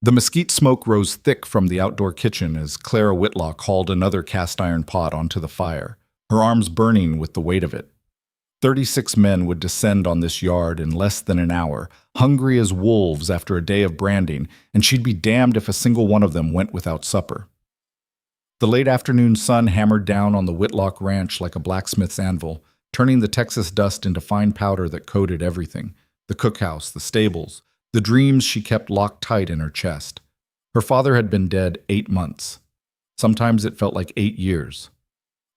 The mesquite smoke rose thick from the outdoor kitchen as Clara Whitlock hauled another cast iron pot onto the fire, her arms burning with the weight of it. 36 men would descend on this yard in less than an hour, hungry as wolves after a day of branding, and she'd be damned if a single one of them went without supper. The late afternoon sun hammered down on the Whitlock ranch like a blacksmith's anvil, turning the Texas dust into fine powder that coated everything: the cookhouse, the stables, the dreams she kept locked tight in her chest. Her father had been dead 8 months. Sometimes it felt like 8 years.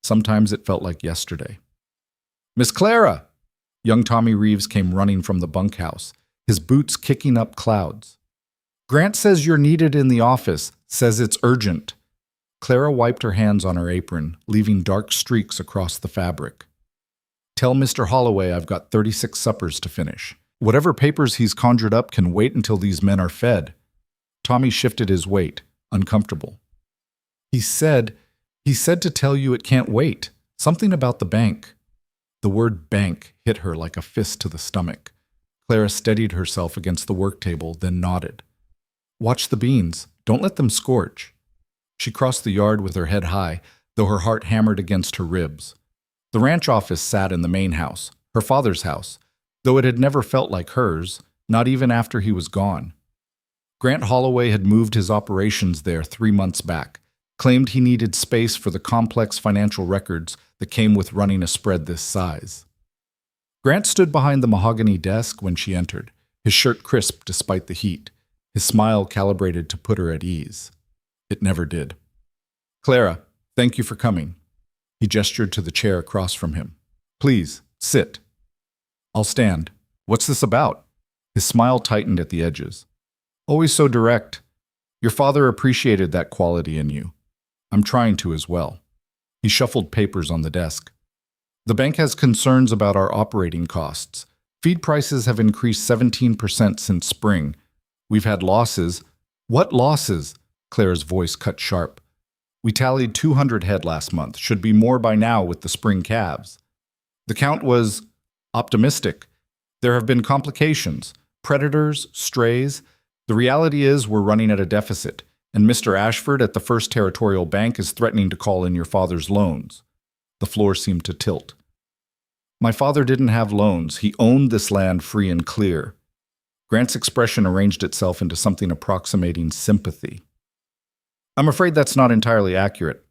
Sometimes it felt like yesterday. "Miss Clara!" Young Tommy Reeves came running from the bunkhouse, his boots kicking up clouds. "Grant says you're needed in the office, says it's urgent." Clara wiped her hands on her apron, leaving dark streaks across the fabric. "Tell Mr. Holloway I've got 36 suppers to finish. Whatever papers he's conjured up can wait until these men are fed." Tommy shifted his weight, uncomfortable. He said to tell you it can't wait. Something about the bank." The word bank hit her like a fist to the stomach. Clara steadied herself against the work table, then nodded. "Watch the beans. Don't let them scorch." She crossed the yard with her head high, though her heart hammered against her ribs. The ranch office sat in the main house, her father's house, though it had never felt like hers, not even after he was gone. Grant Holloway had moved his operations there 3 months back, claimed he needed space for the complex financial records that came with running a spread this size. Grant stood behind the mahogany desk when she entered, his shirt crisp despite the heat, his smile calibrated to put her at ease. It never did. "Clara, thank you for coming." He gestured to the chair across from him. "Please, sit." "I'll stand. What's this about?" His smile tightened at the edges. "Always so direct. Your father appreciated that quality in you. I'm trying to as well." He shuffled papers on the desk. "The bank has concerns about our operating costs. Feed prices have increased 17% since spring. We've had losses." "What losses?" Clara's voice cut sharp. "We tallied 200 head last month. Should be more by now with the spring calves." The count was optimistic. "There have been complications. Predators, strays. The reality is we're running at a deficit, and Mr. Ashford at the First Territorial Bank is threatening to call in your father's loans." The floor seemed to tilt. "My father didn't have loans. He owned this land free and clear." Grant's expression arranged itself into something approximating sympathy. "I'm afraid that's not entirely accurate.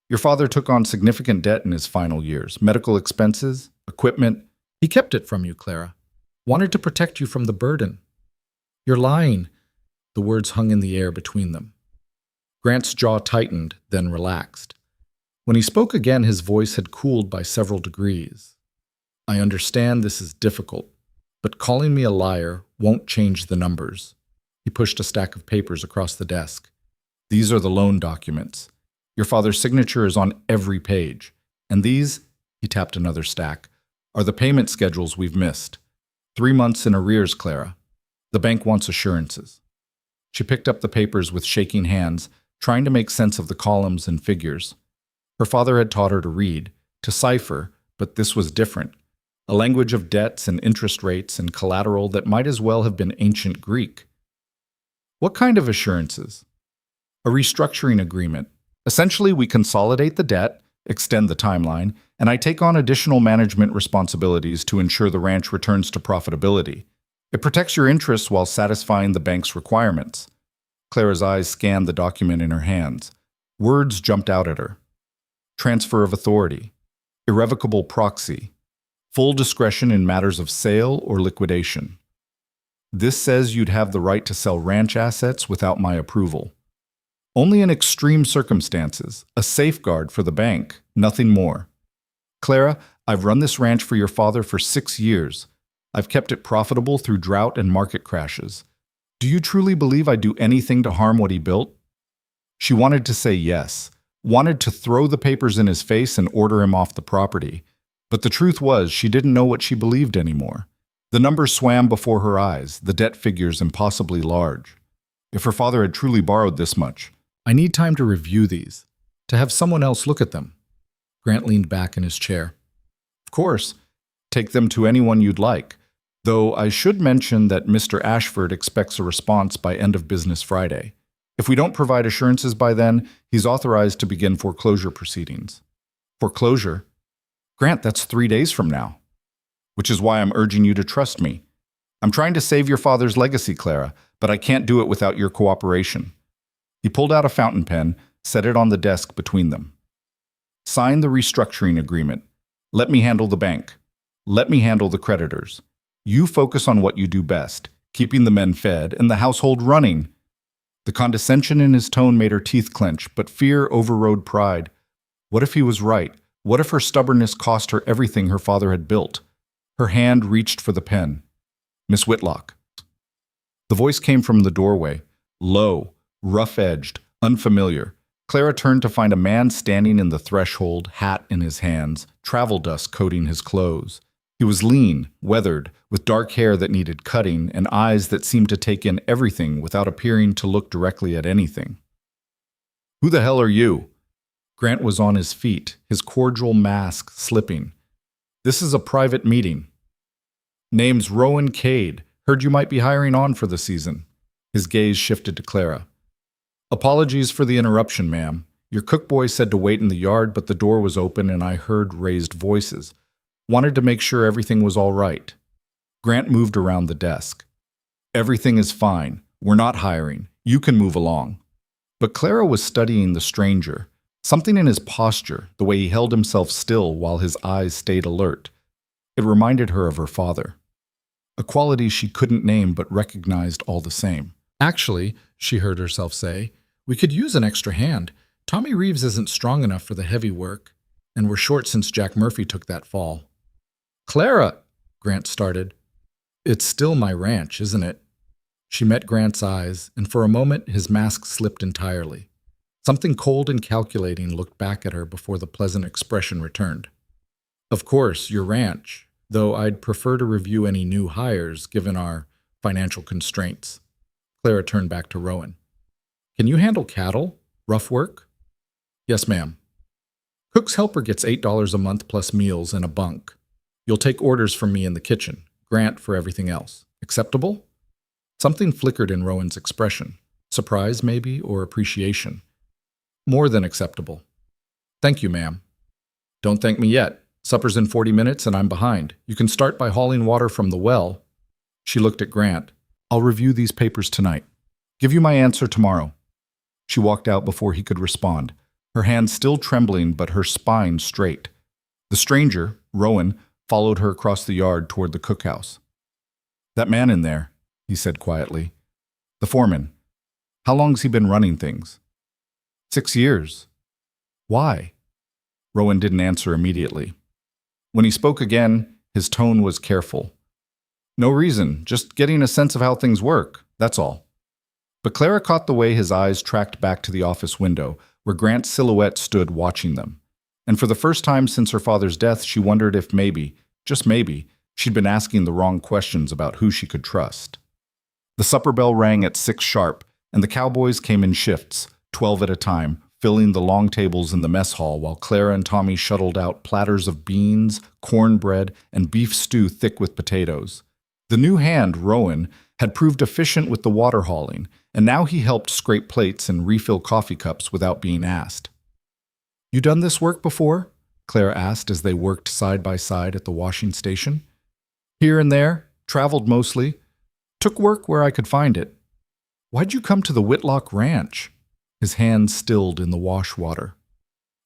Your father took on significant debt in his final years. Medical expenses, equipment. He kept it from you, Clara. Wanted to protect you from the burden." "You're lying." The words hung in the air between them. Grant's jaw tightened, then relaxed. When he spoke again, his voice had cooled by several degrees. "I understand this is difficult, but calling me a liar won't change the numbers." He pushed a stack of papers across the desk. "These are the loan documents. Your father's signature is on every page. And these," he tapped another stack, "are the payment schedules we've missed. 3 months in arrears, Clara. The bank wants assurances." She picked up the papers with shaking hands, trying to make sense of the columns and figures. Her father had taught her to read, to cipher, but this was different. A language of debts and interest rates and collateral that might as well have been ancient Greek. "What kind of assurances?" "A restructuring agreement. Essentially, we consolidate the debt, extend the timeline, and I take on additional management responsibilities to ensure the ranch returns to profitability. It protects your interests while satisfying the bank's requirements." Clara's eyes scanned the document in her hands. Words jumped out at her. "Transfer of authority. Irrevocable proxy. Full discretion in matters of sale or liquidation. This says you'd have the right to sell ranch assets without my approval. Only in extreme circumstances, a safeguard for the bank, nothing more. Clara, I've run this ranch for your father for 6 years. I've kept it profitable through drought and market crashes. Do you truly believe I'd do anything to harm what he built?" She wanted to say yes, wanted to throw the papers in his face and order him off the property. But the truth was, she didn't know what she believed anymore. The numbers swam before her eyes, the debt figures impossibly large. If her father had truly borrowed this much, "I need time to review these, to have someone else look at them." Grant leaned back in his chair. "Of course. Take them to anyone you'd like. Though I should mention that Mr. Ashford expects a response by end of business Friday. If we don't provide assurances by then, he's authorized to begin foreclosure proceedings. Foreclosure? Grant, that's 3 days from now. Which is why I'm urging you to trust me. I'm trying to save your father's legacy, Clara, but I can't do it without your cooperation. He pulled out a fountain pen, set it on the desk between them. Sign the restructuring agreement. Let me handle the bank. Let me handle the creditors. You focus on what you do best, keeping the men fed and the household running. The condescension in his tone made her teeth clench, but fear overrode pride. What if he was right? What if her stubbornness cost her everything her father had built? Her hand reached for the pen. Miss Whitlock. The voice came from the doorway, low, rough-edged, unfamiliar. Clara turned to find a man standing in the threshold, hat in his hands, travel dust coating his clothes. He was lean, weathered, with dark hair that needed cutting and eyes that seemed to take in everything without appearing to look directly at anything. Who the hell are you? Grant was on his feet, his cordial mask slipping. This is a private meeting. Name's Rowan Cade. Heard you might be hiring on for the season. His gaze shifted to Clara. Apologies for the interruption, ma'am. Your cook boy said to wait in the yard, but the door was open and I heard raised voices. Wanted to make sure everything was all right. Grant moved around the desk. Everything is fine. We're not hiring. You can move along. But Clara was studying the stranger. Something in his posture, the way he held himself still while his eyes stayed alert. It reminded her of her father. A quality she couldn't name but recognized all the same. Actually, she heard herself say, we could use an extra hand. Tommy Reeves isn't strong enough for the heavy work, and we're short since Jack Murphy took that fall. Clara, Grant started. It's still my ranch, isn't it? She met Grant's eyes, and for a moment his mask slipped entirely. Something cold and calculating looked back at her before the pleasant expression returned. Of course, your ranch, though I'd prefer to review any new hires given our financial constraints. Clara turned back to Rowan. Can you handle cattle? Rough work? Yes, ma'am. Cook's helper gets $8 a month plus meals and a bunk. You'll take orders from me in the kitchen. Grant for everything else. Acceptable? Something flickered in Rowan's expression. Surprise, maybe, or appreciation. More than acceptable. Thank you, ma'am. Don't thank me yet. Supper's in 40 minutes and I'm behind. You can start by hauling water from the well. She looked at Grant. I'll review these papers tonight. Give you my answer tomorrow. She walked out before he could respond, her hand still trembling but her spine straight. The stranger, Rowan, followed her across the yard toward the cookhouse. That man in there, he said quietly. The foreman. How long's he been running things? 6 years. Why? Rowan didn't answer immediately. When he spoke again, his tone was careful. No reason, just getting a sense of how things work, that's all. But Clara caught the way his eyes tracked back to the office window, where Grant's silhouette stood watching them. And for the first time since her father's death, she wondered if maybe, just maybe, she'd been asking the wrong questions about who she could trust. The supper bell rang at 6 sharp, and the Cowboys came in shifts, 12 at a time, filling the long tables in the mess hall while Clara and Tommy shuttled out platters of beans, cornbread, and beef stew thick with potatoes. The new hand, Rowan, had proved efficient with the water hauling, and now he helped scrape plates and refill coffee cups without being asked. You done this work before? Clara asked as they worked side by side at the washing station. Here and there, traveled mostly. Took work where I could find it. Why'd you come to the Whitlock Ranch? His hands stilled in the wash water.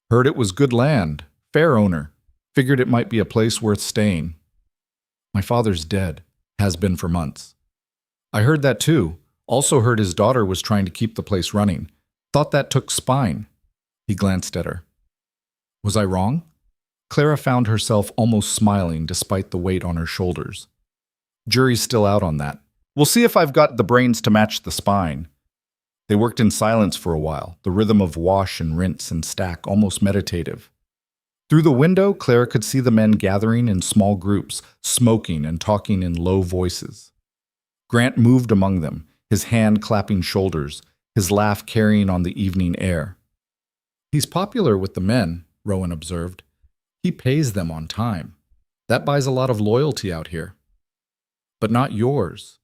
Heard it was good land, fair owner. Figured it might be a place worth staying. My father's dead, has been for months. I heard that too. Also heard his daughter was trying to keep the place running. Thought that took spine. He glanced at her. Was I wrong? Clara found herself almost smiling despite the weight on her shoulders. Jury's still out on that. We'll see if I've got the brains to match the spine. They worked in silence for a while, the rhythm of wash and rinse and stack almost meditative. Through the window, Clara could see the men gathering in small groups, smoking and talking in low voices. Grant moved among them, his hand clapping shoulders, his laugh carrying on the evening air. He's popular with the men, Rowan observed. He pays them on time. That buys a lot of loyalty out here. But not yours.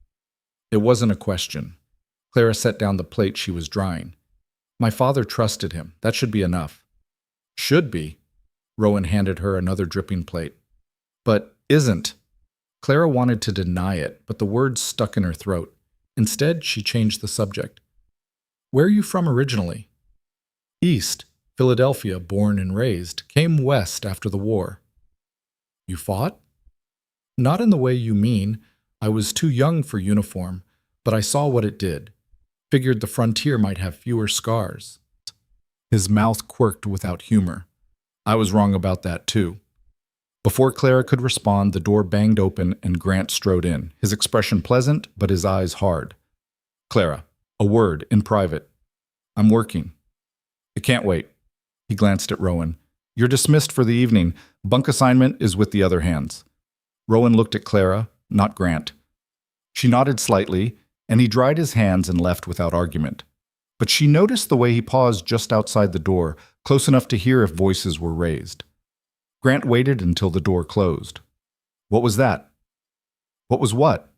It wasn't a question. Clara set down the plate she was drying. My father trusted him. That should be enough. Should be. Rowan handed her another dripping plate. But isn't. Clara wanted to deny it, but the words stuck in her throat. Instead, she changed the subject. Where are you from originally? East, Philadelphia, born and raised, came west after the war. You fought? Not in the way you mean. I was too young for uniform, but I saw what it did. Figured the frontier might have fewer scars. His mouth quirked without humor. I was wrong about that too. Before Clara could respond, the door banged open and Grant strode in, his expression pleasant, but his eyes hard. Clara, a word, in private. I'm working. It can't wait. He glanced at Rowan. You're dismissed for the evening. Bunk assignment is with the other hands. Rowan looked at Clara, not Grant. She nodded slightly, and he dried his hands and left without argument. But she noticed the way he paused just outside the door, close enough to hear if voices were raised. Grant waited until the door closed. What was that? What was what?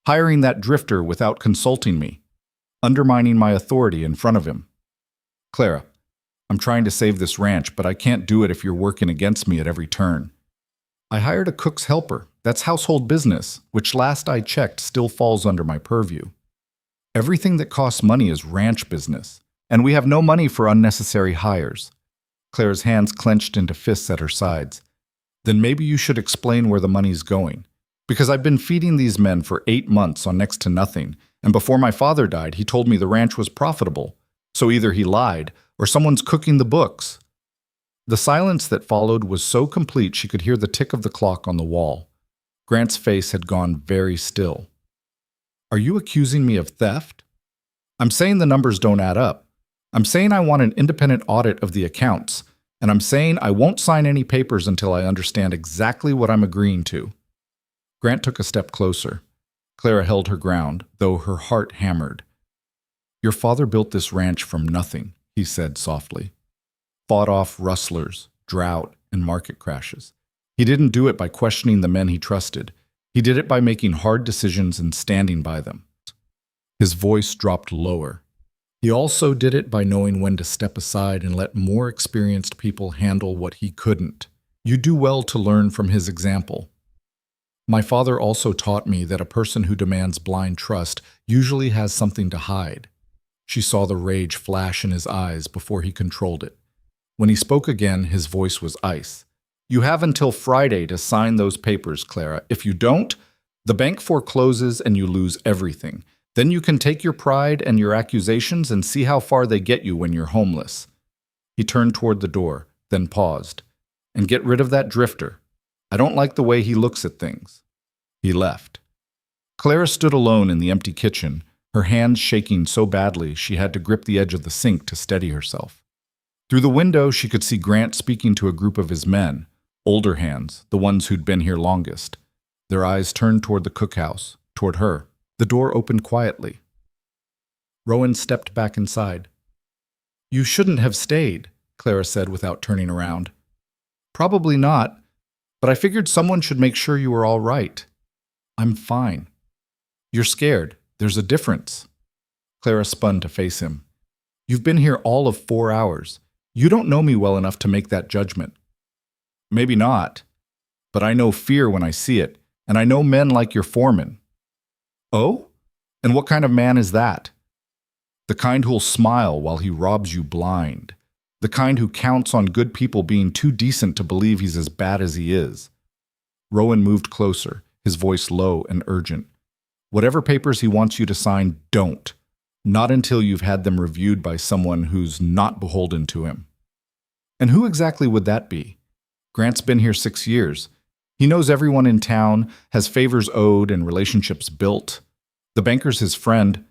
Hiring that drifter without consulting me, undermining my authority in front of him. Clara, I'm trying to save this ranch, but I can't do it if you're working against me at every turn. I hired a cook's helper. That's household business, which last I checked still falls under my purview. Everything that costs money is ranch business, and we have no money for unnecessary hires. Clara's hands clenched into fists at her sides. Then maybe you should explain where the money's going. Because I've been feeding these men for 8 months on next to nothing, and before my father died, he told me the ranch was profitable. So either he lied, or someone's cooking the books. The silence that followed was so complete she could hear the tick of the clock on the wall. Grant's face had gone very still. Are you accusing me of theft? I'm saying the numbers don't add up. I'm saying I want an independent audit of the accounts, and I'm saying I won't sign any papers until I understand exactly what I'm agreeing to. Grant took a step closer. Clara held her ground, though her heart hammered. Your father built this ranch from nothing, he said softly. Fought off rustlers, drought, and market crashes. He didn't do it by questioning the men he trusted. He did it by making hard decisions and standing by them. His voice dropped lower. He also did it by knowing when to step aside and let more experienced people handle what he couldn't. You do well to learn from his example. My father also taught me that a person who demands blind trust usually has something to hide. She saw the rage flash in his eyes before he controlled it. When he spoke again, his voice was ice. You have until Friday to sign those papers, Clara. If you don't, the bank forecloses and you lose everything. Then you can take your pride and your accusations and see how far they get you when you're homeless. He turned toward the door, then paused. And get rid of that drifter. I don't like the way he looks at things. He left. Clara stood alone in the empty kitchen, her hands shaking so badly she had to grip the edge of the sink to steady herself. Through the window, she could see Grant speaking to a group of his men, older hands, the ones who'd been here longest. Their eyes turned toward the cookhouse, toward her. The door opened quietly. Rowan stepped back inside. You shouldn't have stayed, Clara said without turning around. Probably not, but I figured someone should make sure you were all right. I'm fine. You're scared. There's a difference. Clara spun to face him. You've been here all of 4 hours. You don't know me well enough to make that judgment. Maybe not, but I know fear when I see it, and I know men like your foreman. Oh? And what kind of man is that? The kind who'll smile while he robs you blind. The kind who counts on good people being too decent to believe he's as bad as he is. Rowan moved closer, his voice low and urgent. Whatever papers he wants you to sign, don't. Not until you've had them reviewed by someone who's not beholden to him. And who exactly would that be? Grant's been here 6 years. He knows everyone in town, has favors owed and relationships built. The banker's his friend.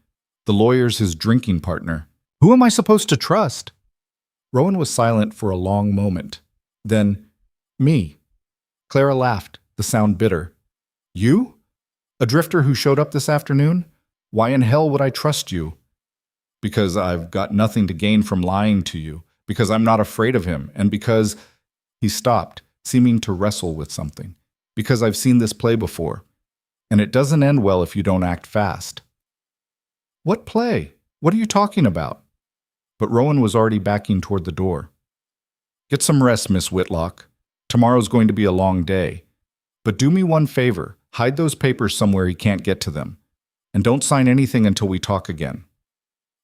The lawyer's his drinking partner. Who am I supposed to trust? Rowan was silent for a long moment. Then, me. Clara laughed, the sound bitter. You? A drifter who showed up this afternoon? Why in hell would I trust you? Because I've got nothing to gain from lying to you. Because I'm not afraid of him. And because... He stopped, seeming to wrestle with something. Because I've seen this play before. And it doesn't end well if you don't act fast. What play? What are you talking about? But Rowan was already backing toward the door. Get some rest, Miss Whitlock. Tomorrow's going to be a long day. But do me one favor, hide those papers somewhere he can't get to them. And don't sign anything until we talk again.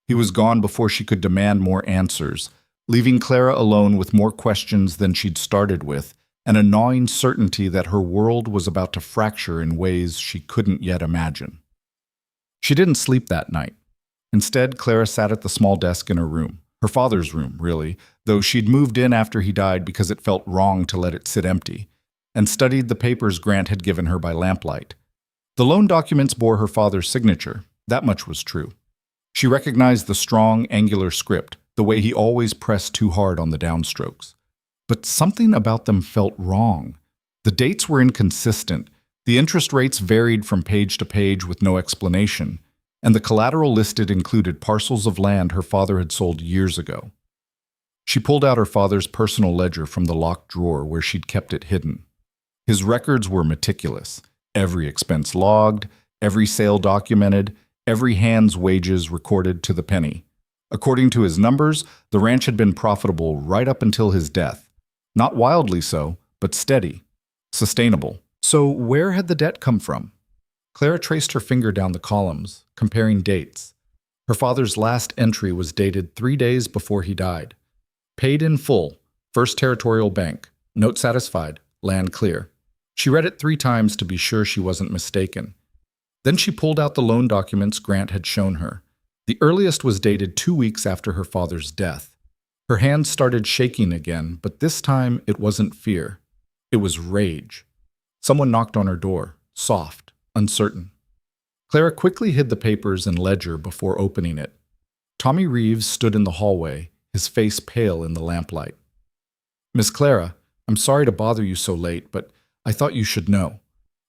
He was gone before she could demand more answers, leaving Clara alone with more questions than she'd started with, and a gnawing certainty that her world was about to fracture in ways she couldn't yet imagine. She didn't sleep that night. Instead, Clara sat at the small desk in her room, her father's room, really, though she'd moved in after he died because it felt wrong to let it sit empty, and studied the papers Grant had given her by lamplight. The loan documents bore her father's signature, that much was true. She recognized the strong, angular script, the way he always pressed too hard on the downstrokes. But something about them felt wrong. The dates were inconsistent, the interest rates varied from page to page with no explanation, and the collateral listed included parcels of land her father had sold years ago. She pulled out her father's personal ledger from the locked drawer where she'd kept it hidden. His records were meticulous, every expense logged, every sale documented, every hand's wages recorded to the penny. According to his numbers, the ranch had been profitable right up until his death. Not wildly so, but steady, sustainable. So where had the debt come from? Clara traced her finger down the columns, comparing dates. Her father's last entry was dated 3 days before he died. Paid in full, First Territorial Bank, note satisfied, land clear. She read it 3 times to be sure she wasn't mistaken. Then she pulled out the loan documents Grant had shown her. The earliest was dated 2 weeks after her father's death. Her hands started shaking again, but this time it wasn't fear. It was rage. Someone knocked on her door, soft, uncertain. Clara quickly hid the papers and ledger before opening it. Tommy Reeves stood in the hallway, his face pale in the lamplight. Miss Clara, I'm sorry to bother you so late, but I thought you should know.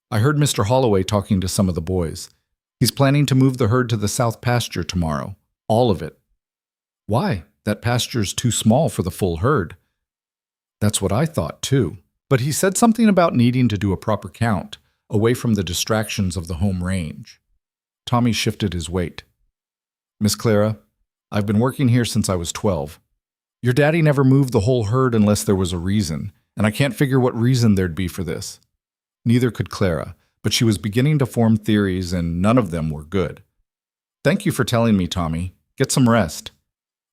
I heard Mr. Holloway talking to some of the boys. He's planning to move the herd to the south pasture tomorrow. All of it. Why? That pasture's too small for the full herd. That's what I thought, too. But he said something about needing to do a proper count, away from the distractions of the home range. Tommy shifted his weight. Miss Clara, I've been working here since I was 12. Your daddy never moved the whole herd unless there was a reason, and I can't figure what reason there'd be for this. Neither could Clara, but she was beginning to form theories, and none of them were good. Thank you for telling me, Tommy. Get some rest.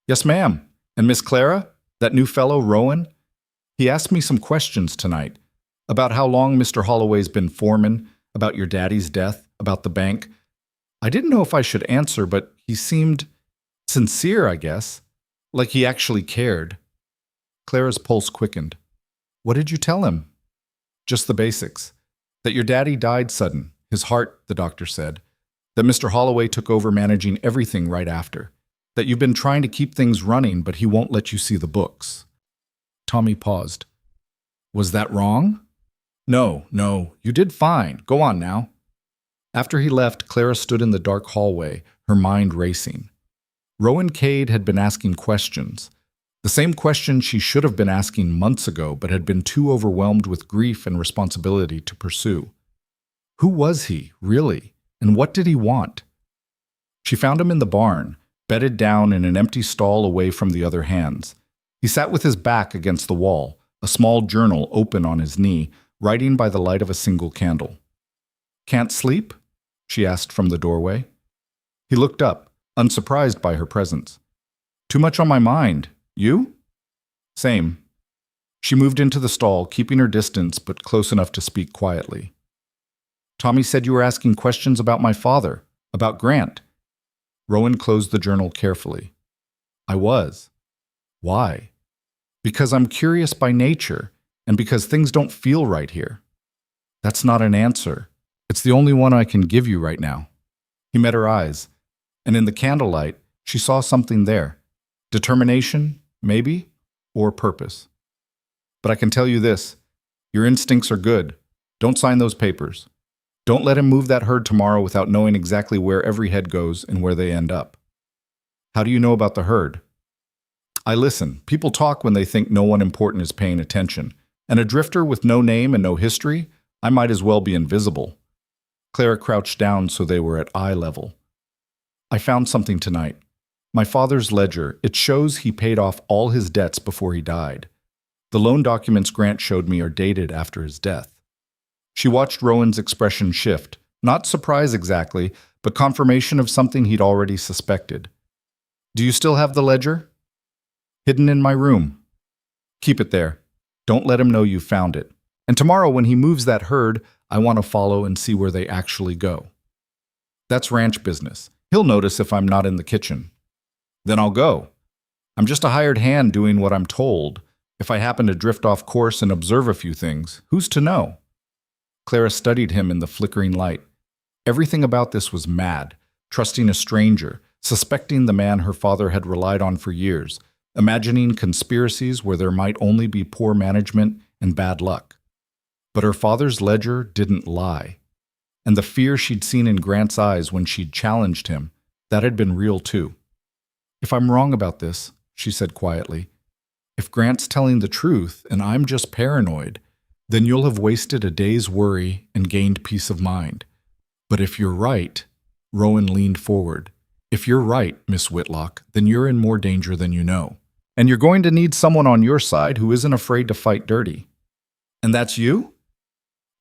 Yes, ma'am. And Miss Clara, that new fellow, Rowan? He asked me some questions tonight, about how long Mr. Holloway's been foreman, about your daddy's death, about the bank. I didn't know if I should answer, but he seemed sincere, I guess, like he actually cared. Clara's pulse quickened. What did you tell him? Just the basics. That your daddy died sudden, his heart, the doctor said. That Mr. Holloway took over managing everything right after. That you've been trying to keep things running, but he won't let you see the books. Tommy paused. Was that wrong? No, you did fine. Go on now. After he left, Clara stood in the dark hallway, her mind racing. Rowan Cade had been asking questions. The same questions she should have been asking months ago, but had been too overwhelmed with grief and responsibility to pursue. Who was he, really, and what did he want? She found him in the barn, bedded down in an empty stall away from the other hands. He sat with his back against the wall, a small journal open on his knee, writing by the light of a single candle. Can't sleep? She asked from the doorway. He looked up, unsurprised by her presence. Too much on my mind. You? Same. She moved into the stall, keeping her distance but close enough to speak quietly. Tommy said you were asking questions about my father, about Grant. Rowan closed the journal carefully. I was. Why? Because I'm curious by nature, and because things don't feel right here. That's not an answer. It's the only one I can give you right now. He met her eyes, and in the candlelight, she saw something there. Determination, maybe, or purpose. But I can tell you this, your instincts are good. Don't sign those papers. Don't let him move that herd tomorrow without knowing exactly where every head goes and where they end up. How do you know about the herd? I listen. People talk when they think no one important is paying attention. And a drifter with no name and no history, I might as well be invisible. Clara crouched down so they were at eye level. I found something tonight. My father's ledger. It shows he paid off all his debts before he died. The loan documents Grant showed me are dated after his death. She watched Rowan's expression shift, not surprise exactly, but confirmation of something he'd already suspected. Do you still have the ledger? Hidden in my room. Keep it there. Don't let him know you found it. And tomorrow when he moves that herd, I want to follow and see where they actually go. That's ranch business. He'll notice if I'm not in the kitchen. Then I'll go. I'm just a hired hand doing what I'm told. If I happen to drift off course and observe a few things, who's to know? Clara studied him in the flickering light. Everything about this was mad, trusting a stranger, suspecting the man her father had relied on for years, imagining conspiracies where there might only be poor management and bad luck. But her father's ledger didn't lie. And the fear she'd seen in Grant's eyes when she'd challenged him, that had been real too. If I'm wrong about this, she said quietly, if Grant's telling the truth and I'm just paranoid, then you'll have wasted a day's worry and gained peace of mind. But if you're right, Rowan leaned forward. If you're right, Miss Whitlock, then you're in more danger than you know. And you're going to need someone on your side who isn't afraid to fight dirty. And that's you?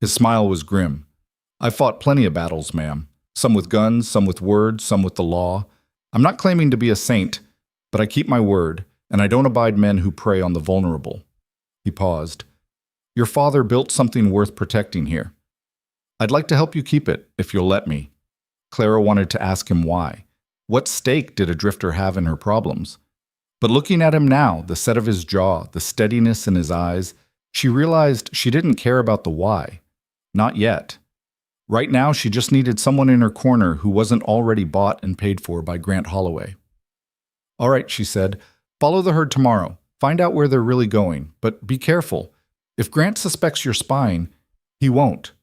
His smile was grim. I've fought plenty of battles, ma'am. Some with guns, some with words, some with the law. I'm not claiming to be a saint, but I keep my word, and I don't abide men who prey on the vulnerable. He paused. Your father built something worth protecting here. I'd like to help you keep it, if you'll let me. Clara wanted to ask him why. What stake did a drifter have in her problems? But looking at him now, the set of his jaw, the steadiness in his eyes, she realized she didn't care about the why. Not yet. Right now, she just needed someone in her corner who wasn't already bought and paid for by Grant Holloway. All right, she said, follow the herd tomorrow. Find out where they're really going, but be careful. If Grant suspects you're spying, he won't.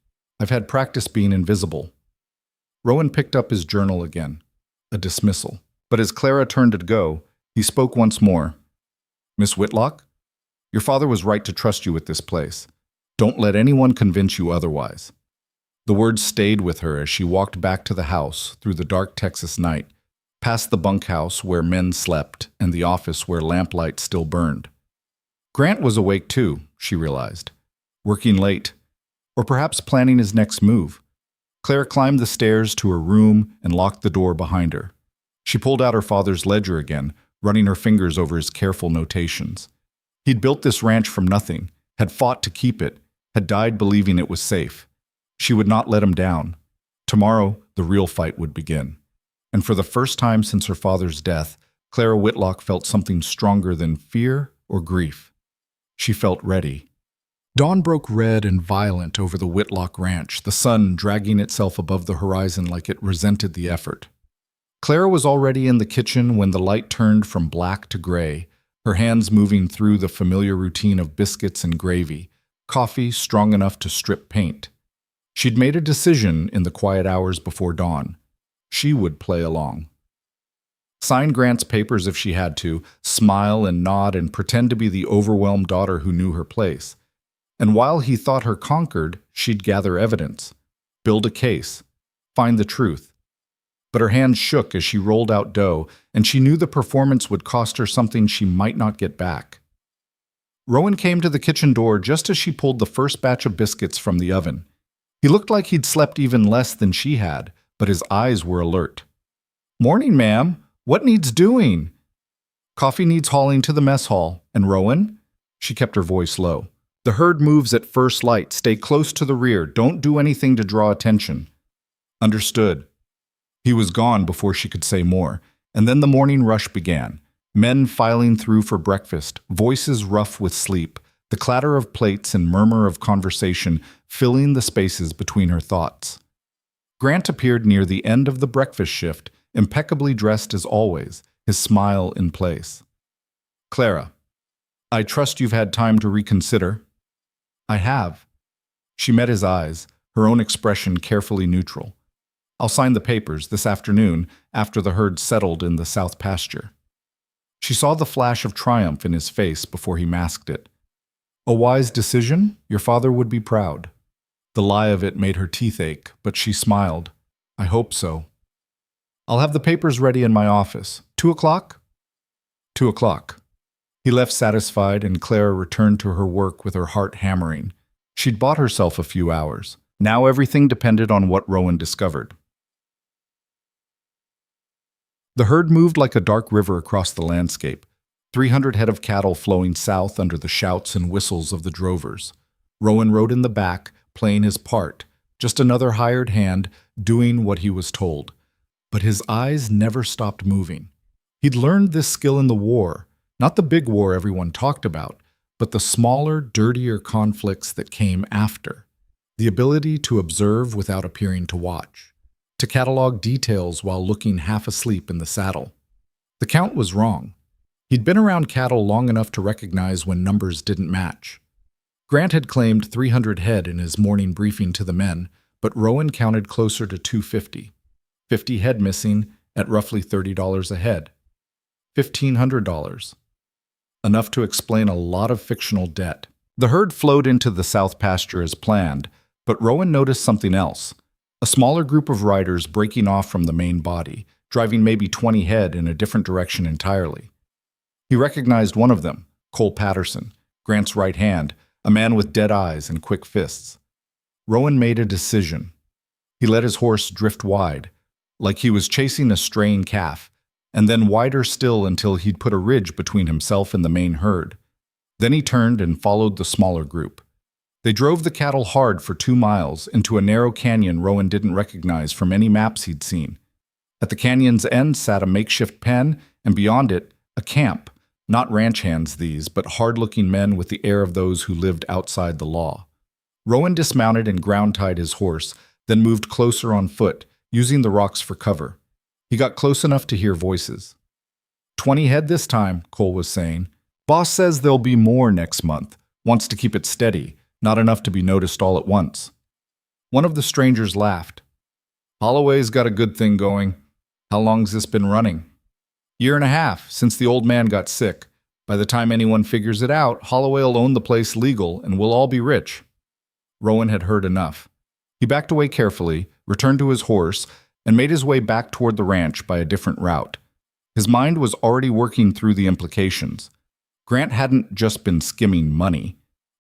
I've had practice being invisible. Rowan picked up his journal again, a dismissal. But as Clara turned to go, he spoke once more. Miss Whitlock, your father was right to trust you with this place. Don't let anyone convince you otherwise. The words stayed with her as she walked back to the house through the dark Texas night, past the bunkhouse where men slept and the office where lamplight still burned. Grant was awake too, she realized, working late, or perhaps planning his next move. Claire climbed the stairs to her room and locked the door behind her. She pulled out her father's ledger again, running her fingers over his careful notations. He'd built this ranch from nothing, had fought to keep it, had died believing it was safe. She would not let him down. Tomorrow, the real fight would begin. And for the first time since her father's death, Clara Whitlock felt something stronger than fear or grief. She felt ready. Dawn broke red and violent over the Whitlock ranch, the sun dragging itself above the horizon like it resented the effort. Clara was already in the kitchen when the light turned from black to gray, her hands moving through the familiar routine of biscuits and gravy, coffee strong enough to strip paint. She'd made a decision in the quiet hours before dawn. She would play along. Sign Grant's papers if she had to, smile and nod and pretend to be the overwhelmed daughter who knew her place. And while he thought her conquered, she'd gather evidence, build a case, find the truth. But her hands shook as she rolled out dough, and she knew the performance would cost her something she might not get back. Rowan came to the kitchen door just as she pulled the first batch of biscuits from the oven. He looked like he'd slept even less than she had, but his eyes were alert. "Morning, ma'am. What needs doing?" "Coffee needs hauling to the mess hall. And Rowan?" She kept her voice low. "The herd moves at first light. Stay close to the rear. Don't do anything to draw attention." "Understood." He was gone before she could say more, and then the morning rush began. Men filing through for breakfast, voices rough with sleep, the clatter of plates and murmur of conversation filling the spaces between her thoughts. Grant appeared near the end of the breakfast shift, impeccably dressed as always, his smile in place. "Clara, I trust you've had time to reconsider." "I have." She met his eyes, her own expression carefully neutral. "I'll sign the papers this afternoon after the herd settled in the south pasture." She saw the flash of triumph in his face before he masked it. "A wise decision? Your father would be proud." The lie of it made her teeth ache, but she smiled. I hope so. I'll have the papers ready in my office. 2 o'clock? 2 o'clock. He left satisfied, and Clara returned to her work with her heart hammering. She'd bought herself a few hours. Now everything depended on what Rowan discovered. The herd moved like a dark river across the landscape, 300 head of cattle flowing south under the shouts and whistles of the drovers. Rowan rode in the back, playing his part, just another hired hand doing what he was told. But his eyes never stopped moving. He'd learned this skill in the war, not the big war everyone talked about, but the smaller, dirtier conflicts that came after. The ability to observe without appearing to watch, to catalog details while looking half asleep in the saddle. The count was wrong. He'd been around cattle long enough to recognize when numbers didn't match. Grant had claimed 300 head in his morning briefing to the men, but Rowan counted closer to 250. 50 head missing at roughly $30 a head. $1,500. Enough to explain a lot of fictional debt. The herd flowed into the south pasture as planned, but Rowan noticed something else. A smaller group of riders breaking off from the main body, driving maybe 20 head in a different direction entirely. He recognized one of them, Cole Patterson, Grant's right hand, a man with dead eyes and quick fists. Rowan made a decision. He let his horse drift wide, like he was chasing a straying calf, and then wider still until he'd put a ridge between himself and the main herd. Then he turned and followed the smaller group. They drove the cattle hard for 2 miles into a narrow canyon Rowan didn't recognize from any maps he'd seen. At the canyon's end sat a makeshift pen, and beyond it, a camp. Not ranch hands these, but hard-looking men with the air of those who lived outside the law. Rowan dismounted and ground-tied his horse, then moved closer on foot, using the rocks for cover. He got close enough to hear voices. 20 head this time, Cole was saying. Boss says there'll be more next month. Wants to keep it steady, not enough to be noticed all at once. One of the strangers laughed. Holloway's got a good thing going. How long's this been running? 1.5 years, since the old man got sick. By the time anyone figures it out, Holloway will own the place legal, and we'll all be rich. Rowan had heard enough. He backed away carefully, returned to his horse, and made his way back toward the ranch by a different route. His mind was already working through the implications. Grant hadn't just been skimming money.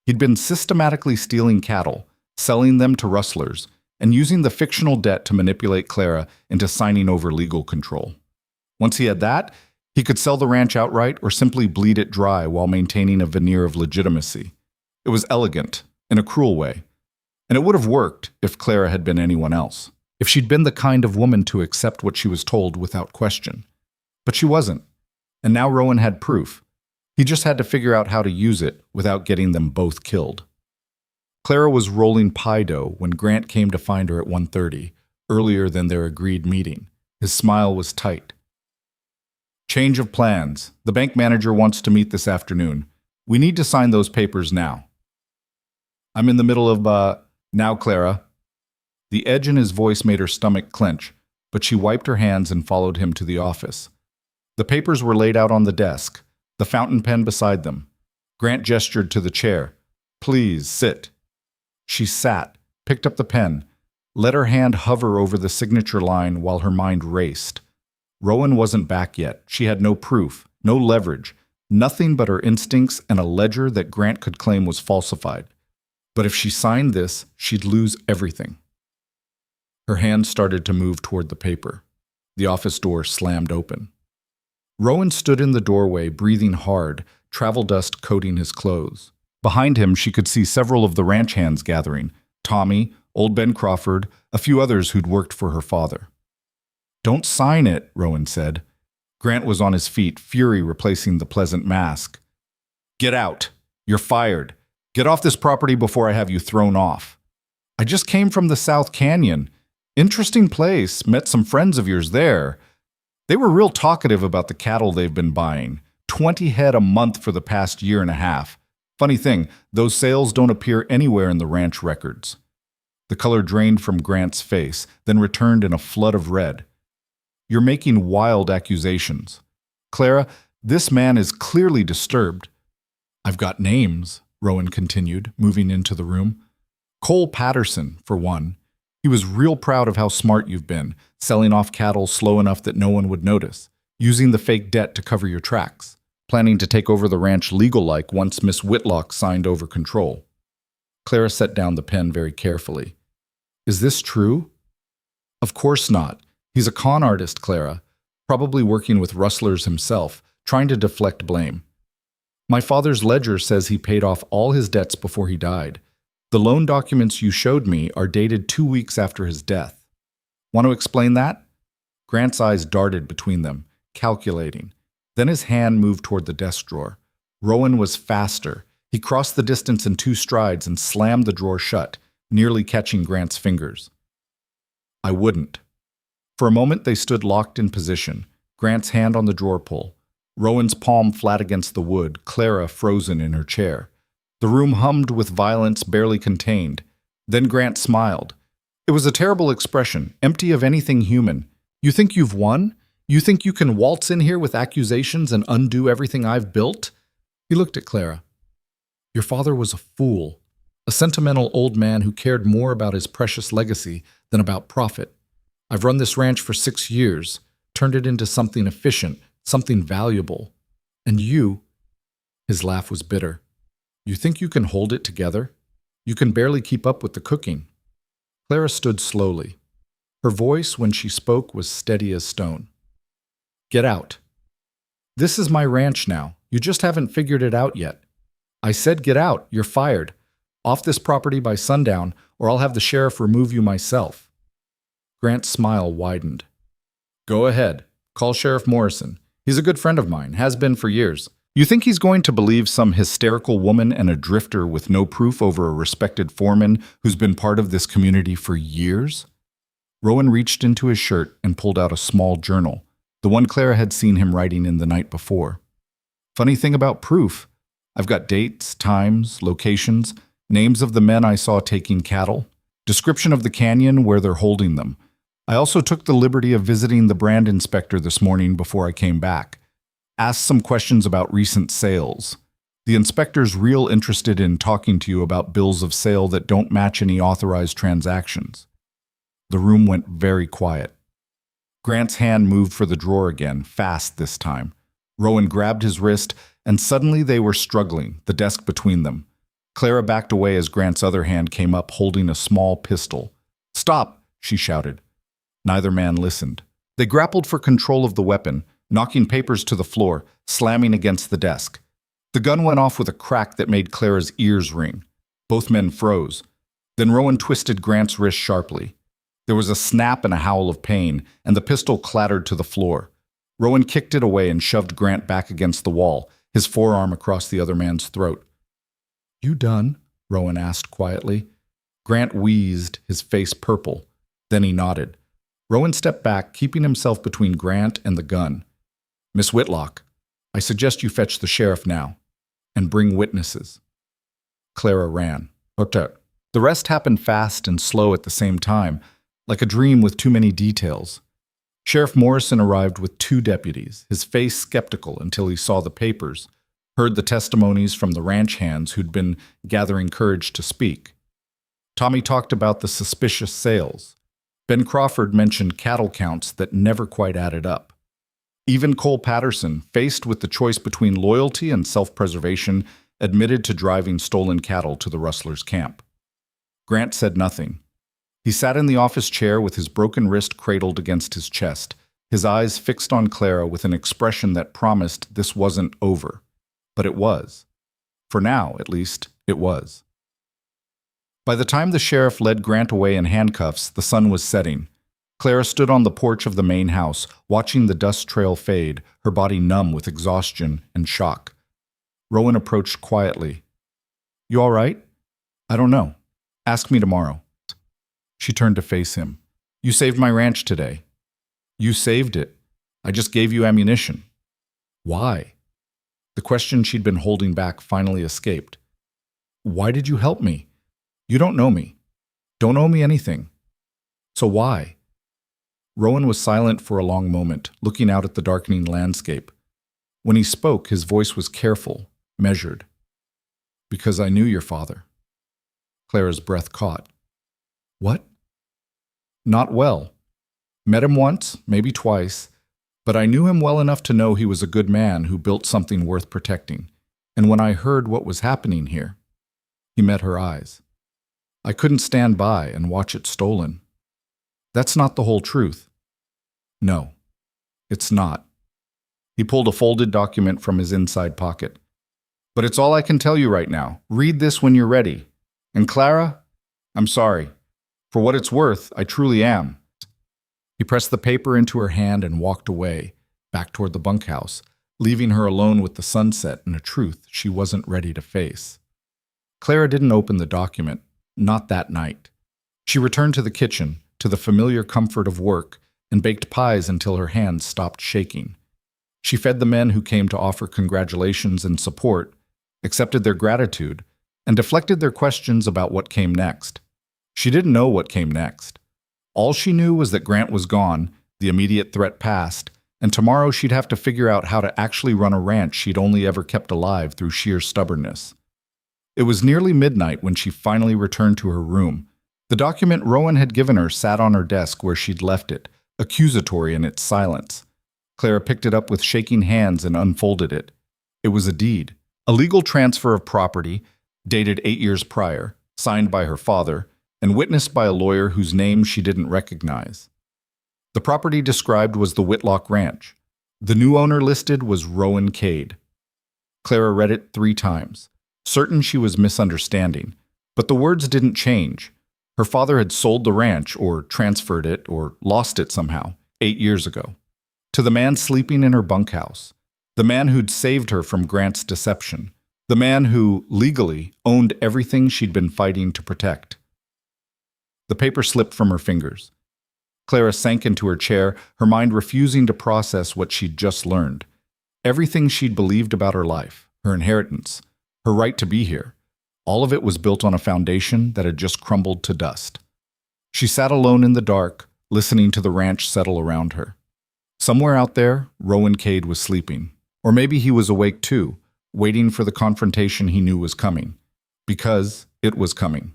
He'd been systematically stealing cattle, selling them to rustlers, and using the fictional debt to manipulate Clara into signing over legal control. Once he had that, he could sell the ranch outright or simply bleed it dry while maintaining a veneer of legitimacy. It was elegant, in a cruel way. And it would have worked if Clara had been anyone else. If she'd been the kind of woman to accept what she was told without question. But she wasn't. And now Rowan had proof. He just had to figure out how to use it without getting them both killed. Clara was rolling pie dough when Grant came to find her at 1:30, earlier than their agreed meeting. His smile was tight. Change of plans. The bank manager wants to meet this afternoon. We need to sign those papers now. I'm in the middle of, now, Clara. The edge in his voice made her stomach clench, but she wiped her hands and followed him to the office. The papers were laid out on the desk, the fountain pen beside them. Grant gestured to the chair. Please, sit. She sat, picked up the pen, let her hand hover over the signature line while her mind raced. Rowan wasn't back yet. She had no proof, no leverage, nothing but her instincts and a ledger that Grant could claim was falsified. But if she signed this, she'd lose everything. Her hand started to move toward the paper. The office door slammed open. Rowan stood in the doorway, breathing hard, travel dust coating his clothes. Behind him, she could see several of the ranch hands gathering, Tommy, old Ben Crawford, a few others who'd worked for her father. Don't sign it, Rowan said. Grant was on his feet, fury replacing the pleasant mask. Get out. You're fired. Get off this property before I have you thrown off. I just came from the South Canyon. Interesting place. Met some friends of yours there. They were real talkative about the cattle they've been buying. 20 head a month for the past 1.5 years. Funny thing, those sales don't appear anywhere in the ranch records. The color drained from Grant's face, then returned in a flood of red. You're making wild accusations. Clara, this man is clearly disturbed. I've got names, Rowan continued, moving into the room. Cole Patterson, for one. He was real proud of how smart you've been, selling off cattle slow enough that no one would notice, using the fake debt to cover your tracks, planning to take over the ranch legal-like once Miss Whitlock signed over control. Clara set down the pen very carefully. Is this true? Of course not. He's a con artist, Clara, probably working with rustlers himself, trying to deflect blame. My father's ledger says he paid off all his debts before he died. The loan documents you showed me are dated 2 weeks after his death. Want to explain that? Grant's eyes darted between them, calculating. Then his hand moved toward the desk drawer. Rowan was faster. He crossed the distance in 2 strides and slammed the drawer shut, nearly catching Grant's fingers. I wouldn't. For a moment they stood locked in position, Grant's hand on the drawer pull, Rowan's palm flat against the wood, Clara frozen in her chair. The room hummed with violence barely contained. Then Grant smiled. It was a terrible expression, empty of anything human. You think you've won? You think you can waltz in here with accusations and undo everything I've built? He looked at Clara. Your father was a fool, a sentimental old man who cared more about his precious legacy than about profit. I've run this ranch for 6 years, turned it into something efficient, something valuable. And you, his laugh was bitter. You think you can hold it together? You can barely keep up with the cooking. Clara stood slowly. Her voice, when she spoke, was steady as stone. Get out. This is my ranch now. You just haven't figured it out yet. I said get out. You're fired. Off this property by sundown, or I'll have the sheriff remove you myself. Grant's smile widened. Go ahead. Call Sheriff Morrison. He's a good friend of mine, has been for years. You think he's going to believe some hysterical woman and a drifter with no proof over a respected foreman who's been part of this community for years? Rowan reached into his shirt and pulled out a small journal, the one Clara had seen him writing in the night before. Funny thing about proof, I've got dates, times, locations, names of the men I saw taking cattle, description of the canyon where they're holding them. I also took the liberty of visiting the brand inspector this morning before I came back. Asked some questions about recent sales. The inspector's real interested in talking to you about bills of sale that don't match any authorized transactions. The room went very quiet. Grant's hand moved for the drawer again, fast this time. Rowan grabbed his wrist, and suddenly they were struggling, the desk between them. Clara backed away as Grant's other hand came up holding a small pistol. Stop, she shouted. Neither man listened. They grappled for control of the weapon, knocking papers to the floor, slamming against the desk. The gun went off with a crack that made Clara's ears ring. Both men froze. Then Rowan twisted Grant's wrist sharply. There was a snap and a howl of pain, and the pistol clattered to the floor. Rowan kicked it away and shoved Grant back against the wall, his forearm across the other man's throat. You done? Rowan asked quietly. Grant wheezed, his face purple. Then he nodded. Rowan stepped back, keeping himself between Grant and the gun. Miss Whitlock, I suggest you fetch the sheriff now, and bring witnesses. Clara ran. The rest happened fast and slow at the same time, like a dream with too many details. Sheriff Morrison arrived with 2 deputies, his face skeptical until he saw the papers, heard the testimonies from the ranch hands who'd been gathering courage to speak. Tommy talked about the suspicious sales. Ben Crawford mentioned cattle counts that never quite added up. Even Cole Patterson, faced with the choice between loyalty and self-preservation, admitted to driving stolen cattle to the rustlers' camp. Grant said nothing. He sat in the office chair with his broken wrist cradled against his chest, his eyes fixed on Clara with an expression that promised this wasn't over. But it was. For now, at least, it was. By the time the sheriff led Grant away in handcuffs, the sun was setting. Clara stood on the porch of the main house, watching the dust trail fade, her body numb with exhaustion and shock. Rowan approached quietly. You all right? I don't know. Ask me tomorrow. She turned to face him. You saved my ranch today. You saved it. I just gave you ammunition. Why? The question she'd been holding back finally escaped. Why did you help me? You don't know me. Don't owe me anything. So why? Rowan was silent for a long moment, looking out at the darkening landscape. When he spoke, his voice was careful, measured. Because I knew your father. Clara's breath caught. What? Not well. Met him once, maybe twice, but I knew him well enough to know he was a good man who built something worth protecting. And when I heard what was happening here, he met her eyes. I couldn't stand by and watch it stolen. That's not the whole truth. No, it's not. He pulled a folded document from his inside pocket. But it's all I can tell you right now. Read this when you're ready. And Clara, I'm sorry. For what it's worth, I truly am. He pressed the paper into her hand and walked away, back toward the bunkhouse, leaving her alone with the sunset and a truth she wasn't ready to face. Clara didn't open the document, not that night. She returned to the kitchen, to the familiar comfort of work, and baked pies until her hands stopped shaking. She fed the men who came to offer congratulations and support, accepted their gratitude, and deflected their questions about what came next. She didn't know what came next. All she knew was that Grant was gone, the immediate threat passed, and tomorrow she'd have to figure out how to actually run a ranch she'd only ever kept alive through sheer stubbornness. It was nearly midnight when she finally returned to her room. The document Rowan had given her sat on her desk where she'd left it, accusatory in its silence. Clara picked it up with shaking hands and unfolded it. It was a deed, a legal transfer of property, dated 8 years prior, signed by her father, and witnessed by a lawyer whose name she didn't recognize. The property described was the Whitlock Ranch. The new owner listed was Rowan Cade. Clara read it 3 times, certain she was misunderstanding, but the words didn't change. Her father had sold the ranch, or transferred it, or lost it somehow, 8 years ago. To the man sleeping in her bunkhouse, the man who'd saved her from Grant's deception, the man who, legally, owned everything she'd been fighting to protect. The paper slipped from her fingers. Clara sank into her chair, her mind refusing to process what she'd just learned. Everything she'd believed about her life, her inheritance, her right to be here, all of it was built on a foundation that had just crumbled to dust. She sat alone in the dark, listening to the ranch settle around her. Somewhere out there, Rowan Cade was sleeping. Or maybe he was awake too, waiting for the confrontation he knew was coming. Because it was coming.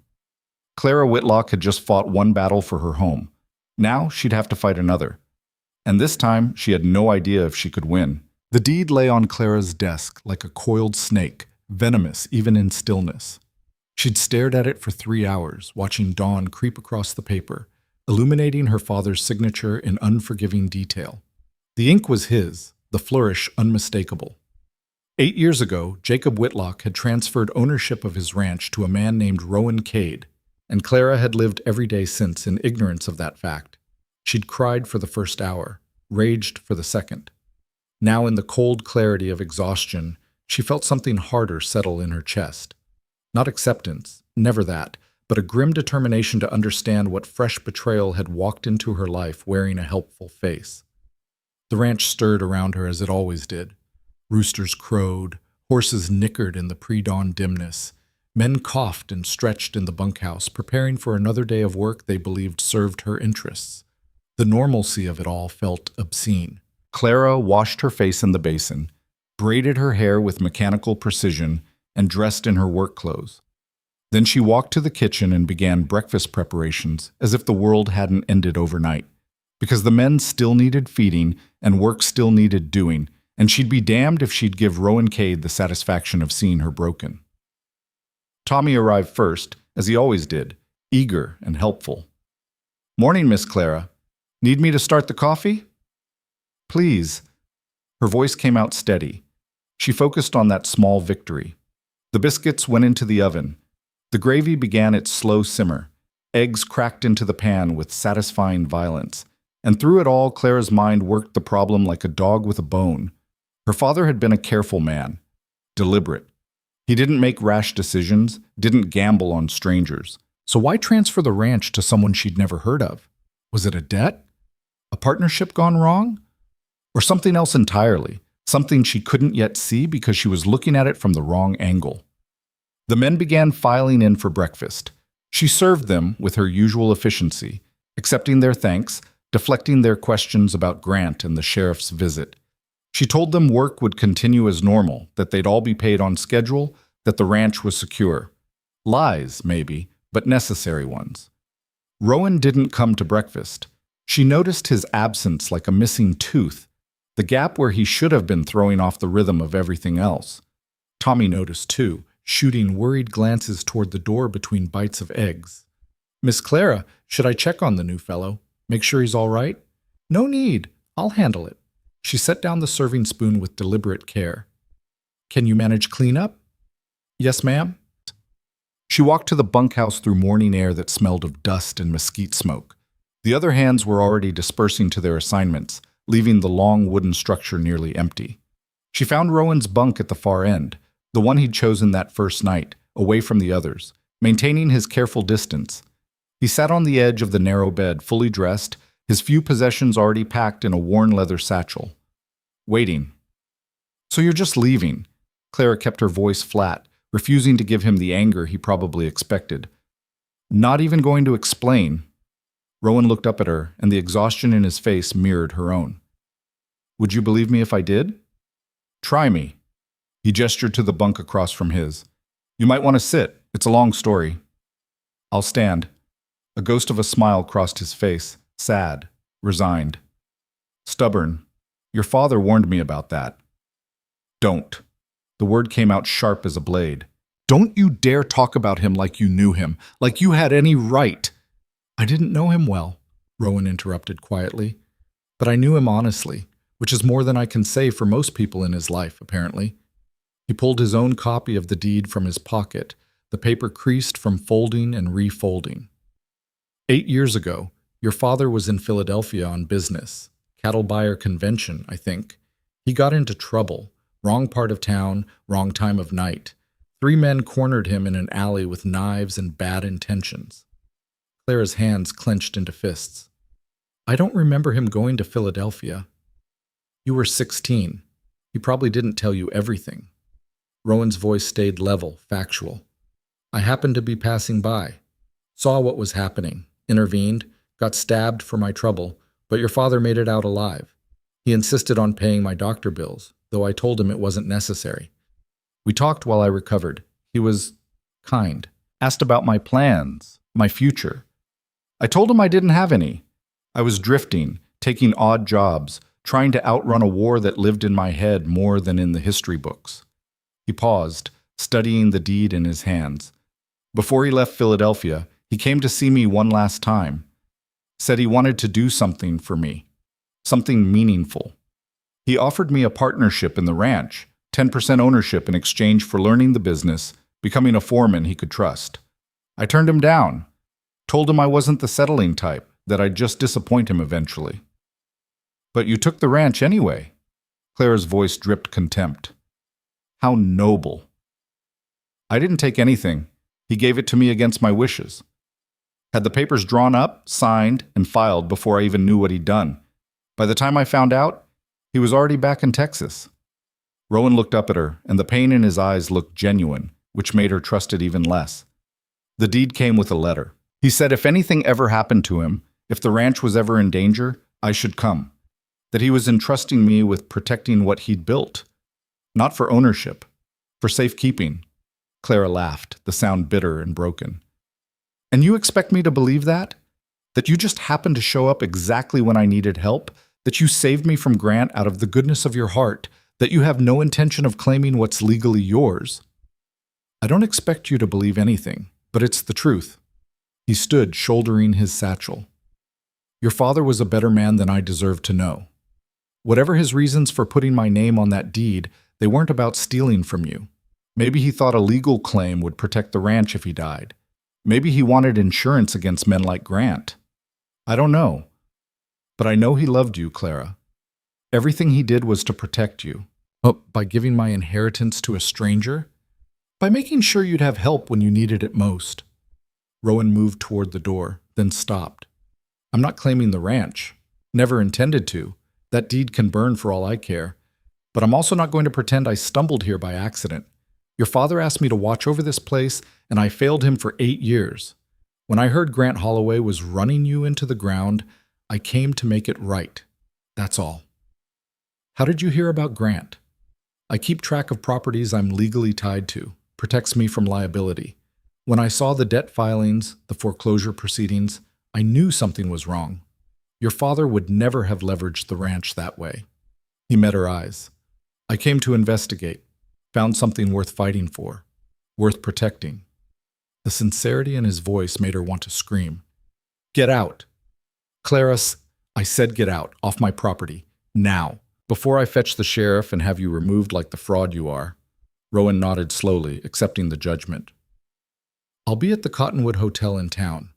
Clara Whitlock had just fought one battle for her home. Now she'd have to fight another. And this time, she had no idea if she could win. The deed lay on Clara's desk like a coiled snake, venomous even in stillness. She'd stared at it for 3 hours, watching dawn creep across the paper, illuminating her father's signature in unforgiving detail. The ink was his, the flourish unmistakable. 8 years ago, Jacob Whitlock had transferred ownership of his ranch to a man named Rowan Cade, and Clara had lived every day since in ignorance of that fact. She'd cried for the first hour, raged for the second. Now, in the cold clarity of exhaustion, she felt something harder settle in her chest. Not acceptance, never that, but a grim determination to understand what fresh betrayal had walked into her life wearing a helpful face. The ranch stirred around her as it always did. Roosters crowed, horses nickered in the pre-dawn dimness. Men coughed and stretched in the bunkhouse, preparing for another day of work they believed served her interests. The normalcy of it all felt obscene. Clara washed her face in the basin, braided her hair with mechanical precision, and dressed in her work clothes. Then she walked to the kitchen and began breakfast preparations as if the world hadn't ended overnight, because the men still needed feeding and work still needed doing, and she'd be damned if she'd give Rowan Cade the satisfaction of seeing her broken. Tommy arrived first, as he always did, eager and helpful. "Morning, Miss Clara. Need me to start the coffee?" "Please." Her voice came out steady. She focused on that small victory. The biscuits went into the oven. The gravy began its slow simmer. Eggs cracked into the pan with satisfying violence. And through it all, Clara's mind worked the problem like a dog with a bone. Her father had been a careful man, deliberate. He didn't make rash decisions, didn't gamble on strangers. So why transfer the ranch to someone she'd never heard of? Was it a debt? A partnership gone wrong? Or something else entirely? Something she couldn't yet see because she was looking at it from the wrong angle. The men began filing in for breakfast. She served them with her usual efficiency, accepting their thanks, deflecting their questions about Grant and the sheriff's visit. She told them work would continue as normal, that they'd all be paid on schedule, that the ranch was secure. Lies, maybe, but necessary ones. Rowan didn't come to breakfast. She noticed his absence like a missing tooth, the gap where he should have been throwing off the rhythm of everything else. Tommy noticed too, shooting worried glances toward the door between bites of eggs. "Miss Clara, should I check on the new fellow? Make sure he's all right?" "No need. I'll handle it." She set down the serving spoon with deliberate care. "Can you manage cleanup?" "Yes, ma'am." She walked to the bunkhouse through morning air that smelled of dust and mesquite smoke. The other hands were already dispersing to their assignments, leaving the long wooden structure nearly empty. She found Rowan's bunk at the far end, the one he'd chosen that first night, away from the others, maintaining his careful distance. He sat on the edge of the narrow bed, fully dressed, his few possessions already packed in a worn leather satchel. Waiting. "So you're just leaving?" Clara kept her voice flat, refusing to give him the anger he probably expected. "Not even going to explain?" Rowan looked up at her, and the exhaustion in his face mirrored her own. "Would you believe me if I did?" "Try me." He gestured to the bunk across from his. "You might want to sit. It's a long story." "I'll stand." A ghost of a smile crossed his face, sad, resigned. "Stubborn. Your father warned me about that." "Don't." The word came out sharp as a blade. "Don't you dare talk about him like you knew him, like you had any right." "I didn't know him well," Rowan interrupted quietly. "But I knew him honestly, which is more than I can say for most people in his life, apparently." He pulled his own copy of the deed from his pocket, the paper creased from folding and refolding. 8 years ago, your father was in Philadelphia on business. Cattle buyer convention, I think. He got into trouble. Wrong part of town, wrong time of night. 3 men cornered him in an alley with knives and bad intentions. Clara's hands clenched into fists. "I don't remember him going to Philadelphia." "You were 16. He probably didn't tell you everything." Rowan's voice stayed level, factual. "I happened to be passing by. Saw what was happening. Intervened. Got stabbed for my trouble. But your father made it out alive. He insisted on paying my doctor bills, though I told him it wasn't necessary. We talked while I recovered. He was kind. Asked about my plans, my future. I told him I didn't have any. I was drifting, taking odd jobs, trying to outrun a war that lived in my head more than in the history books." He paused, studying the deed in his hands. "Before he left Philadelphia, he came to see me one last time. Said he wanted to do something for me. Something meaningful. He offered me a partnership in the ranch, 10% ownership in exchange for learning the business, becoming a foreman he could trust. I turned him down. Told him I wasn't the settling type, that I'd just disappoint him eventually." "But you took the ranch anyway." Clara's voice dripped contempt. "How noble." "I didn't take anything. He gave it to me against my wishes. Had the papers drawn up, signed, and filed before I even knew what he'd done. By the time I found out, he was already back in Texas." Rowan looked up at her, and the pain in his eyes looked genuine, which made her trust it even less. The deed came with a letter. He said if anything ever happened to him, if the ranch was ever in danger, I should come. That he was entrusting me with protecting what he'd built. Not for ownership, for safekeeping. Clara laughed, the sound bitter and broken. "And you expect me to believe that? That you just happened to show up exactly when I needed help? That you saved me from Grant out of the goodness of your heart? That you have no intention of claiming what's legally yours?" "I don't expect you to believe anything, but it's the truth." He stood, shouldering his satchel. "Your father was a better man than I deserved to know. Whatever his reasons for putting my name on that deed, they weren't about stealing from you. Maybe he thought a legal claim would protect the ranch if he died. Maybe he wanted insurance against men like Grant. I don't know. But I know he loved you, Clara. Everything he did was to protect you. Oh, by giving my inheritance to a stranger? By making sure you'd have help when you needed it most." Rowan moved toward the door, then stopped. "I'm not claiming the ranch. Never intended to. That deed can burn for all I care. But I'm also not going to pretend I stumbled here by accident. Your father asked me to watch over this place, and I failed him for 8 years. When I heard Grant Holloway was running you into the ground, I came to make it right. That's all." "How did you hear about Grant?" "I keep track of properties I'm legally tied to. Protects me from liability. When I saw the debt filings, the foreclosure proceedings, I knew something was wrong. Your father would never have leveraged the ranch that way. He met her eyes. I came to investigate, found something worth fighting for, worth protecting. The sincerity in his voice made her want to scream. Get out. Clara, I said get out, off my property, now, before I fetch the sheriff and have you removed like the fraud you are. Rowan nodded slowly, accepting the judgment. I'll be at the Cottonwood Hotel in town.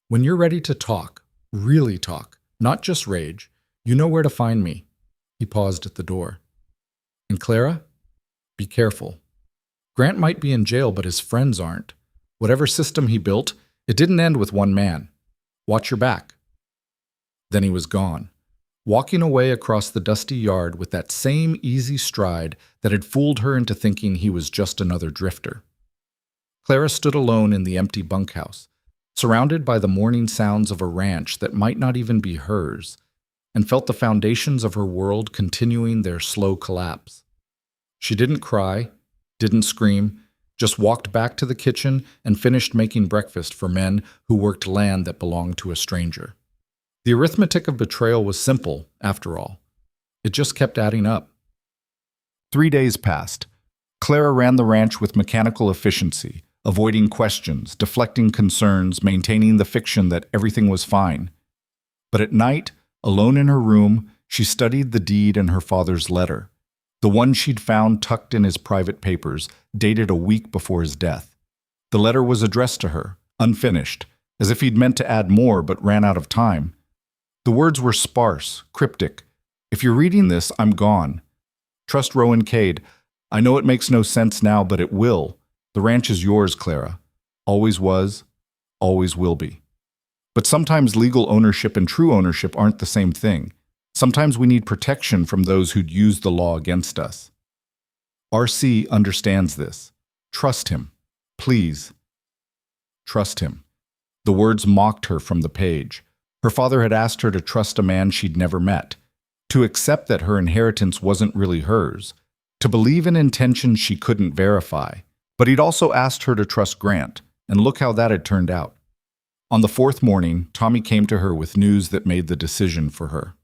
When you're ready to talk, really talk, not just rage, you know where to find me. He paused at the door. And Clara, be careful. Grant might be in jail, but his friends aren't. Whatever system he built, it didn't end with one man. Watch your back. Then he was gone, walking away across the dusty yard with that same easy stride that had fooled her into thinking he was just another drifter. Clara stood alone in the empty bunkhouse, surrounded by the morning sounds of a ranch that might not even be hers, and felt the foundations of her world continuing their slow collapse. She didn't cry, didn't scream, just walked back to the kitchen and finished making breakfast for men who worked land that belonged to a stranger. The arithmetic of betrayal was simple, after all. It just kept adding up. 3 days passed. Clara ran the ranch with mechanical efficiency, avoiding questions, deflecting concerns, maintaining the fiction that everything was fine. But at night, alone in her room, she studied the deed in her father's letter, the one she'd found tucked in his private papers, dated a week before his death. The letter was addressed to her, unfinished, as if he'd meant to add more but ran out of time. The words were sparse, cryptic. If you're reading this, I'm gone. Trust Rowan Cade. I know it makes no sense now, but it will. The ranch is yours, Clara. Always was, always will be. But sometimes legal ownership and true ownership aren't the same thing. Sometimes we need protection from those who'd use the law against us. R.C. understands this. Trust him. Please. Trust him. The words mocked her from the page. Her father had asked her to trust a man she'd never met, to accept that her inheritance wasn't really hers, to believe in intentions she couldn't verify. But he'd also asked her to trust Grant, and look how that had turned out. On the 4th morning, Tommy came to her with news that made the decision for her.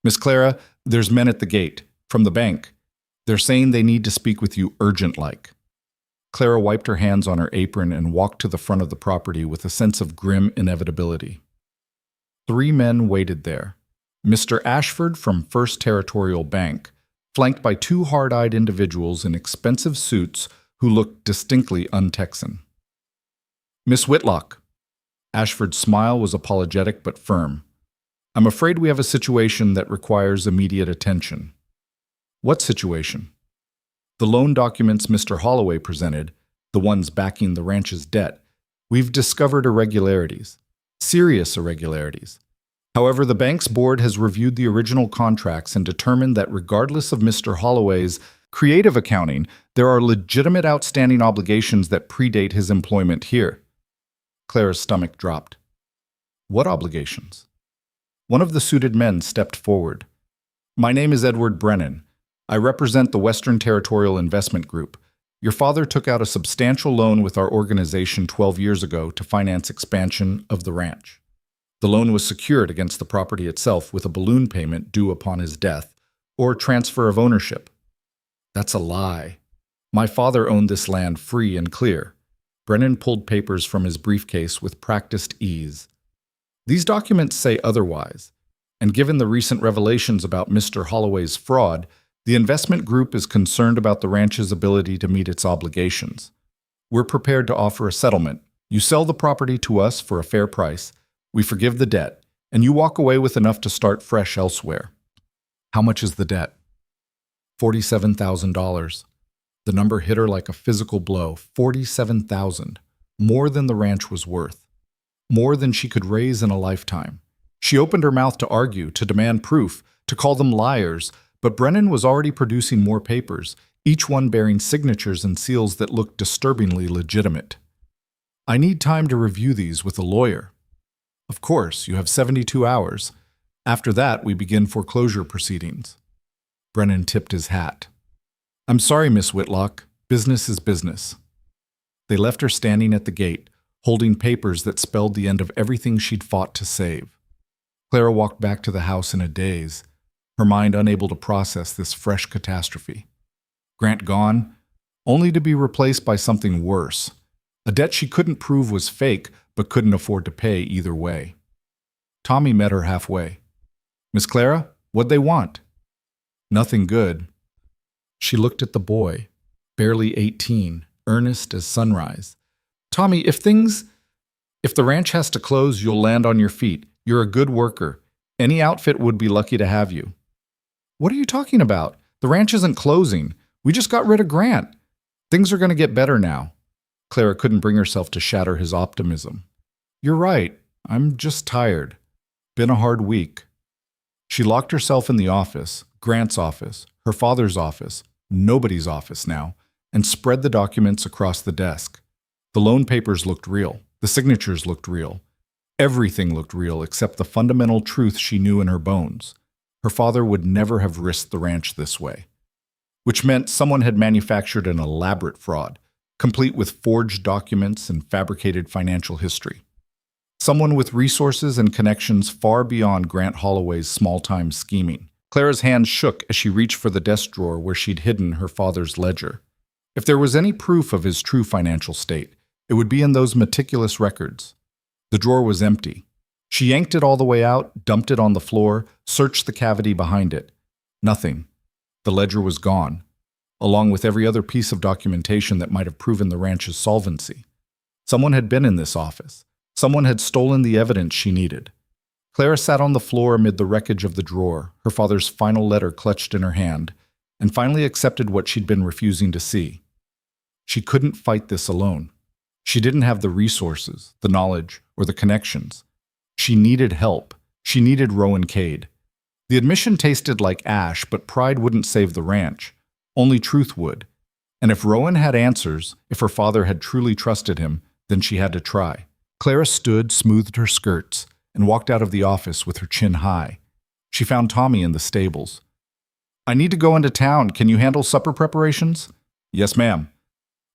Miss Clara, there's men at the gate, from the bank. They're saying they need to speak with you urgent-like. Clara wiped her hands on her apron and walked to the front of the property with a sense of grim inevitability. 3 men waited there. Mr. Ashford from First Territorial Bank, flanked by 2 hard-eyed individuals in expensive suits who looked distinctly un-Texan. Miss Whitlock. Ashford's smile was apologetic but firm. I'm afraid we have a situation that requires immediate attention. What situation? The loan documents Mr. Holloway presented, the ones backing the ranch's debt, we've discovered irregularities. Serious irregularities. However, the bank's board has reviewed the original contracts and determined that regardless of Mr. Holloway's creative accounting, there are legitimate outstanding obligations that predate his employment here. Clara's stomach dropped. What obligations? One of the suited men stepped forward. My name is Edward Brennan. I represent the Western Territorial Investment Group. Your father took out a substantial loan with our organization 12 years ago to finance expansion of the ranch. The loan was secured against the property itself with a balloon payment due upon his death or transfer of ownership. That's a lie. My father owned this land free and clear. Brennan pulled papers from his briefcase with practiced ease. These documents say otherwise, and given the recent revelations about Mr. Holloway's fraud, the investment group is concerned about the ranch's ability to meet its obligations. We're prepared to offer a settlement. You sell the property to us for a fair price, we forgive the debt, and you walk away with enough to start fresh elsewhere. How much is the debt? $47,000. The number hit her like a physical blow. $47,000. More than the ranch was worth. More than she could raise in a lifetime. She opened her mouth to argue, to demand proof, to call them liars, but Brennan was already producing more papers, each one bearing signatures and seals that looked disturbingly legitimate. I need time to review these with a lawyer. Of course, you have 72 hours. After that, we begin foreclosure proceedings. Brennan tipped his hat. I'm sorry, Miss Whitlock. Business is business. They left her standing at the gate, holding papers that spelled the end of everything she'd fought to save. Clara walked back to the house in a daze, her mind unable to process this fresh catastrophe. Grant gone, only to be replaced by something worse, a debt she couldn't prove was fake but couldn't afford to pay either way. Tommy met her halfway. "Miss Clara, what'd they want?" "Nothing good." She looked at the boy, barely 18, earnest as sunrise. "Tommy, if the ranch has to close, you'll land on your feet. You're a good worker. Any outfit would be lucky to have you." "What are you talking about? The ranch isn't closing. We just got rid of Grant. Things are going to get better now." Clara couldn't bring herself to shatter his optimism. "You're right. I'm just tired. Been a hard week." She locked herself in the office, Grant's office, her father's office, nobody's office now, and spread the documents across the desk. The loan papers looked real. The signatures looked real. Everything looked real except the fundamental truth she knew in her bones. Her father would never have risked the ranch this way. Which meant someone had manufactured an elaborate fraud, complete with forged documents and fabricated financial history. Someone with resources and connections far beyond Grant Holloway's small-time scheming. Clara's hand shook as she reached for the desk drawer where she'd hidden her father's ledger. If there was any proof of his true financial state, it would be in those meticulous records. The drawer was empty. She yanked it all the way out, dumped it on the floor, searched the cavity behind it. Nothing. The ledger was gone, along with every other piece of documentation that might have proven the ranch's solvency. Someone had been in this office. Someone had stolen the evidence she needed. Clara sat on the floor amid the wreckage of the drawer, her father's final letter clutched in her hand, and finally accepted what she'd been refusing to see. She couldn't fight this alone. She didn't have the resources, the knowledge, or the connections. She needed help. She needed Rowan Cade. The admission tasted like ash, but pride wouldn't save the ranch. Only truth would. And if Rowan had answers, if her father had truly trusted him, then she had to try. Clara stood, smoothed her skirts, and walked out of the office with her chin high. She found Tommy in the stables. "I need to go into town. Can you handle supper preparations?" "Yes, ma'am."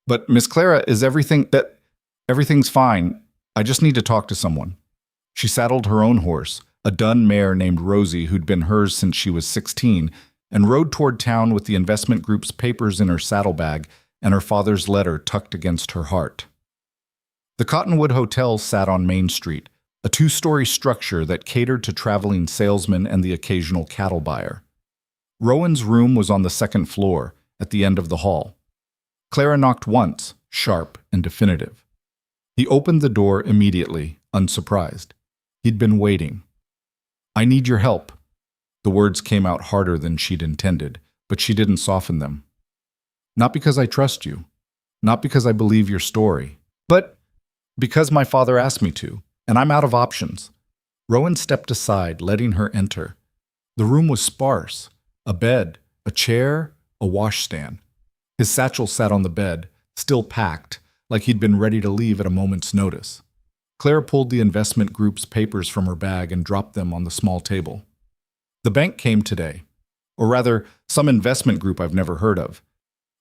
"But, Miss Clara, everything's fine. I just need to talk to someone." She saddled her own horse, a dun mare named Rosie who'd been hers since she was 16, and rode toward town with the investment group's papers in her saddlebag and her father's letter tucked against her heart. The Cottonwood Hotel sat on Main Street, a two-story structure that catered to traveling salesmen and the occasional cattle buyer. Rowan's room was on the second floor, at the end of the hall. Clara knocked once, sharp and definitive. He opened the door immediately, unsurprised. He'd been waiting. "I need your help." The words came out harder than she'd intended, but she didn't soften them. "Not because I trust you, not because I believe your story, but because my father asked me to, and I'm out of options." Rowan stepped aside, letting her enter. The room was sparse. A bed, a chair, a washstand. His satchel sat on the bed, still packed, like he'd been ready to leave at a moment's notice. Clara pulled the investment group's papers from her bag and dropped them on the small table. "The bank came today. Or rather, some investment group I've never heard of.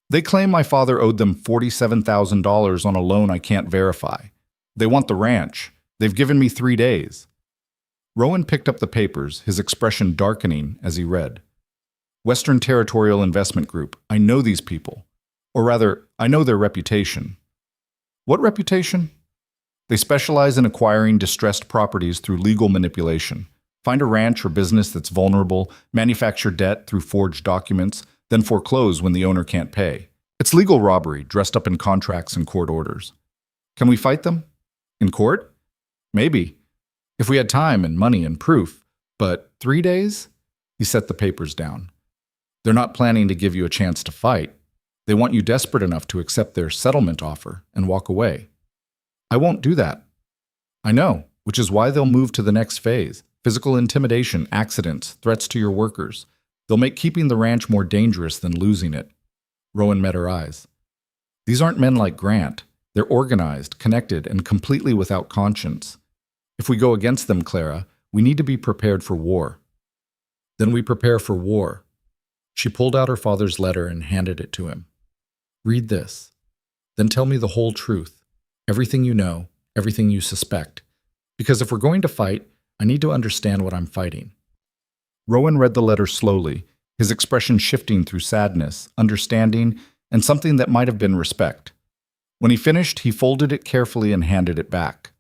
They claim my father owed them $47,000 on a loan I can't verify. They want the ranch. They've given me 3 days." Rowan picked up the papers, his expression darkening as he read. "Western Territorial Investment Group. I know these people. Or rather, I know their reputation." "What reputation?" "They specialize in acquiring distressed properties through legal manipulation. Find a ranch or business that's vulnerable, manufacture debt through forged documents, then foreclose when the owner can't pay. It's legal robbery dressed up in contracts and court orders." "Can we fight them?" "In court? Maybe. If we had time and money and proof. But 3 days?" He set the papers down. "They're not planning to give you a chance to fight. They want you desperate enough to accept their settlement offer and walk away." "I won't do that." "I know, which is why they'll move to the next phase. Physical intimidation, accidents, threats to your workers. They'll make keeping the ranch more dangerous than losing it." Rowan met her eyes. "These aren't men like Grant. They're organized, connected, and completely without conscience. If we go against them, Clara, we need to be prepared for war." "Then we prepare for war." She pulled out her father's letter and handed it to him. "Read this." Then tell me the whole truth. Everything you know, everything you suspect. Because if we're going to fight, I need to understand what I'm fighting." Rowan read the letter slowly, his expression shifting through sadness, understanding, and something that might have been respect. When he finished, he folded it carefully and handed it back.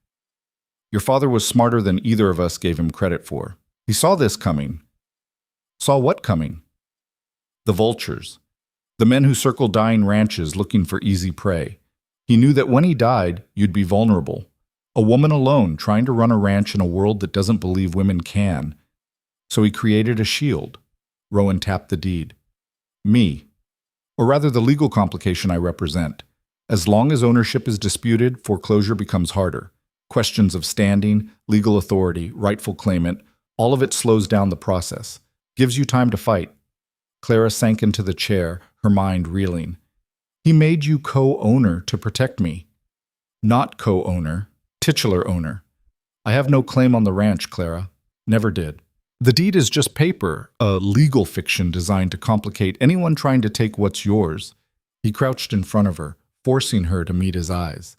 "Your father was smarter than either of us gave him credit for. He saw this coming." "Saw what coming?" "The vultures. The men who circle dying ranches looking for easy prey. He knew that when he died, you'd be vulnerable. A woman alone trying to run a ranch in a world that doesn't believe women can. So he created a shield." Rowan tapped the deed. "Me. Or rather the legal complication I represent. As long as ownership is disputed, foreclosure becomes harder. Questions of standing, legal authority, rightful claimant, all of it slows down the process. Gives you time to fight." Clara sank into the chair, her mind reeling. "He made you co-owner to protect me." "Not co-owner, titular owner. I have no claim on the ranch, Clara. Never did. The deed is just paper, a legal fiction designed to complicate anyone trying to take what's yours." He crouched in front of her, forcing her to meet his eyes.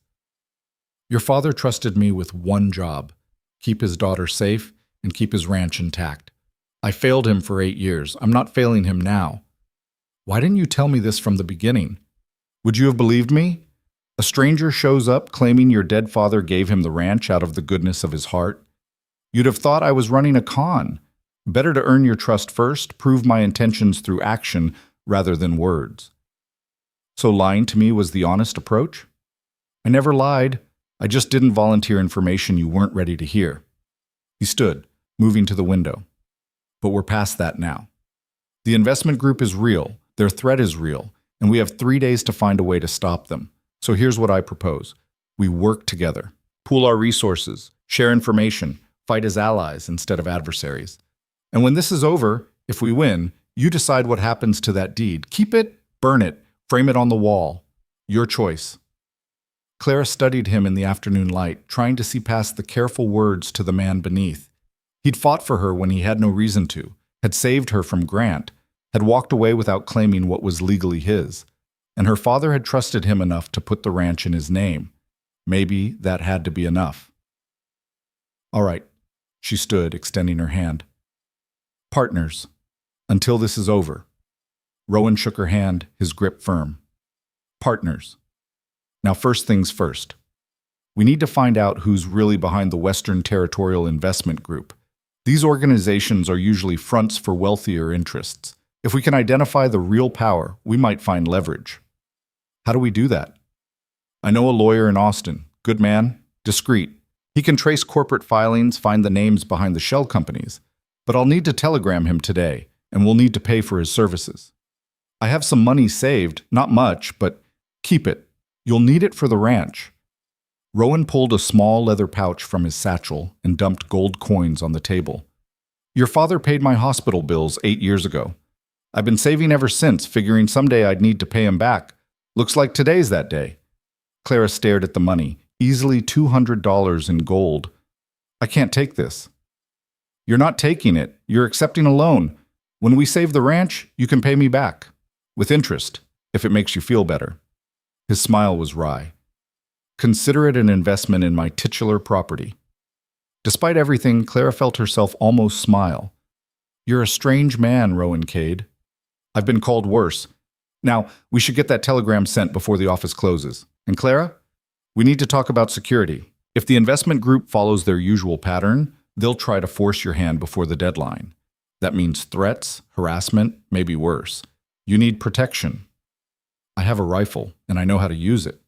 "Your father trusted me with one job: keep his daughter safe and keep his ranch intact. I failed him for 8 years. I'm not failing him now. Why didn't you tell me this from the beginning? Would you have believed me? A stranger shows up claiming your dead father gave him the ranch out of the goodness of his heart. You'd have thought I was running a con. Better to earn your trust first, prove my intentions through action rather than words." "So lying to me was the honest approach?" "I never lied. I just didn't volunteer information you weren't ready to hear." He stood, moving to the window. "But we're past that now. The investment group is real, their threat is real, and we have 3 days to find a way to stop them. So here's what I propose. We work together, pool our resources, share information, fight as allies instead of adversaries. And when this is over, if we win, you decide what happens to that deed. Keep it, burn it, frame it on the wall. Your choice." Clara studied him in the afternoon light, trying to see past the careful words to the man beneath. He'd fought for her when he had no reason to, had saved her from Grant, had walked away without claiming what was legally his. And her father had trusted him enough to put the ranch in his name. Maybe that had to be enough. "All right," she stood, extending her hand. "Partners, until this is over." Rowan shook her hand, his grip firm. "Partners. Now first things first. We need to find out who's really behind the Western Territorial Investment Group. These organizations are usually fronts for wealthier interests. If we can identify the real power, we might find leverage." "How do we do that?" "I know a lawyer in Austin. Good man, discreet. He can trace corporate filings, find the names behind the shell companies. But I'll need to telegram him today, and we'll need to pay for his services. I have some money saved, not much, but keep it. You'll need it for the ranch." Rowan pulled a small leather pouch from his satchel and dumped gold coins on the table. "Your father paid my hospital bills 8 years ago. I've been saving ever since, figuring someday I'd need to pay him back. Looks like today's that day." Clara stared at the money, easily $200 in gold. "I can't take this." "You're not taking it. You're accepting a loan. When we save the ranch, you can pay me back. With interest, if it makes you feel better." His smile was wry. "Consider it an investment in my titular property." Despite everything, Clara felt herself almost smile. "You're a strange man, Rowan Cade." "I've been called worse. Now, we should get that telegram sent before the office closes. And Clara, we need to talk about security. If the investment group follows their usual pattern, they'll try to force your hand before the deadline. That means threats, harassment, maybe worse. You need protection." "I have a rifle, and I know how to use it."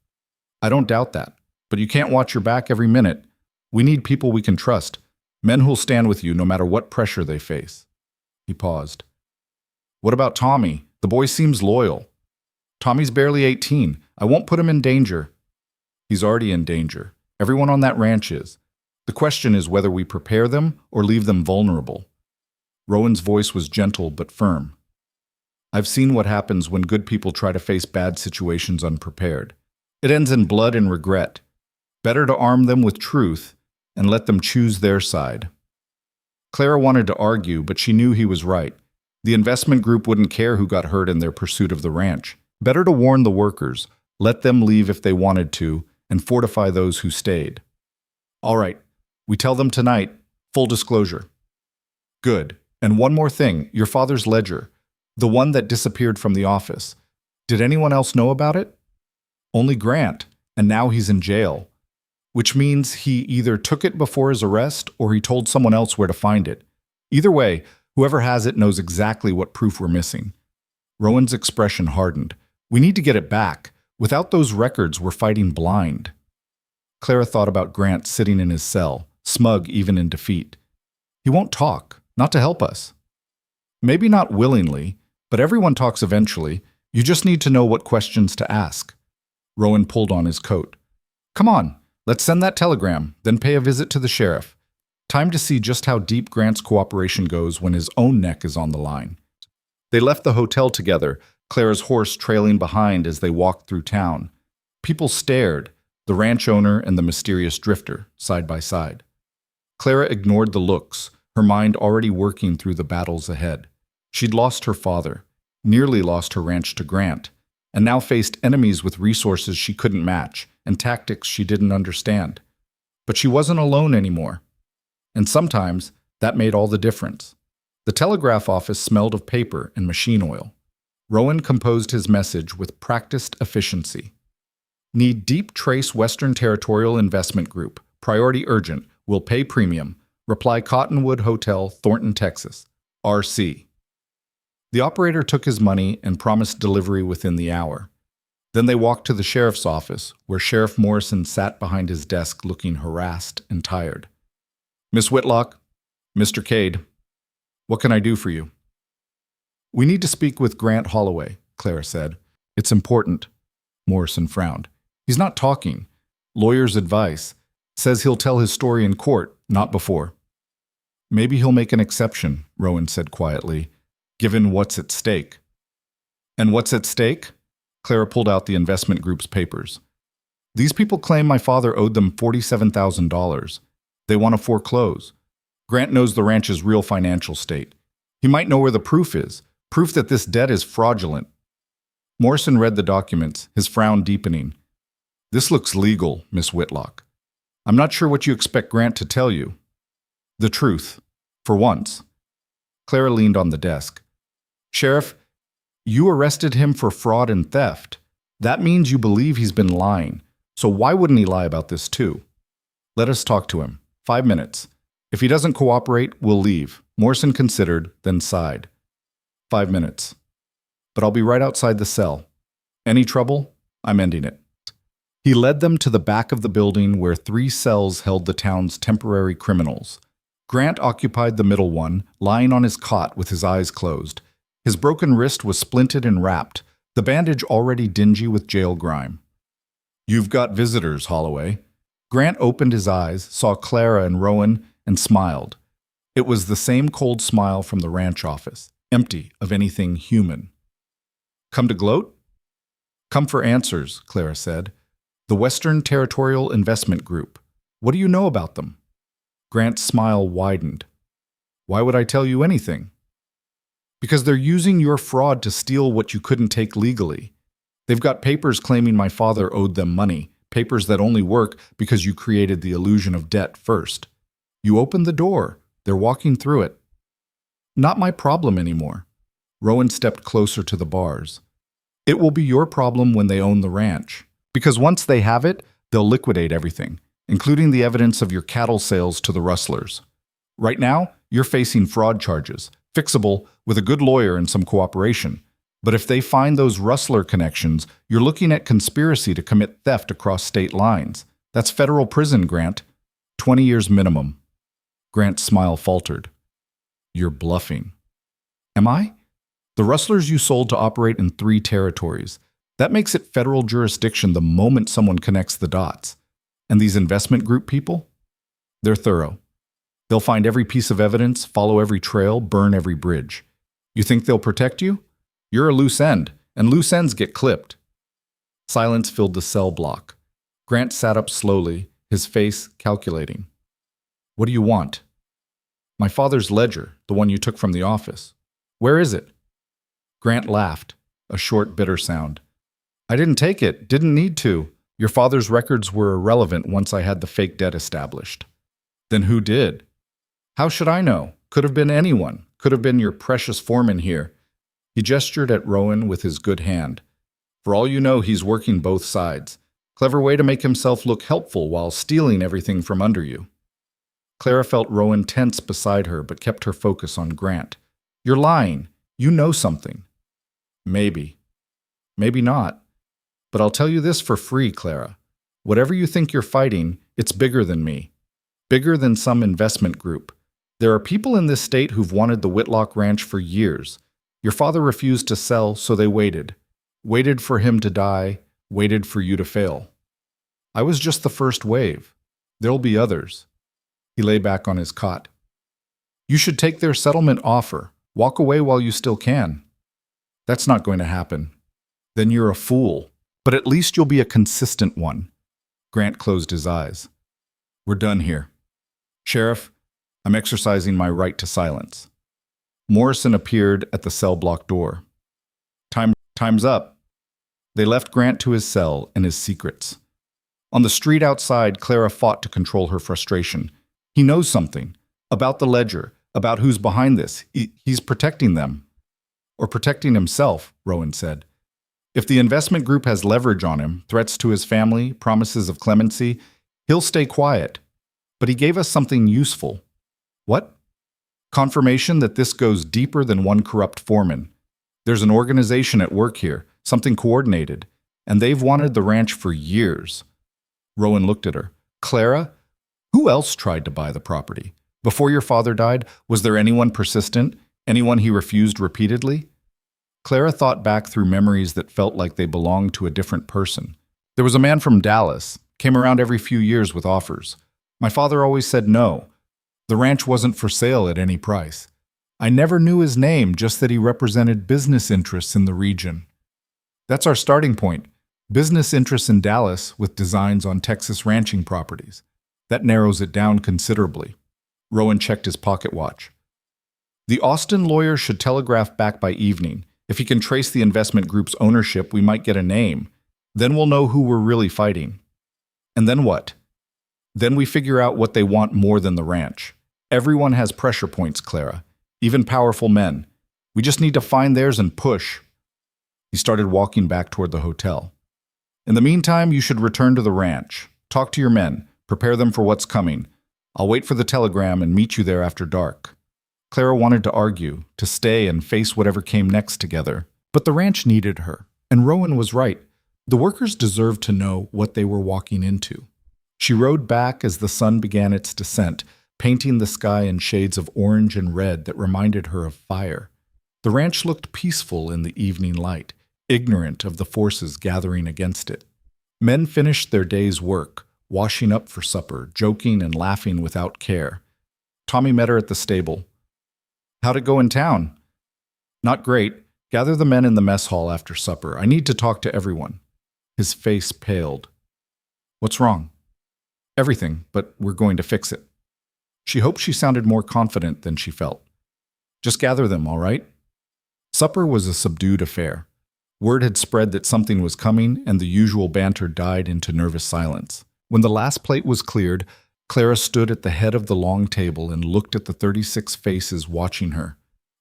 "I don't doubt that, but you can't watch your back every minute. We need people we can trust, men who'll stand with you no matter what pressure they face." He paused. "What about Tommy? The boy seems loyal." "Tommy's barely 18. I won't put him in danger." "He's already in danger. Everyone on that ranch is. The question is whether we prepare them or leave them vulnerable." Rowan's voice was gentle but firm. "I've seen what happens when good people try to face bad situations unprepared. It ends in blood and regret. Better to arm them with truth and let them choose their side." Clara wanted to argue, but she knew he was right. The investment group wouldn't care who got hurt in their pursuit of the ranch. Better to warn the workers, let them leave if they wanted to, and fortify those who stayed. All right, we tell them tonight, full disclosure. Good. And one more thing, your father's ledger, the one that disappeared from the office. Did anyone else know about it? Only Grant, and now he's in jail. Which means he either took it before his arrest or he told someone else where to find it. Either way, whoever has it knows exactly what proof we're missing. Rowan's expression hardened. We need to get it back. Without those records, we're fighting blind. Clara thought about Grant sitting in his cell, smug even in defeat. He won't talk, not to help us. Maybe not willingly, but everyone talks eventually. You just need to know what questions to ask. Rowan pulled on his coat. Come on, let's send that telegram, then pay a visit to the sheriff. Time to see just how deep Grant's cooperation goes when his own neck is on the line. They left the hotel together, Clara's horse trailing behind as they walked through town. People stared, the ranch owner and the mysterious drifter, side by side. Clara ignored the looks, her mind already working through the battles ahead. She'd lost her father, nearly lost her ranch to Grant, and now faced enemies with resources she couldn't match and tactics she didn't understand. But she wasn't alone anymore. And sometimes that made all the difference. The telegraph office smelled of paper and machine oil. Rowan composed his message with practiced efficiency. Need Deep Trace Western Territorial Investment Group. Priority urgent. Will pay premium. Reply Cottonwood Hotel, Thornton, Texas. RC. The operator took his money and promised delivery within the hour. Then they walked to the sheriff's office, where Sheriff Morrison sat behind his desk looking harassed and tired. Miss Whitlock, Mr. Cade, what can I do for you? We need to speak with Grant Holloway, Clara said. It's important. Morrison frowned. He's not talking. Lawyer's advice. Says he'll tell his story in court, not before. Maybe he'll make an exception, Rowan said quietly, given what's at stake. And what's at stake? Clara pulled out the investment group's papers. These people claim my father owed them $47,000. They want to foreclose. Grant knows the ranch's real financial state. He might know where the proof is, proof that this debt is fraudulent. Morrison read the documents, his frown deepening. This looks legal, Miss Whitlock. I'm not sure what you expect Grant to tell you. The truth, for once. Clara leaned on the desk. Sheriff, you arrested him for fraud and theft. That means you believe he's been lying. So why wouldn't he lie about this too? Let us talk to him. 5 minutes. If he doesn't cooperate, we'll leave. Morrison considered, then sighed. 5 minutes. But I'll be right outside the cell. Any trouble? I'm ending it. He led them to the back of the building where 3 cells held the town's temporary criminals. Grant occupied the middle one, lying on his cot with his eyes closed. His broken wrist was splinted and wrapped, the bandage already dingy with jail grime. You've got visitors, Holloway. Grant opened his eyes, saw Clara and Rowan, and smiled. It was the same cold smile from the ranch office, empty of anything human. Come to gloat? Come for answers, Clara said. The Western Territorial Investment Group. What do you know about them? Grant's smile widened. Why would I tell you anything? Because they're using your fraud to steal what you couldn't take legally. They've got papers claiming my father owed them money, papers that only work because you created the illusion of debt first. You opened the door. They're walking through it. Not my problem anymore. Rowan stepped closer to the bars. It will be your problem when they own the ranch. Because once they have it, they'll liquidate everything, including the evidence of your cattle sales to the rustlers. Right now, you're facing fraud charges, fixable with a good lawyer and some cooperation. But if they find those rustler connections, you're looking at conspiracy to commit theft across state lines. That's federal prison, Grant. 20 years minimum. Grant's smile faltered. You're bluffing. Am I? The rustlers you sold to operate in 3 territories. That makes it federal jurisdiction the moment someone connects the dots. And these investment group people? They're thorough. They'll find every piece of evidence, follow every trail, burn every bridge. You think they'll protect you? You're a loose end, and loose ends get clipped. Silence filled the cell block. Grant sat up slowly, his face calculating. What do you want? My father's ledger, the one you took from the office. Where is it? Grant laughed, a short, bitter sound. I didn't take it, didn't need to. Your father's records were irrelevant once I had the fake debt established. Then who did? How should I know? Could have been anyone. Could have been your precious foreman here. He gestured at Rowan with his good hand. For all you know, he's working both sides. Clever way to make himself look helpful while stealing everything from under you. Clara felt Rowan tense beside her, but kept her focus on Grant. You're lying. You know something. Maybe. Maybe not. But I'll tell you this for free, Clara. Whatever you think you're fighting, it's bigger than me. Bigger than some investment group. There are people in this state who've wanted the Whitlock Ranch for years. Your father refused to sell, so they waited. Waited for him to die, waited for you to fail. I was just the first wave. There'll be others. He lay back on his cot. You should take their settlement offer. Walk away while you still can. That's not going to happen. Then you're a fool. But at least you'll be a consistent one. Grant closed his eyes. We're done here. Sheriff, I'm exercising my right to silence. Morrison appeared at the cell block door. Time's up. They left Grant to his cell and his secrets. On the street outside, Clara fought to control her frustration. He knows something. About the ledger. About who's behind this. He's protecting them. Or protecting himself, Rowan said. If the investment group has leverage on him, threats to his family, promises of clemency, he'll stay quiet. But he gave us something useful. What? Confirmation that this goes deeper than one corrupt foreman. There's an organization at work here, something coordinated, and they've wanted the ranch for years. Rowan looked at her. Clara, who else tried to buy the property? Before your father died, was there anyone persistent? Anyone he refused repeatedly? Clara thought back through memories that felt like they belonged to a different person. There was a man from Dallas, came around every few years with offers. My father always said no. The ranch wasn't for sale at any price. I never knew his name, just that he represented business interests in the region. That's our starting point. Business interests in Dallas with designs on Texas ranching properties. That narrows it down considerably. Rowan checked his pocket watch. The Austin lawyer should telegraph back by evening. If he can trace the investment group's ownership, we might get a name. Then we'll know who we're really fighting. And then what? Then we figure out what they want more than the ranch. Everyone has pressure points, Clara. Even powerful men. We just need to find theirs and push. He started walking back toward the hotel. In the meantime, you should return to the ranch. Talk to your men. Prepare them for what's coming. I'll wait for the telegram and meet you there after dark. Clara wanted to argue, to stay and face whatever came next together. But the ranch needed her, and Rowan was right. The workers deserved to know what they were walking into. She rode back as the sun began its descent, painting the sky in shades of orange and red that reminded her of fire. The ranch looked peaceful in the evening light, ignorant of the forces gathering against it. Men finished their day's work, washing up for supper, joking and laughing without care. Tommy met her at the stable. How'd it go in town? Not great. Gather the men in the mess hall after supper. I need to talk to everyone. His face paled. What's wrong? Everything, but we're going to fix it. She hoped she sounded more confident than she felt. Just gather them, all right? Supper was a subdued affair. Word had spread that something was coming, and the usual banter died into nervous silence. When the last plate was cleared, Clara stood at the head of the long table and looked at the 36 faces watching her.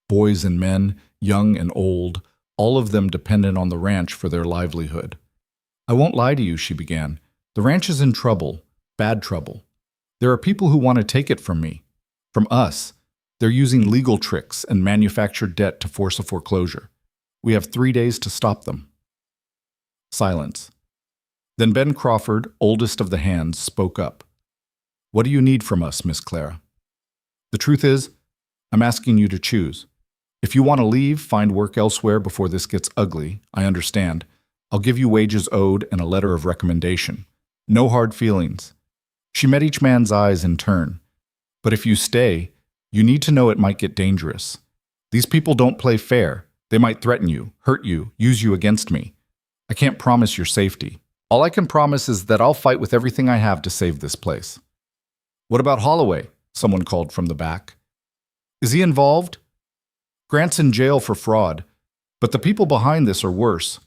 Boys and men, young and old, all of them dependent on the ranch for their livelihood. I won't lie to you, she began. The ranch is in trouble, bad trouble. There are people who want to take it from me, from us. They're using legal tricks and manufactured debt to force a foreclosure. We have 3 days to stop them. Silence. Then Ben Crawford, oldest of the hands, spoke up. What do you need from us, Miss Clara? The truth is, I'm asking you to choose. If you want to leave, find work elsewhere before this gets ugly, I understand. I'll give you wages owed and a letter of recommendation. No hard feelings. She met each man's eyes in turn. But if you stay, you need to know it might get dangerous. These people don't play fair. They might threaten you, hurt you, use you against me. I can't promise your safety. All I can promise is that I'll fight with everything I have to save this place. What about Holloway? Someone called from the back. Is he involved? Grant's in jail for fraud, but the people behind this are worse.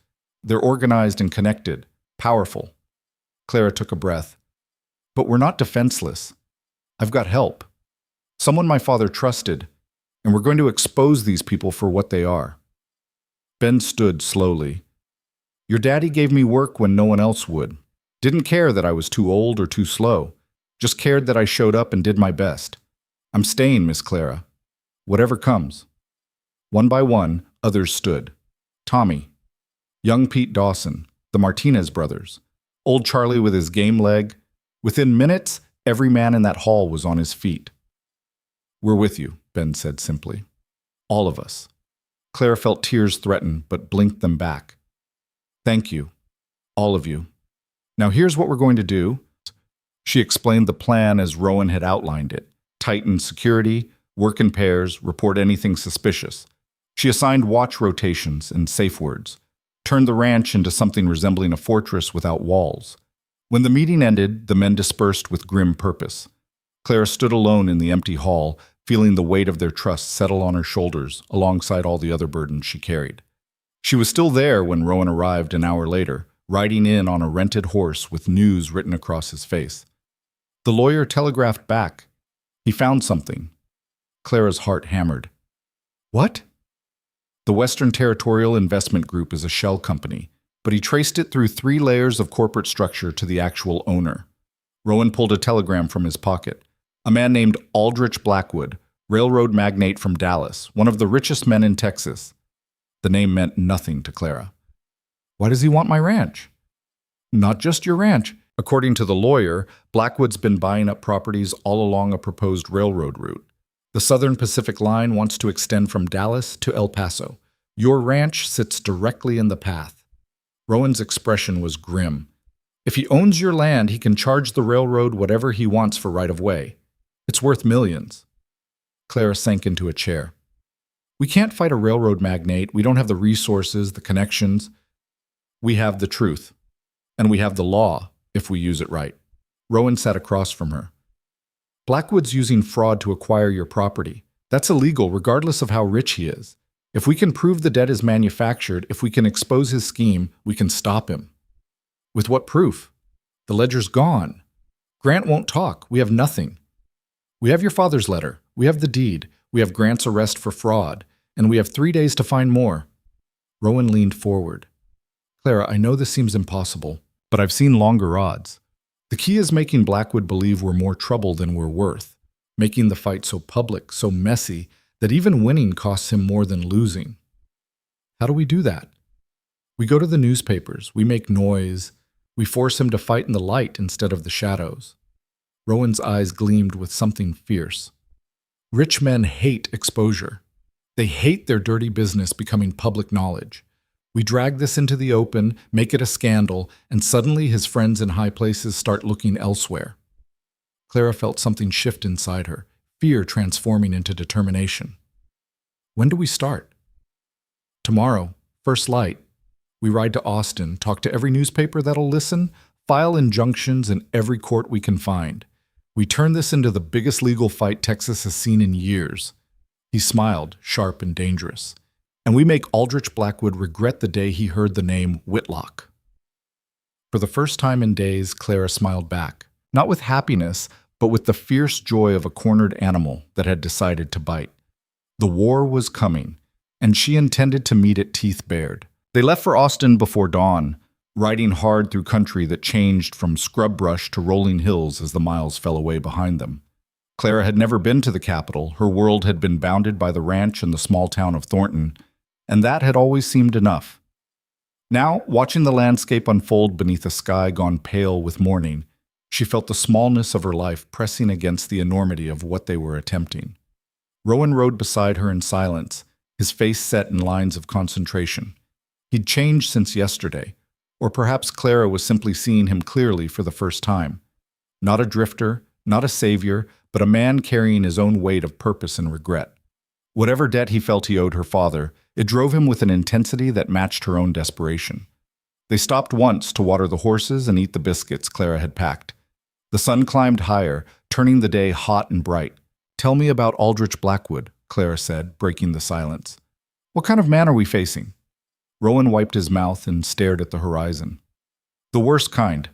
They're organized and connected, powerful. Clara took a breath. But we're not defenseless. I've got help. Someone my father trusted, and we're going to expose these people for what they are. Ben stood slowly. Your daddy gave me work when no one else would. Didn't care that I was too old or too slow. Just cared that I showed up and did my best. I'm staying, Miss Clara. Whatever comes. One by one, others stood. Tommy, young Pete Dawson, the Martinez brothers, old Charlie with his game leg. Within minutes, every man in that hall was on his feet. We're with you, Ben said simply. All of us. Clara felt tears threaten, but blinked them back. Thank you. All of you. Now here's what we're going to do. She explained the plan as Rowan had outlined it. Tighten security, work in pairs, report anything suspicious. She assigned watch rotations and safe words. Turned the ranch into something resembling a fortress without walls. When the meeting ended, the men dispersed with grim purpose. Clara stood alone in the empty hall, feeling the weight of their trust settle on her shoulders alongside all the other burdens she carried. She was still there when Rowan arrived an hour later, riding in on a rented horse with news written across his face. The lawyer telegraphed back. He found something. Clara's heart hammered. What? The Western Territorial Investment Group is a shell company, but he traced it through 3 layers of corporate structure to the actual owner. Rowan pulled a telegram from his pocket. A man named Aldrich Blackwood, railroad magnate from Dallas, one of the richest men in Texas. The name meant nothing to Clara. Why does he want my ranch? Not just your ranch. According to the lawyer, Blackwood's been buying up properties all along a proposed railroad route. The Southern Pacific Line wants to extend from Dallas to El Paso. Your ranch sits directly in the path. Rowan's expression was grim. If he owns your land, he can charge the railroad whatever he wants for right-of-way. It's worth millions. Clara sank into a chair. We can't fight a railroad magnate. We don't have the resources, the connections. We have the truth. And we have the law, if we use it right. Rowan sat across from her. Blackwood's using fraud to acquire your property. That's illegal, regardless of how rich he is. If we can prove the debt is manufactured, if we can expose his scheme, we can stop him. With what proof? The ledger's gone. Grant won't talk. We have nothing. We have your father's letter. We have the deed. We have Grant's arrest for fraud. And we have 3 days to find more. Rowan leaned forward. Clara, I know this seems impossible, but I've seen longer odds. The key is making Blackwood believe we're more trouble than we're worth, making the fight so public, so messy, that even winning costs him more than losing. How do we do that? We go to the newspapers, we make noise, we force him to fight in the light instead of the shadows. Rowan's eyes gleamed with something fierce. Rich men hate exposure. They hate their dirty business becoming public knowledge. We drag this into the open, make it a scandal, and suddenly his friends in high places start looking elsewhere. Clara felt something shift inside her, fear transforming into determination. When do we start? Tomorrow, first light. We ride to Austin, talk to every newspaper that'll listen, file injunctions in every court we can find. We turn this into the biggest legal fight Texas has seen in years. He smiled, sharp and dangerous. And we make Aldrich Blackwood regret the day he heard the name Whitlock. For the first time in days, Clara smiled back, not with happiness, but with the fierce joy of a cornered animal that had decided to bite. The war was coming, and she intended to meet it teeth bared. They left for Austin before dawn, riding hard through country that changed from scrub brush to rolling hills as the miles fell away behind them. Clara had never been to the capital. Her world had been bounded by the ranch and the small town of Thornton, and that had always seemed enough. Now, watching the landscape unfold beneath a sky gone pale with morning, she felt the smallness of her life pressing against the enormity of what they were attempting. Rowan rode beside her in silence, his face set in lines of concentration. He'd changed since yesterday, or perhaps Clara was simply seeing him clearly for the first time. Not a drifter, not a savior, but a man carrying his own weight of purpose and regret. Whatever debt he felt he owed her father, it drove him with an intensity that matched her own desperation. They stopped once to water the horses and eat the biscuits Clara had packed. The sun climbed higher, turning the day hot and bright. "Tell me about Aldrich Blackwood," Clara said, breaking the silence. "What kind of man are we facing?" Rowan wiped his mouth and stared at the horizon. The worst kind.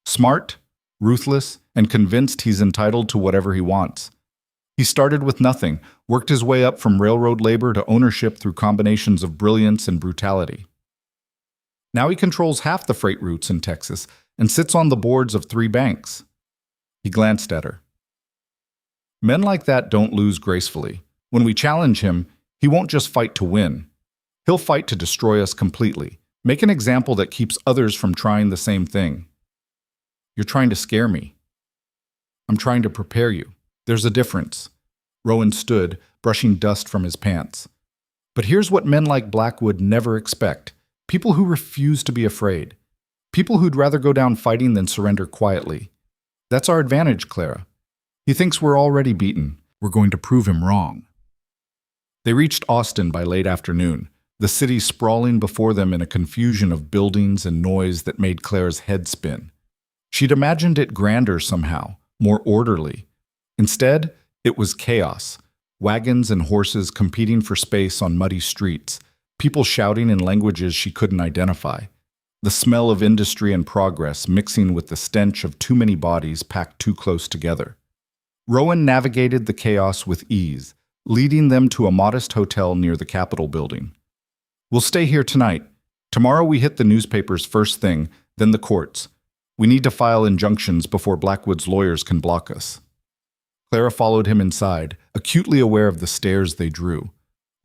Smart, ruthless, and convinced he's entitled to whatever he wants. He started with nothing, worked his way up from railroad labor to ownership through combinations of brilliance and brutality. Now he controls half the freight routes in Texas and sits on the boards of 3 banks. He glanced at her. Men like that don't lose gracefully. When we challenge him, he won't just fight to win. He'll fight to destroy us completely, make an example that keeps others from trying the same thing. You're trying to scare me. I'm trying to prepare you. There's a difference. Rowan stood, brushing dust from his pants. But here's what men like Blackwood never expect. People who refuse to be afraid. People who'd rather go down fighting than surrender quietly. That's our advantage, Clara. He thinks we're already beaten. We're going to prove him wrong. They reached Austin by late afternoon, the city sprawling before them in a confusion of buildings and noise that made Clara's head spin. She'd imagined it grander somehow, more orderly. Instead, it was chaos. Wagons and horses competing for space on muddy streets, people shouting in languages she couldn't identify. The smell of industry and progress mixing with the stench of too many bodies packed too close together. Rowan navigated the chaos with ease, leading them to a modest hotel near the Capitol building. We'll stay here tonight. Tomorrow we hit the newspapers first thing, then the courts. We need to file injunctions before Blackwood's lawyers can block us. Clara followed him inside, acutely aware of the stares they drew.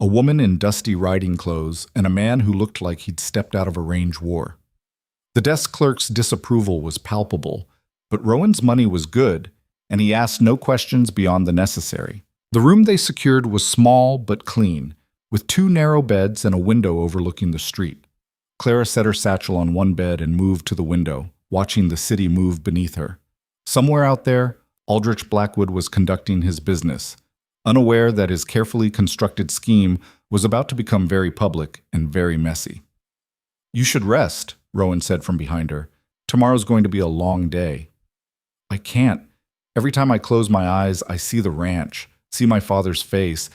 A woman in dusty riding clothes and a man who looked like he'd stepped out of a range war. The desk clerk's disapproval was palpable, but Rowan's money was good, and he asked no questions beyond the necessary. The room they secured was small but clean, with 2 narrow beds and a window overlooking the street. Clara set her satchel on one bed and moved to the window, watching the city move beneath her. Somewhere out there, Aldrich Blackwood was conducting his business, unaware that his carefully constructed scheme was about to become very public and very messy. "You should rest," Rowan said from behind her. "Tomorrow's going to be a long day." "I can't. Every time I close my eyes, I see the ranch, see my father's face,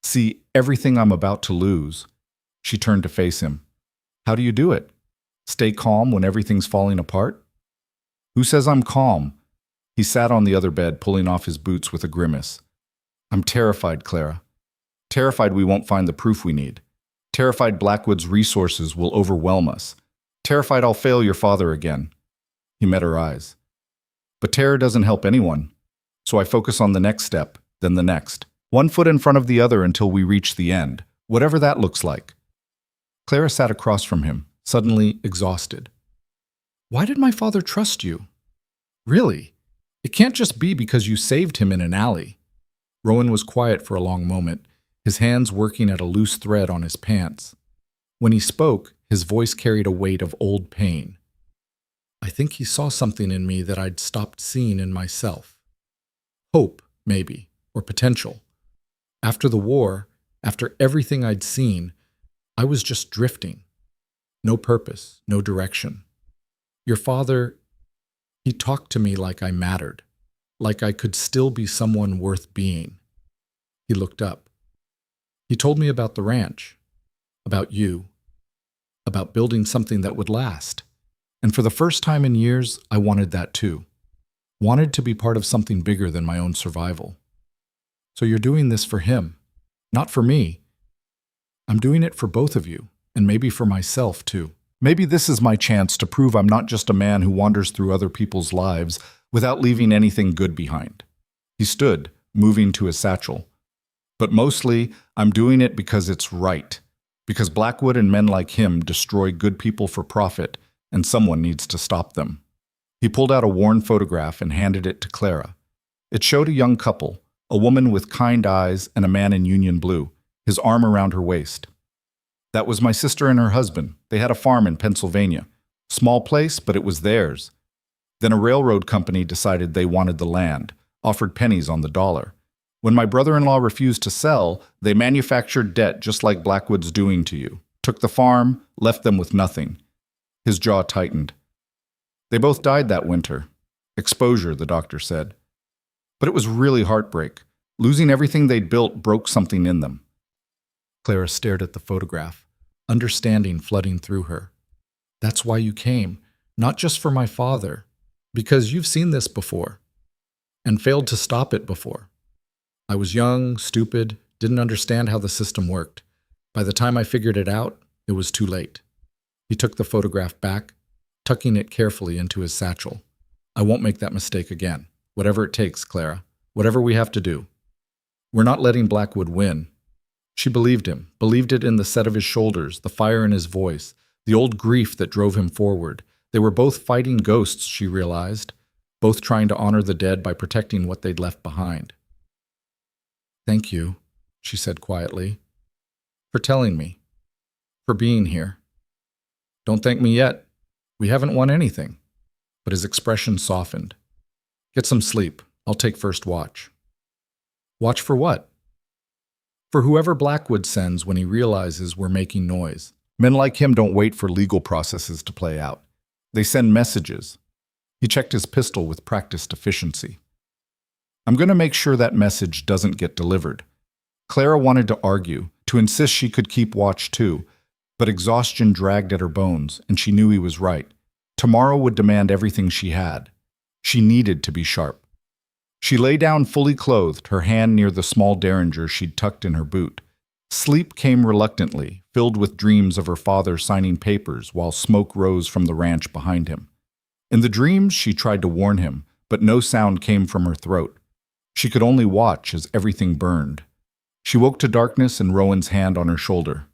see everything I'm about to lose." She turned to face him. "How do you do it? Stay calm when everything's falling apart?" "Who says I'm calm?" He sat on the other bed, pulling off his boots with a grimace. "I'm terrified, Clara. Terrified we won't find the proof we need. Terrified Blackwood's resources will overwhelm us. Terrified I'll fail your father again." He met her eyes. "But terror doesn't help anyone. So I focus on the next step, then the next. One foot in front of the other until we reach the end, whatever that looks like." Clara sat across from him, suddenly exhausted. "Why did my father trust you? Really? It can't just be because you saved him in an alley." Rowan was quiet for a long moment, his hands working at a loose thread on his pants. When he spoke, his voice carried a weight of old pain. "I think he saw something in me that I'd stopped seeing in myself. Hope, maybe, or potential. After the war, after everything I'd seen, I was just drifting. No purpose, no direction. Your father, he talked to me like I mattered, like I could still be someone worth being." He looked up. "He told me about the ranch, about you, about building something that would last. And for the first time in years, I wanted that too. Wanted to be part of something bigger than my own survival. So you're doing this for him, not for me. I'm doing it for both of you, and maybe for myself too. Maybe this is my chance to prove I'm not just a man who wanders through other people's lives without leaving anything good behind." He stood, moving to his satchel. "But mostly, I'm doing it because it's right. Because Blackwood and men like him destroy good people for profit, and someone needs to stop them." He pulled out a worn photograph and handed it to Clara. It showed a young couple, a woman with kind eyes and a man in Union blue, his arm around her waist. "That was my sister and her husband. They had a farm in Pennsylvania. Small place, but it was theirs. Then a railroad company decided they wanted the land, offered pennies on the dollar. When my brother-in-law refused to sell, they manufactured debt just like Blackwood's doing to you. Took the farm, left them with nothing." His jaw tightened. "They both died that winter. Exposure, the doctor said. But it was really heartbreak. Losing everything they'd built broke something in them." Clara stared at the photograph. understanding flooding through her. That's why you came, not just for my father, because you've seen this before and failed to stop it before. I was young, stupid, didn't understand how the system worked. By the time I figured it out, it was too late. He took the photograph back, tucking it carefully into his satchel. I won't make that mistake again. Whatever it takes, Clara. Whatever we have to do. We're not letting Blackwood win. She believed him, believed it in the set of his shoulders, the fire in his voice, the old grief that drove him forward. They were both fighting ghosts, she realized, both trying to honor the dead by protecting what they'd left behind. Thank you, she said quietly, for telling me, for being here. Don't thank me yet. We haven't won anything. But his expression softened. Get some sleep. I'll take first watch. Watch for what? For whoever Blackwood sends when he realizes we're making noise. Men like him don't wait for legal processes to play out. They send messages. He checked his pistol with practiced efficiency. I'm going to make sure that message doesn't get delivered. Clara wanted to argue, to insist she could keep watch too, but exhaustion dragged at her bones, and she knew he was right. Tomorrow would demand everything she had. She needed to be sharp. She lay down fully clothed, her hand near the small derringer she'd tucked in her boot. Sleep came reluctantly, filled with dreams of her father signing papers while smoke rose from the ranch behind him. In the dreams, she tried to warn him, but no sound came from her throat. She could only watch as everything burned. She woke to darkness and Rowan's hand on her shoulder.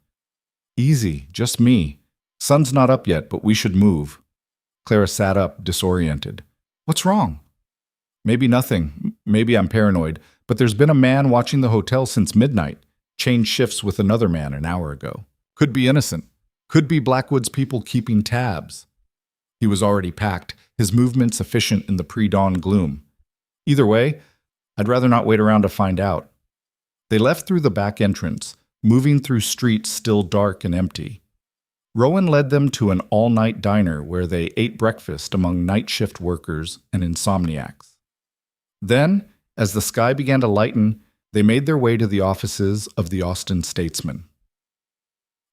Easy, just me. Sun's not up yet, but we should move. Clara sat up, disoriented. What's wrong? Maybe nothing. Maybe I'm paranoid, but there's been a man watching the hotel since midnight. Changed shifts with another man an hour ago. Could be innocent. Could be Blackwood's people keeping tabs. He was already packed, his movements efficient in the pre-dawn gloom. Either way, I'd rather not wait around to find out. They left through the back entrance, moving through streets still dark and empty. Rowan led them to an all-night diner where they ate breakfast among night shift workers and insomniacs. Then, as the sky began to lighten, they made their way to the offices of the Austin Statesman.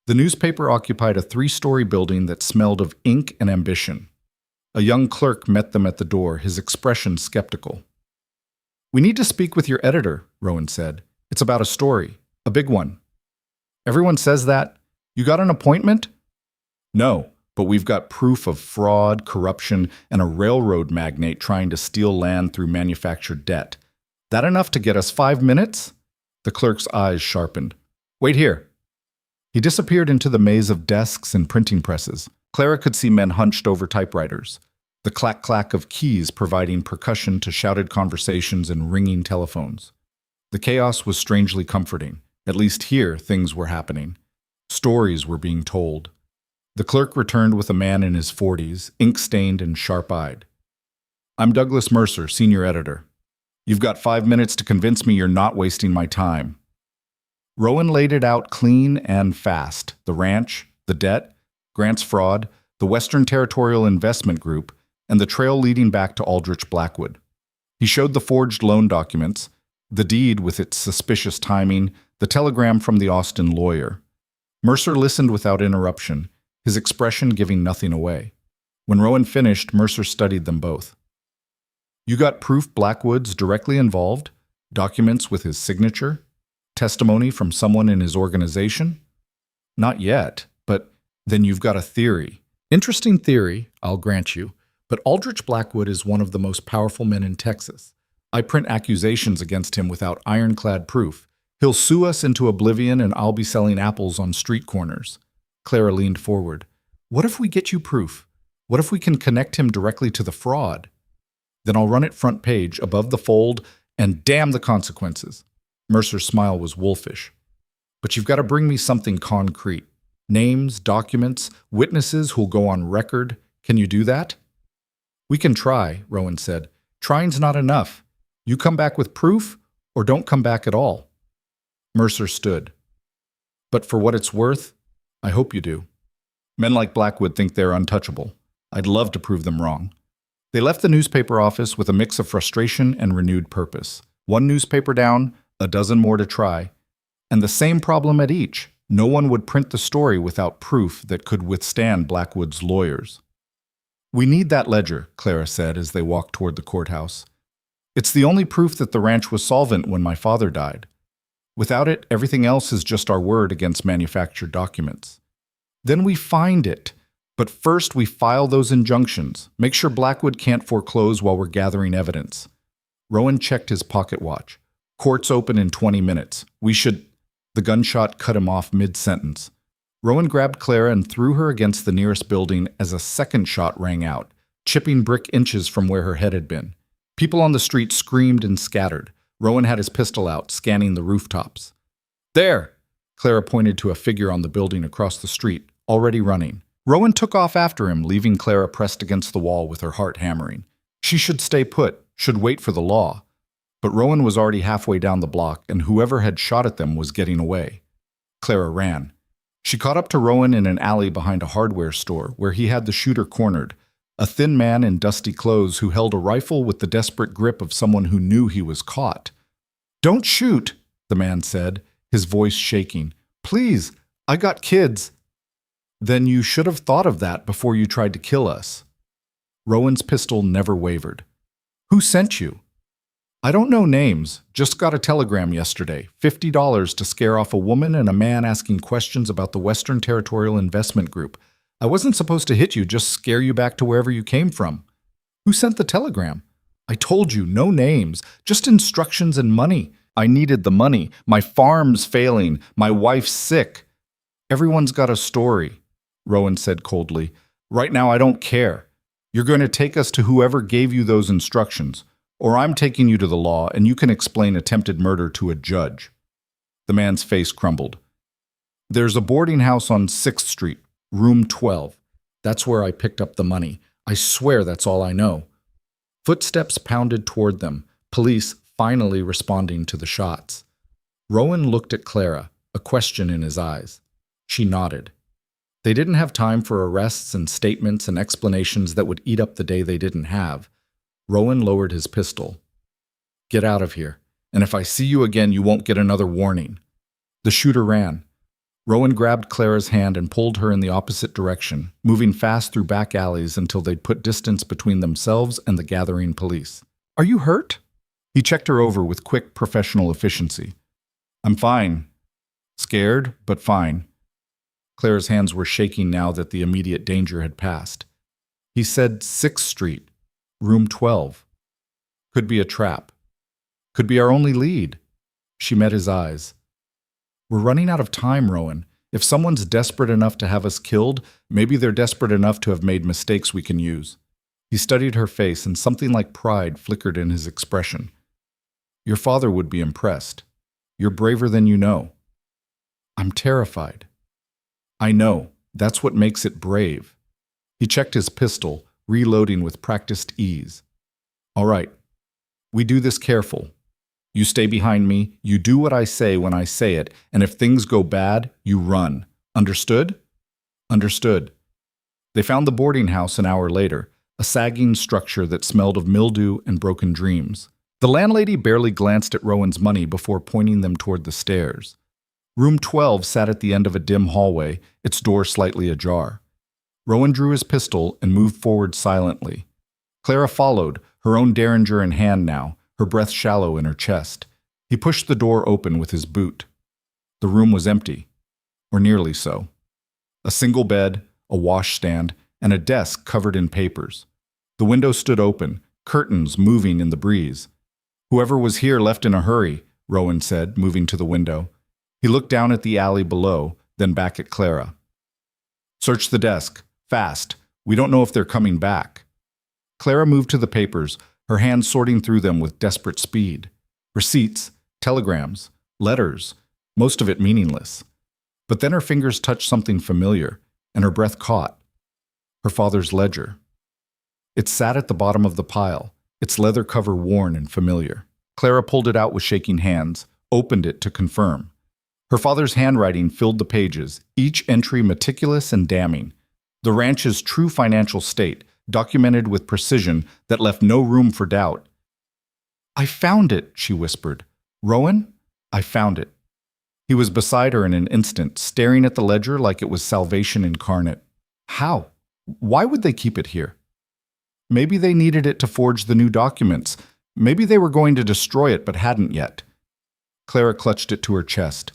The newspaper occupied a 3-story building that smelled of ink and ambition. A young clerk met them at the door, his expression skeptical. We need to speak with your editor, Rowan said. It's about a story, a big one. Everyone says that. You got an appointment? No, but we've got proof of fraud, corruption, and a railroad magnate trying to steal land through manufactured debt. That enough to get us 5 minutes? The clerk's eyes sharpened. Wait here. He disappeared into the maze of desks and printing presses. Clara could see men hunched over typewriters, the clack-clack of keys providing percussion to shouted conversations and ringing telephones. The chaos was strangely comforting. At least here, things were happening. Stories were being told. The clerk returned with a man in his 40s, ink-stained and sharp-eyed. I'm Douglas Mercer, senior editor. You've got 5 minutes to convince me you're not wasting my time. Rowan laid it out clean and fast. The ranch, the debt, Grant's fraud, the Western Territorial Investment Group, and the trail leading back to Aldrich Blackwood. He showed the forged loan documents, the deed with its suspicious timing, the telegram from the Austin lawyer. Mercer listened without interruption, his expression giving nothing away. When Rowan finished, Mercer studied them both. You got proof Blackwood's directly involved? Documents with his signature? Testimony from someone in his organization? Not yet, but then you've got a theory. Interesting theory, I'll grant you, but Aldrich Blackwood is one of the most powerful men in Texas. I print accusations against him without ironclad proof. He'll sue us into oblivion and I'll be selling apples on street corners. Clara leaned forward. What if we get you proof? What if we can connect him directly to the fraud? Then I'll run it front page, above the fold, and damn the consequences. Mercer's smile was wolfish. But you've got to bring me something concrete. Names, documents, witnesses who'll go on record. Can you do that? We can try, Rowan said. Trying's not enough. You come back with proof, or don't come back at all. Mercer stood. But for what it's worth, I hope you do. Men like Blackwood think they're untouchable. I'd love to prove them wrong. They left the newspaper office with a mix of frustration and renewed purpose. One newspaper down, a dozen more to try, and the same problem at each, No one would print the story without proof that could withstand Blackwood's lawyers. "We need that ledger," Clara said as they walked toward the courthouse. "It's the only proof that the ranch was solvent when my father died. Without it, everything else is just our word against manufactured documents. Then we find it. But first we file those injunctions. Make sure Blackwood can't foreclose while we're gathering evidence." Rowan checked his pocket watch. "Court's open in 20 minutes. We should—" The gunshot cut him off mid-sentence. Rowan grabbed Clara and threw her against the nearest building as a second shot rang out, chipping brick inches from where her head had been. People on the street screamed and scattered. Rowan had his pistol out, scanning the rooftops. "There!" Clara pointed to a figure on the building across the street, already running. Rowan took off after him, leaving Clara pressed against the wall with her heart hammering. She should stay put, should wait for the law. But Rowan was already halfway down the block, and whoever had shot at them was getting away. Clara ran. She caught up to Rowan in an alley behind a hardware store, where he had the shooter cornered, a thin man in dusty clothes who held a rifle with the desperate grip of someone who knew he was caught. "Don't shoot," the man said, his voice shaking. "Please, I got kids." "Then you should have thought of that before you tried to kill us." Rowan's pistol never wavered. "Who sent you?" "I don't know names. Just got a telegram yesterday. $50 to scare off a woman and a man asking questions about the Western Territorial Investment Group. I wasn't supposed to hit you, just scare you back to wherever you came from." "Who sent the telegram?" "I told you, no names. Just instructions and money. I needed the money. My farm's failing. My wife's sick." "Everyone's got a story," Rowan said coldly. "Right now I don't care. You're going to take us to whoever gave you those instructions. Or I'm taking you to the law, and you can explain attempted murder to a judge." The man's face crumbled. "There's a boarding house on 6th Street, room 12. That's where I picked up the money. I swear that's all I know." Footsteps pounded toward them, police finally responding to the shots. Rowan looked at Clara, a question in his eyes. She nodded. They didn't have time for arrests and statements and explanations that would eat up the day they didn't have. Rowan lowered his pistol. "Get out of here, and if I see you again, you won't get another warning." The shooter ran. Rowan grabbed Clara's hand and pulled her in the opposite direction, moving fast through back alleys until they'd put distance between themselves and the gathering police. "Are you hurt?" He checked her over with quick professional efficiency. "I'm fine. Scared, but fine." Clara's hands were shaking now that the immediate danger had passed. "He said 6th Street. Room 12. Could be a trap. Could be our only lead." She met his eyes. "We're running out of time, Rowan. If someone's desperate enough to have us killed, maybe they're desperate enough to have made mistakes we can use." He studied her face, and something like pride flickered in his expression. "Your father would be impressed. You're braver than you know." "I'm terrified." "I know. That's what makes it brave." He checked his pistol, reloading with practiced ease. "All right. We do this careful. You stay behind me, you do what I say when I say it, and if things go bad, you run. Understood?" "Understood." They found the boarding house an hour later, a sagging structure that smelled of mildew and broken dreams. The landlady barely glanced at Rowan's money before pointing them toward the stairs. Room 12 sat at the end of a dim hallway, its door slightly ajar. Rowan drew his pistol and moved forward silently. Clara followed, her own derringer in hand now, her breath shallow in her chest. He pushed the door open with his boot. The room was empty, or nearly so. A single bed, a washstand, and a desk covered in papers. The window stood open, curtains moving in the breeze. "Whoever was here left in a hurry," Rowan said, moving to the window. He looked down at the alley below, then back at Clara. "Search the desk. Fast. We don't know if they're coming back." Clara moved to the papers, her hands sorting through them with desperate speed. Receipts, telegrams, letters, most of it meaningless. But then her fingers touched something familiar, and her breath caught. Her father's ledger. It sat at the bottom of the pile, its leather cover worn and familiar. Clara pulled it out with shaking hands, opened it to confirm. Her father's handwriting filled the pages, each entry meticulous and damning. The ranch's true financial state, documented with precision that left no room for doubt. "I found it," she whispered. "Rowan, I found it." He was beside her in an instant, staring at the ledger like it was salvation incarnate. How? Why would they keep it here? Maybe they needed it to forge the new documents. Maybe they were going to destroy it but hadn't yet. Clara clutched it to her chest.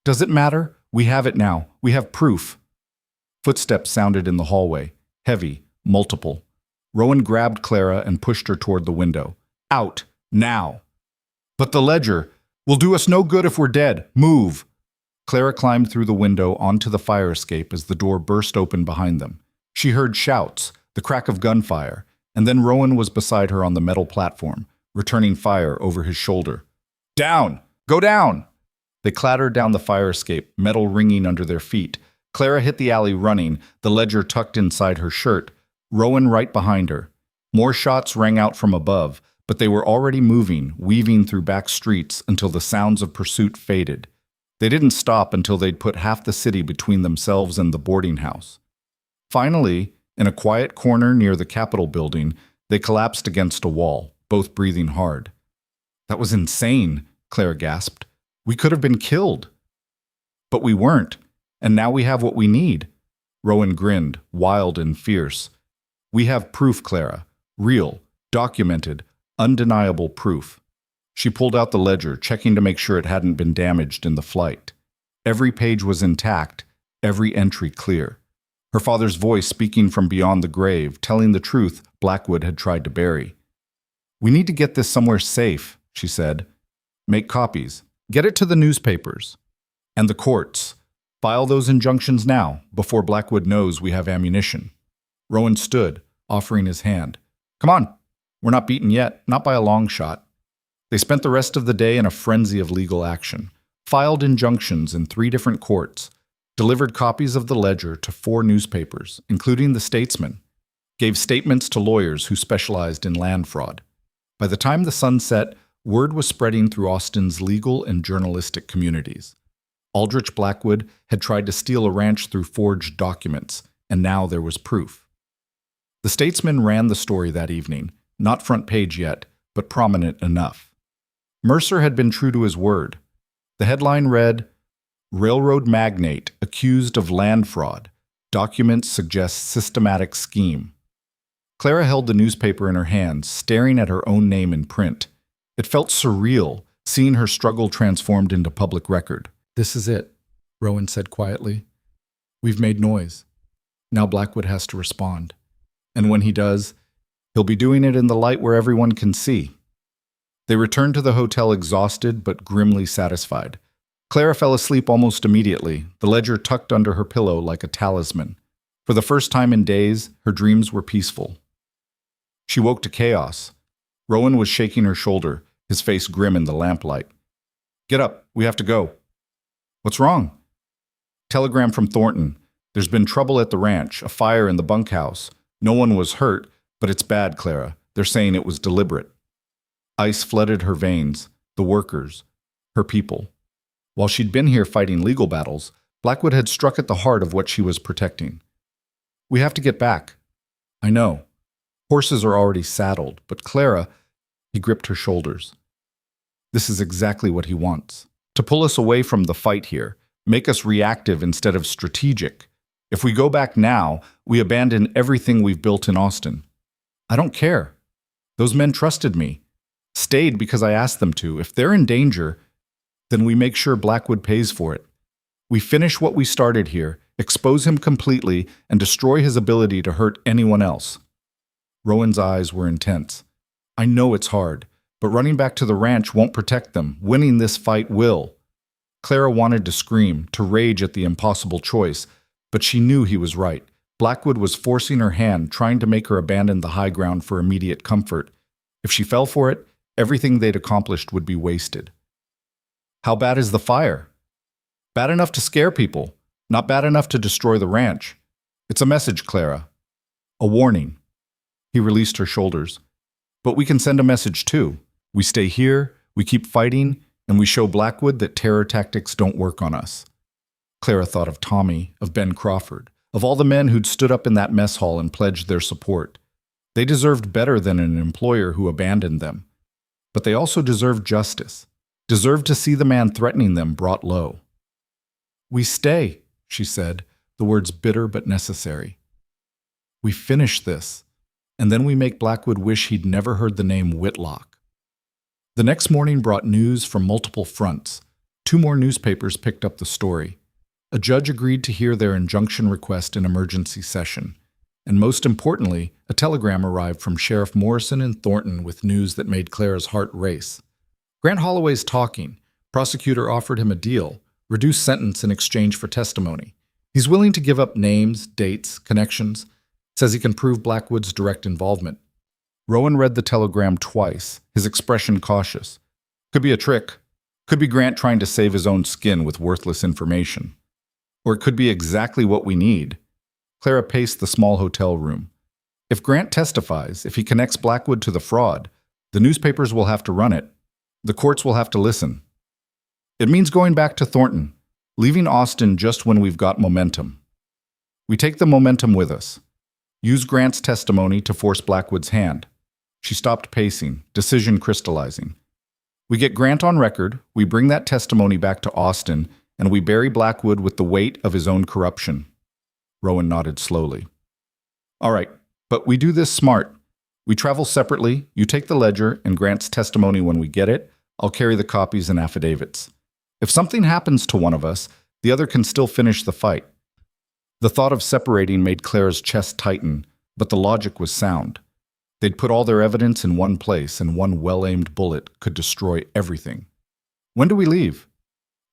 Does it matter? We have it now. We have proof. Footsteps sounded in the hallway, heavy, multiple. Rowan grabbed Clara and pushed her toward the window. Out, now. But the ledger will do us no good if we're dead. Move. Clara climbed through the window onto the fire escape as the door burst open behind them. She heard shouts, the crack of gunfire, and then Rowan was beside her on the metal platform, returning fire over his shoulder. Down! Go down! They clattered down the fire escape, metal ringing under their feet. Clara hit the alley running, the ledger tucked inside her shirt, Rowan right behind her. More shots rang out from above, but they were already moving, weaving through back streets until the sounds of pursuit faded. They didn't stop until they'd put half the city between themselves and the boarding house. Finally, in a quiet corner near the Capitol building, they collapsed against a wall, both breathing hard. That was insane, Clara gasped. We could have been killed. But we weren't, and now we have what we need. Rowan grinned, wild and fierce. We have proof, Clara. Real, documented, undeniable proof. She pulled out the ledger, checking to make sure it hadn't been damaged in the flight. Every page was intact, every entry clear. Her father's voice speaking from beyond the grave, telling the truth Blackwood had tried to bury. We need to get this somewhere safe, she said. Make copies. Get it to the newspapers. And the courts. File those injunctions now, before Blackwood knows we have ammunition. Rowan stood, offering his hand. Come on. We're not beaten yet, not by a long shot. They spent the rest of the day in a frenzy of legal action, filed injunctions in 3 different courts, delivered copies of the ledger to 4 newspapers, including the Statesman, gave statements to lawyers who specialized in land fraud. By the time the sun set, word was spreading through Austin's legal and journalistic communities. Aldrich Blackwood had tried to steal a ranch through forged documents, and now there was proof. The Statesman ran the story that evening, not front page yet, but prominent enough. Mercer had been true to his word. The headline read, Railroad Magnate Accused of Land Fraud. Documents Suggest Systematic Scheme. Clara held the newspaper in her hands, staring at her own name in print. It felt surreal, seeing her struggle transformed into public record. This is it, Rowan said quietly. We've made noise. Now Blackwood has to respond. And when he does, he'll be doing it in the light where everyone can see. They returned to the hotel exhausted but grimly satisfied. Clara fell asleep almost immediately, the ledger tucked under her pillow like a talisman. For the first time in days, her dreams were peaceful. She woke to chaos. Rowan was shaking her shoulder, his face grim in the lamplight. Get up, we have to go. What's wrong? Telegram from Thornton. There's been trouble at the ranch, a fire in the bunkhouse. No one was hurt, but it's bad, Clara. They're saying it was deliberate. Ice flooded her veins, the workers, her people. While she'd been here fighting legal battles, Blackwood had struck at the heart of what she was protecting. We have to get back. I know. Horses are already saddled, but Clara, he gripped her shoulders. This is exactly what he wants. To pull us away from the fight here, make us reactive instead of strategic. If we go back now, we abandon everything we've built in Austin. I don't care. Those men trusted me, stayed because I asked them to. If they're in danger, then we make sure Blackwood pays for it. We finish what we started here, expose him completely, and destroy his ability to hurt anyone else. Rowan's eyes were intense. I know it's hard, but running back to the ranch won't protect them. Winning this fight will. Clara wanted to scream, to rage at the impossible choice, but she knew he was right. Blackwood was forcing her hand, trying to make her abandon the high ground for immediate comfort. If she fell for it, everything they'd accomplished would be wasted. How bad is the fire? Bad enough to scare people, not bad enough to destroy the ranch. It's a message, Clara. A warning. He released her shoulders. But we can send a message too. We stay here, we keep fighting, and we show Blackwood that terror tactics don't work on us. Clara thought of Tommy, of Ben Crawford, of all the men who'd stood up in that mess hall and pledged their support. They deserved better than an employer who abandoned them. But they also deserved justice, deserved to see the man threatening them brought low. We stay, she said, the words bitter but necessary. We finish this, and then we make Blackwood wish he'd never heard the name Whitlock. The next morning brought news from multiple fronts. 2 more newspapers picked up the story. A judge agreed to hear their injunction request in emergency session. And most importantly, a telegram arrived from Sheriff Morrison in Thornton with news that made Clara's heart race. Grant Holloway's talking. Prosecutor offered him a deal, reduced sentence in exchange for testimony. He's willing to give up names, dates, connections, says he can prove Blackwood's direct involvement. Rowan read the telegram twice, his expression cautious. Could be a trick. Could be Grant trying to save his own skin with worthless information. Or it could be exactly what we need. Clara paced the small hotel room. If Grant testifies, if he connects Blackwood to the fraud, the newspapers will have to run it. The courts will have to listen. It means going back to Thornton, leaving Austin just when we've got momentum. We take the momentum with us. Use Grant's testimony to force Blackwood's hand. She stopped pacing, decision crystallizing. We get Grant on record, we bring that testimony back to Austin, and we bury Blackwood with the weight of his own corruption. Rowan nodded slowly. All right, but we do this smart. We travel separately, you take the ledger and Grant's testimony when we get it, I'll carry the copies and affidavits. If something happens to one of us, the other can still finish the fight. The thought of separating made Clara's chest tighten, but the logic was sound. They'd put all their evidence in one place, and one well-aimed bullet could destroy everything. When do we leave?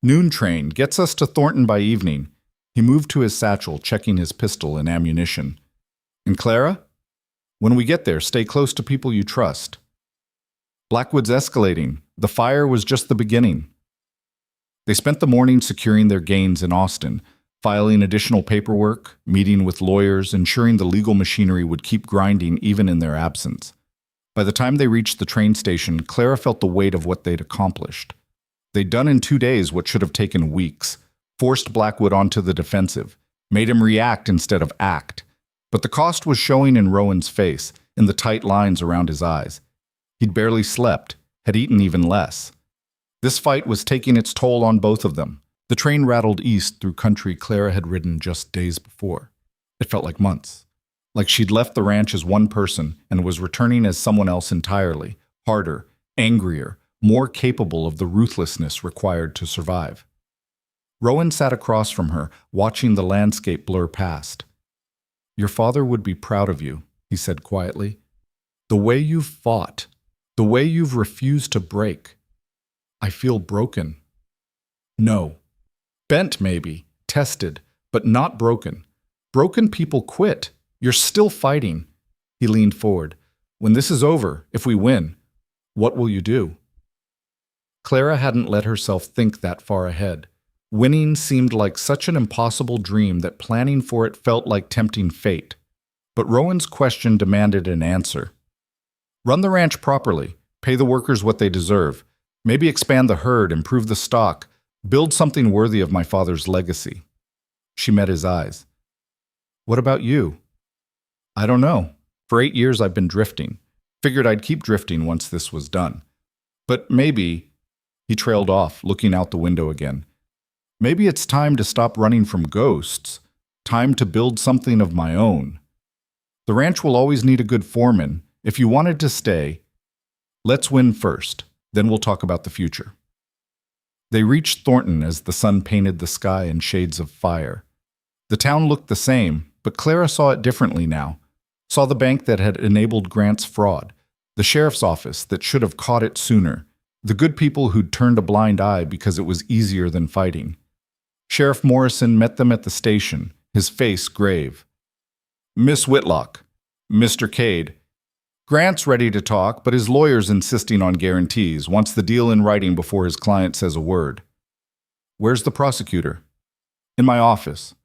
Noon train gets us to Thornton by evening. He moved to his satchel, checking his pistol and ammunition. And Clara? When we get there, stay close to people you trust. Blackwood's escalating. The fire was just the beginning. They spent the morning securing their gains in Austin, filing additional paperwork, meeting with lawyers, ensuring the legal machinery would keep grinding even in their absence. By the time they reached the train station, Clara felt the weight of what they'd accomplished. They'd done in 2 days what should have taken weeks, forced Blackwood onto the defensive, made him react instead of act. But the cost was showing in Rowan's face, in the tight lines around his eyes. He'd barely slept, had eaten even less. This fight was taking its toll on both of them. The train rattled east through country Clara had ridden just days before. It felt like months. Like she'd left the ranch as one person and was returning as someone else entirely, harder, angrier, more capable of the ruthlessness required to survive. Rowan sat across from her, watching the landscape blur past. Your father would be proud of you, he said quietly. The way you've fought, the way you've refused to break. I feel broken. No. Bent maybe, tested, but not broken. Broken people quit. You're still fighting. He leaned forward. When this is over, if we win, what will you do? Clara hadn't let herself think that far ahead. Winning seemed like such an impossible dream that planning for it felt like tempting fate. But Rowan's question demanded an answer. Run the ranch properly, pay the workers what they deserve, maybe expand the herd, improve the stock, build something worthy of my father's legacy. She met his eyes. What about you? I don't know. For 8 years I've been drifting. Figured I'd keep drifting once this was done. But maybe, he trailed off, looking out the window again. Maybe it's time to stop running from ghosts. Time to build something of my own. The ranch will always need a good foreman. If you wanted to stay, let's win first. Then we'll talk about the future. They reached Thornton as the sun painted the sky in shades of fire. The town looked the same, but Clara saw it differently now. Saw the bank that had enabled Grant's fraud, the sheriff's office that should have caught it sooner, the good people who'd turned a blind eye because it was easier than fighting. Sheriff Morrison met them at the station, his face grave. Miss Whitlock, Mr. Cade. Grant's ready to talk, but his lawyer's insisting on guarantees, wants the deal in writing before his client says a word. Where's the prosecutor? In my office,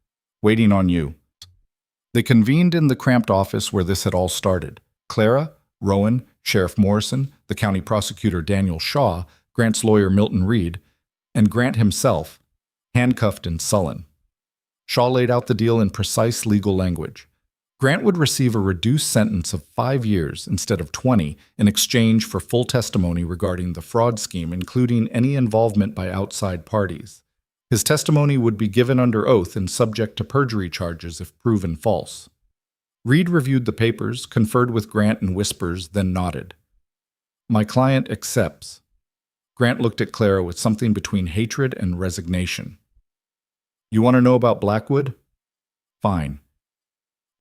waiting on you. They convened in the cramped office where this had all started. Clara, Rowan, Sheriff Morrison, the county prosecutor Daniel Shaw, Grant's lawyer Milton Reed, and Grant himself, handcuffed and sullen. Shaw laid out the deal in precise legal language. Grant would receive a reduced sentence of 5 years instead of 20 in exchange for full testimony regarding the fraud scheme, including any involvement by outside parties. His testimony would be given under oath and subject to perjury charges if proven false. Reed reviewed the papers, conferred with Grant in whispers, then nodded. My client accepts. Grant looked at Clara with something between hatred and resignation. You want to know about Blackwood? Fine.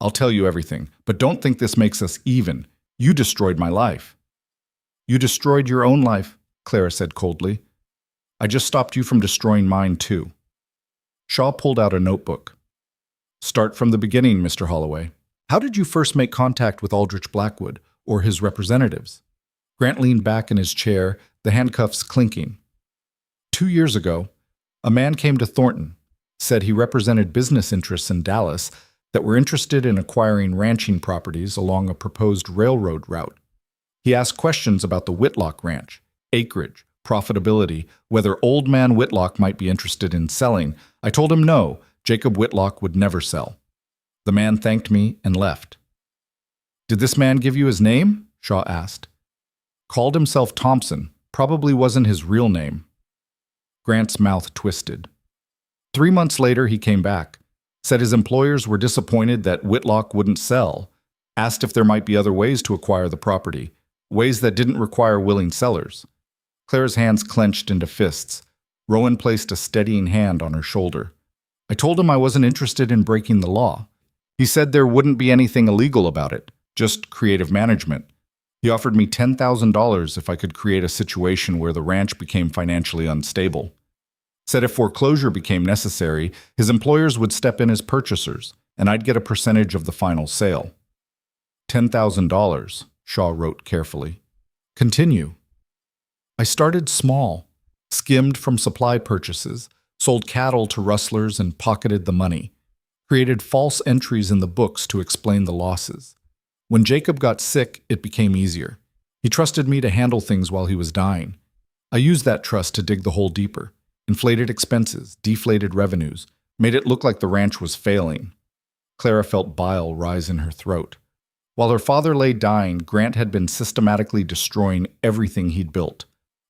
I'll tell you everything, but don't think this makes us even. You destroyed my life. You destroyed your own life, Clara said coldly. I just stopped you from destroying mine too. Shaw pulled out a notebook. Start from the beginning, Mr. Holloway. How did you first make contact with Aldrich Blackwood or his representatives? Grant leaned back in his chair, the handcuffs clinking. 2 years ago, a man came to Thornton, said he represented business interests in Dallas that were interested in acquiring ranching properties along a proposed railroad route. He asked questions about the Whitlock Ranch, acreage, profitability, whether Old Man Whitlock might be interested in selling. I told him no, Jacob Whitlock would never sell. The man thanked me and left. Did this man give you his name? Shaw asked. Called himself Thompson, probably wasn't his real name. Grant's mouth twisted. 3 months later, he came back, said his employers were disappointed that Whitlock wouldn't sell, asked if there might be other ways to acquire the property, ways that didn't require willing sellers. Clara's hands clenched into fists. Rowan placed a steadying hand on her shoulder. I told him I wasn't interested in breaking the law. He said there wouldn't be anything illegal about it, just creative management. He offered me $10,000 if I could create a situation where the ranch became financially unstable. Said if foreclosure became necessary, his employers would step in as purchasers, and I'd get a percentage of the final sale. $10,000, Shaw wrote carefully. Continue. I started small, skimmed from supply purchases, sold cattle to rustlers and pocketed the money, created false entries in the books to explain the losses. When Jacob got sick, it became easier. He trusted me to handle things while he was dying. I used that trust to dig the hole deeper, inflated expenses, deflated revenues, made it look like the ranch was failing. Clara felt bile rise in her throat. While her father lay dying, Grant had been systematically destroying everything he'd built.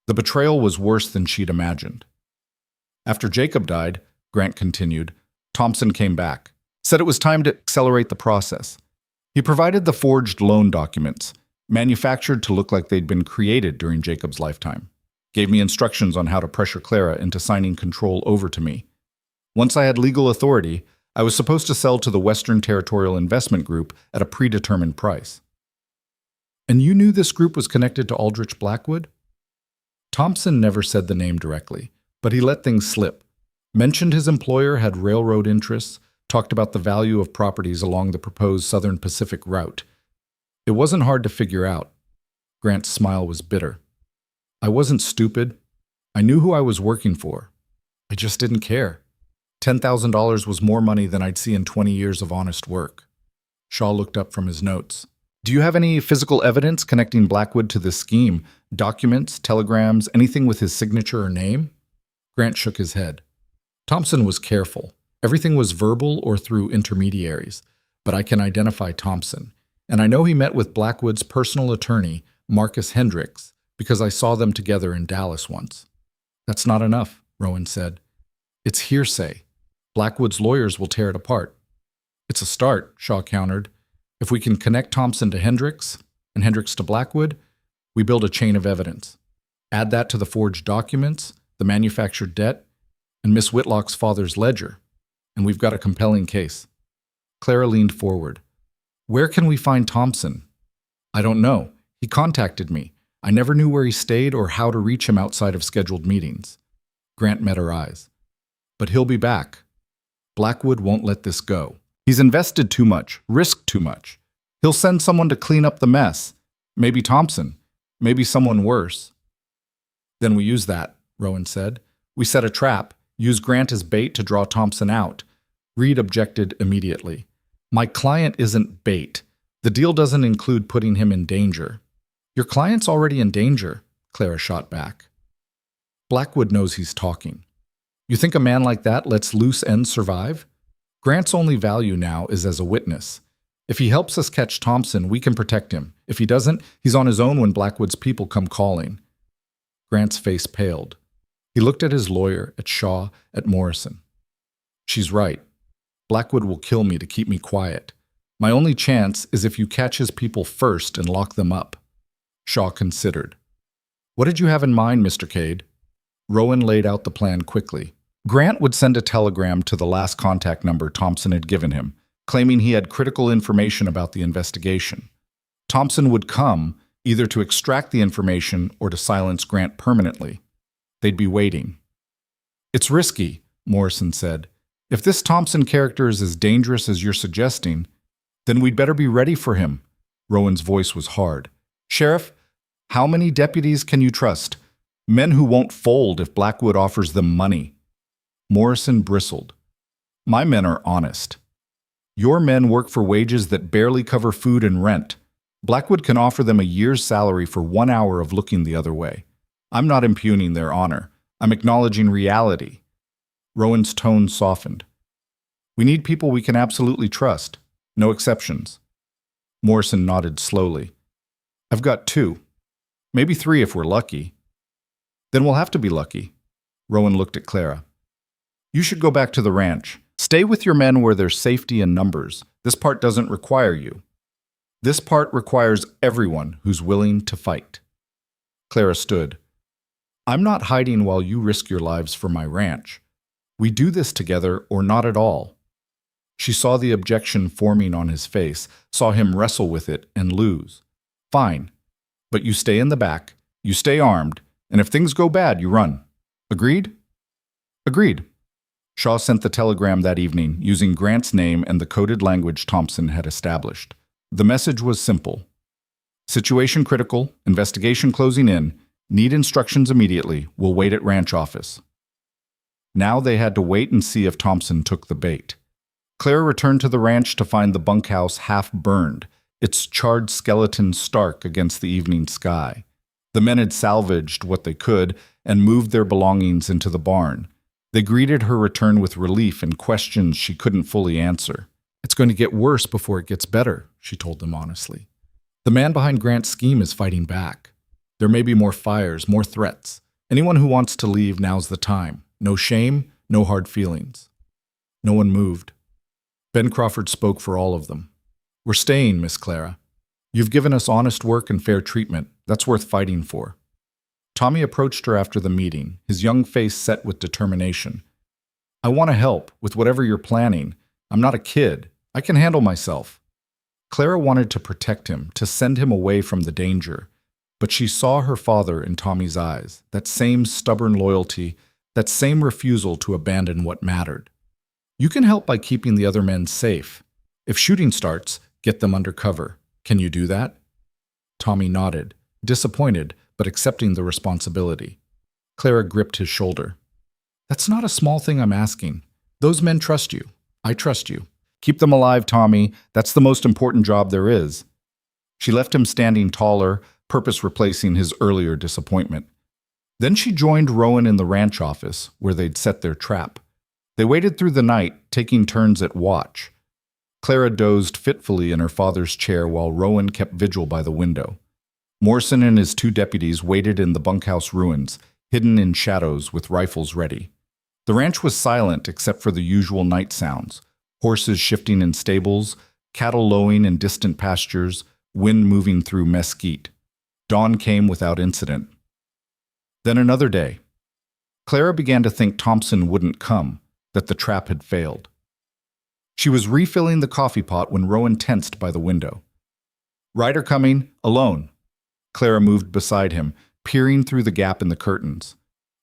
The betrayal was worse than she'd imagined. After Jacob died, Grant continued, Thompson came back, said it was time to accelerate the process. He provided the forged loan documents, manufactured to look like they'd been created during Jacob's lifetime. Gave me instructions on how to pressure Clara into signing control over to me. Once I had legal authority, I was supposed to sell to the Western Territorial Investment Group at a predetermined price. And you knew this group was connected to Aldrich Blackwood? Thompson never said the name directly, but he let things slip. Mentioned his employer had railroad interests, talked about the value of properties along the proposed Southern Pacific route. It wasn't hard to figure out. Grant's smile was bitter. I wasn't stupid. I knew who I was working for. I just didn't care. $10,000 was more money than I'd see in 20 years of honest work. Shaw looked up from his notes. Do you have any physical evidence connecting Blackwood to this scheme? Documents, telegrams, anything with his signature or name? Grant shook his head. Thompson was careful. Everything was verbal or through intermediaries, but I can identify Thompson. And I know he met with Blackwood's personal attorney, Marcus Hendricks, because I saw them together in Dallas once. That's not enough, Rowan said. It's hearsay. Blackwood's lawyers will tear it apart. It's a start, Shaw countered. If we can connect Thompson to Hendricks and Hendricks to Blackwood, we build a chain of evidence. Add that to the forged documents, the manufactured debt, and Miss Whitlock's father's ledger, and we've got a compelling case. Clara leaned forward. Where can we find Thompson? I don't know. He contacted me. I never knew where he stayed or how to reach him outside of scheduled meetings. Grant met her eyes. But he'll be back. Blackwood won't let this go. He's invested too much, risked too much. He'll send someone to clean up the mess. Maybe Thompson. Maybe someone worse. Then we use that, Rowan said. We set a trap, use Grant as bait to draw Thompson out. Reed objected immediately. My client isn't bait. The deal doesn't include putting him in danger. Your client's already in danger, Clara shot back. Blackwood knows he's talking. You think a man like that lets loose ends survive? Grant's only value now is as a witness. If he helps us catch Thompson, we can protect him. If he doesn't, he's on his own when Blackwood's people come calling. Grant's face paled. He looked at his lawyer, at Shaw, at Morrison. She's right. Blackwood will kill me to keep me quiet. My only chance is if you catch his people first and lock them up. Shaw considered. What did you have in mind, Mr. Cade? Rowan laid out the plan quickly. Grant would send a telegram to the last contact number Thompson had given him, claiming he had critical information about the investigation. Thompson would come, either to extract the information or to silence Grant permanently. They'd be waiting. It's risky, Morrison said. If this Thompson character is as dangerous as you're suggesting, then we'd better be ready for him. Rowan's voice was hard. Sheriff, how many deputies can you trust? Men who won't fold if Blackwood offers them money. Morrison bristled. My men are honest. Your men work for wages that barely cover food and rent. Blackwood can offer them a year's salary for 1 hour of looking the other way. I'm not impugning their honor. I'm acknowledging reality. Rowan's tone softened. We need people we can absolutely trust. No exceptions. Morrison nodded slowly. I've got 2. Maybe 3 if we're lucky. Then we'll have to be lucky. Rowan looked at Clara. You should go back to the ranch. Stay with your men where there's safety in numbers. This part doesn't require you. This part requires everyone who's willing to fight. Clara stood. I'm not hiding while you risk your lives for my ranch. We do this together or not at all. She saw the objection forming on his face, saw him wrestle with it and lose. Fine, but you stay in the back, you stay armed, and if things go bad, you run. Agreed? Agreed. Shaw sent the telegram that evening using Grant's name and the coded language Thompson had established. The message was simple. Situation critical, investigation closing in, need instructions immediately, will wait at ranch office. Now they had to wait and see if Thompson took the bait. Clara returned to the ranch to find the bunkhouse half burned, its charred skeleton stark against the evening sky. The men had salvaged what they could and moved their belongings into the barn. They greeted her return with relief and questions she couldn't fully answer. It's going to get worse before it gets better, she told them honestly. The man behind Grant's scheme is fighting back. There may be more fires, more threats. Anyone who wants to leave, now's the time. No shame, no hard feelings. No one moved. Ben Crawford spoke for all of them. We're staying, Miss Clara. You've given us honest work and fair treatment. That's worth fighting for. Tommy approached her after the meeting, his young face set with determination. I want to help with whatever you're planning. I'm not a kid. I can handle myself. Clara wanted to protect him, to send him away from the danger. But she saw her father in Tommy's eyes, that same stubborn loyalty, that same refusal to abandon what mattered. You can help by keeping the other men safe. If shooting starts, get them under cover. Can you do that? Tommy nodded, disappointed, but accepting the responsibility. Clara gripped his shoulder. That's not a small thing I'm asking. Those men trust you. I trust you. Keep them alive, Tommy. That's the most important job there is. She left him standing taller, purpose replacing his earlier disappointment. Then she joined Rowan in the ranch office, where they'd set their trap. They waited through the night, taking turns at watch. Clara dozed fitfully in her father's chair while Rowan kept vigil by the window. Morrison and his 2 deputies waited in the bunkhouse ruins, hidden in shadows with rifles ready. The ranch was silent except for the usual night sounds, horses shifting in stables, cattle lowing in distant pastures, wind moving through mesquite. Dawn came without incident. Then another day. Clara began to think Thompson wouldn't come, that the trap had failed. She was refilling the coffee pot when Rowan tensed by the window. Rider coming, alone. Clara moved beside him, peering through the gap in the curtains.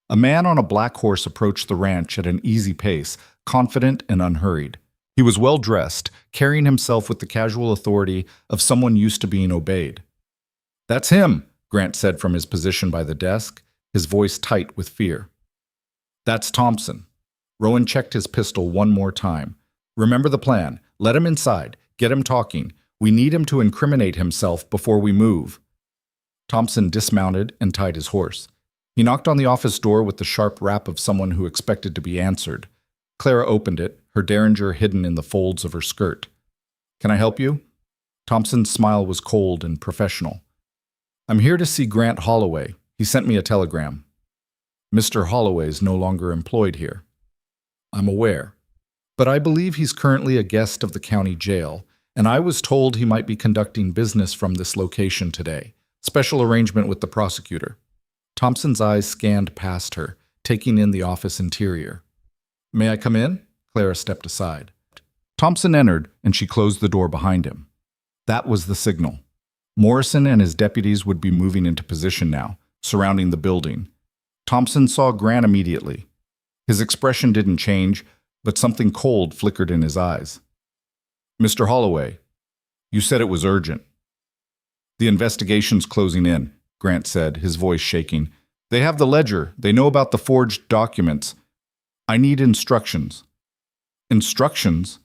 A man on a black horse approached the ranch at an easy pace, confident and unhurried. He was well-dressed, carrying himself with the casual authority of someone used to being obeyed. That's him, Grant said from his position by the desk, his voice tight with fear. That's Thompson. Rowan checked his pistol one more time. Remember the plan. Let him inside. Get him talking. We need him to incriminate himself before we move. Thompson dismounted and tied his horse. He knocked on the office door with the sharp rap of someone who expected to be answered. Clara opened it, her derringer hidden in the folds of her skirt. Can I help you? Thompson's smile was cold and professional. I'm here to see Grant Holloway. He sent me a telegram. Mr. Holloway's no longer employed here. I'm aware. But I believe he's currently a guest of the county jail, and I was told he might be conducting business from this location today. Special arrangement with the prosecutor. Thompson's eyes scanned past her, taking in the office interior. May I come in? Clara stepped aside. Thompson entered, and she closed the door behind him. That was the signal. Morrison and his deputies would be moving into position now, surrounding the building. Thompson saw Grant immediately. His expression didn't change, but something cold flickered in his eyes. Mr. Holloway, you said it was urgent. The investigation's closing in, Grant said, his voice shaking. They have the ledger. They know about the forged documents. I need instructions. Instructions?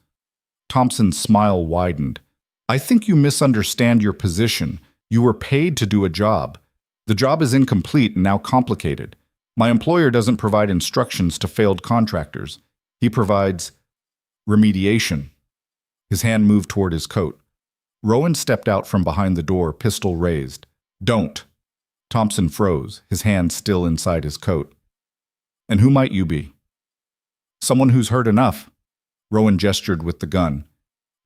Thompson's smile widened. I think you misunderstand your position. You were paid to do a job. The job is incomplete and now complicated. My employer doesn't provide instructions to failed contractors. He provides remediation. His hand moved toward his coat. Rowan stepped out from behind the door, pistol raised. Don't. Thompson froze, his hand still inside his coat. And who might you be? Someone who's heard enough. Rowan gestured with the gun.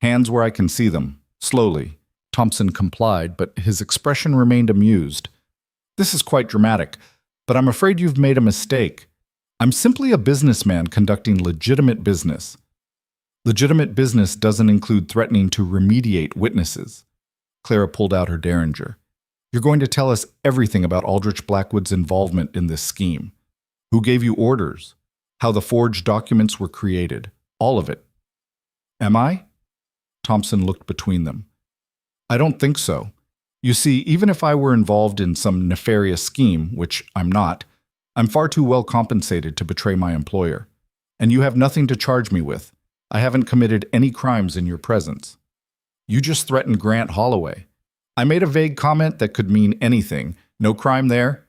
Hands where I can see them. Slowly. Thompson complied, but his expression remained amused. This is quite dramatic, but I'm afraid you've made a mistake. I'm simply a businessman conducting legitimate business. Legitimate business doesn't include threatening to remediate witnesses. Clara pulled out her derringer. You're going to tell us everything about Aldrich Blackwood's involvement in this scheme. Who gave you orders? How the forged documents were created. All of it. Am I? Thompson looked between them. I don't think so. You see, even if I were involved in some nefarious scheme, which I'm not, I'm far too well compensated to betray my employer. And you have nothing to charge me with. I haven't committed any crimes in your presence. You just threatened Grant Holloway. I made a vague comment that could mean anything. No crime there?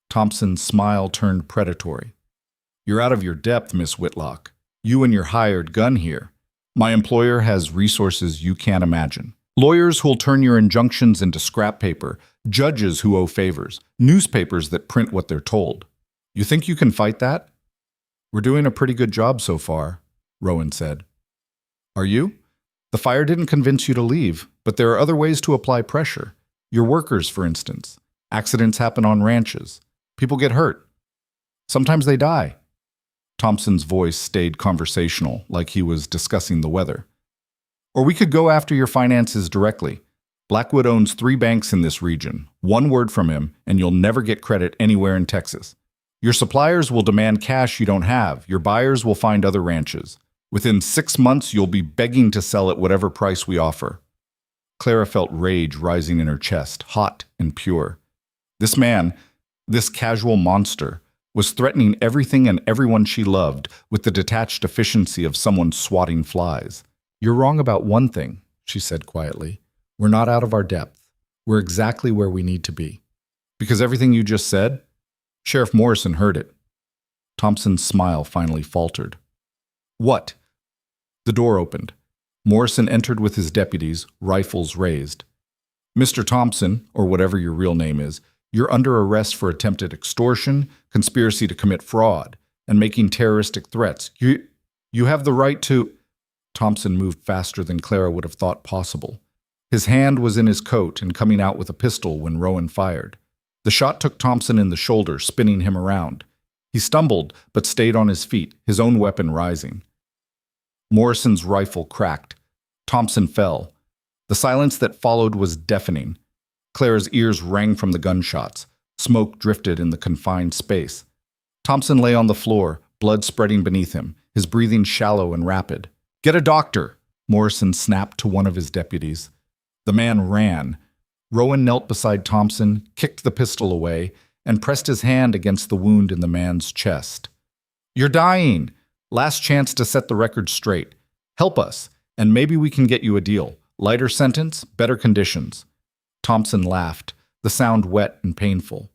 Thompson's smile turned predatory. You're out of your depth, Miss Whitlock. You and your hired gun here. My employer has resources you can't imagine. Lawyers who'll turn your injunctions into scrap paper, judges who owe favors, newspapers that print what they're told. You think you can fight that? We're doing a pretty good job so far, Rowan said. Are you? The fire didn't convince you to leave, but there are other ways to apply pressure. Your workers, for instance. Accidents happen on ranches. People get hurt. Sometimes they die. Thompson's voice stayed conversational, like he was discussing the weather. Or we could go after your finances directly. Blackwood owns 3 banks in this region. One word from him, and you'll never get credit anywhere in Texas. Your suppliers will demand cash you don't have. Your buyers will find other ranches. Within 6 months, you'll be begging to sell at whatever price we offer. Clara felt rage rising in her chest, hot and pure. This man, this casual monster, was threatening everything and everyone she loved with the detached efficiency of someone swatting flies. You're wrong about one thing, she said quietly. We're not out of our depth. We're exactly where we need to be. Because everything you just said? Sheriff Morrison heard it. Thompson's smile finally faltered. What? The door opened. Morrison entered with his deputies, rifles raised. Mr. Thompson, or whatever your real name is, you're under arrest for attempted extortion, conspiracy to commit fraud, and making terroristic threats. You have the right to... Thompson moved faster than Clara would have thought possible. His hand was in his coat and coming out with a pistol when Rowan fired. The shot took Thompson in the shoulder, spinning him around. He stumbled, but stayed on his feet, his own weapon rising. Morrison's rifle cracked. Thompson fell. The silence that followed was deafening. Clara's ears rang from the gunshots. Smoke drifted in the confined space. Thompson lay on the floor, blood spreading beneath him, his breathing shallow and rapid. Get a doctor, Morrison snapped to one of his deputies. The man ran. Rowan knelt beside Thompson, kicked the pistol away, and pressed his hand against the wound in the man's chest. You're dying. Last chance to set the record straight. Help us, and maybe we can get you a deal. Lighter sentence, better conditions. Thompson laughed, the sound wet and painful.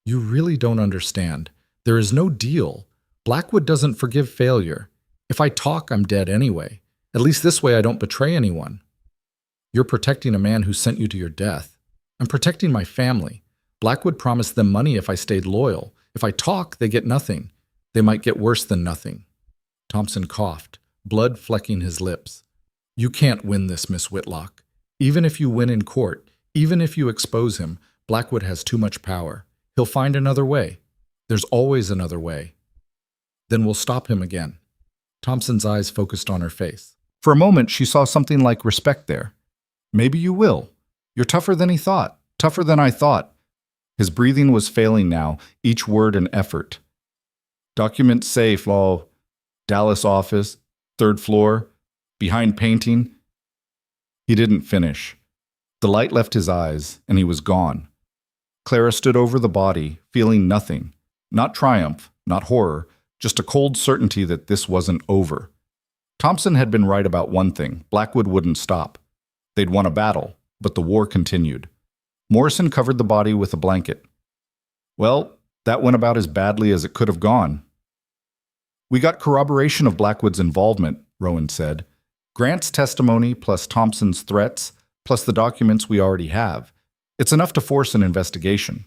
You really don't understand. There is no deal. Blackwood doesn't forgive failure. If I talk, I'm dead anyway. At least this way I don't betray anyone. You're protecting a man who sent you to your death. I'm protecting my family. Blackwood promised them money if I stayed loyal. If I talk, they get nothing. They might get worse than nothing. Thompson coughed, blood flecking his lips. You can't win this, Miss Whitlock. Even if you win in court, even if you expose him, Blackwood has too much power. He'll find another way. There's always another way. Then we'll stop him again. Thompson's eyes focused on her face. For a moment, she saw something like respect there. Maybe you will. You're tougher than he thought. Tougher than I thought. His breathing was failing now, each word an effort. Document safe, law. Dallas office, 3rd floor, behind painting. He didn't finish. The light left his eyes, and he was gone. Clara stood over the body, feeling nothing. Not triumph, not horror, just a cold certainty that this wasn't over. Thompson had been right about one thing. Blackwood wouldn't stop. They'd won a battle, but the war continued. Morrison covered the body with a blanket. Well, that went about as badly as it could have gone. We got corroboration of Blackwood's involvement, Rowan said. Grant's testimony plus Thompson's threats, plus the documents we already have. It's enough to force an investigation.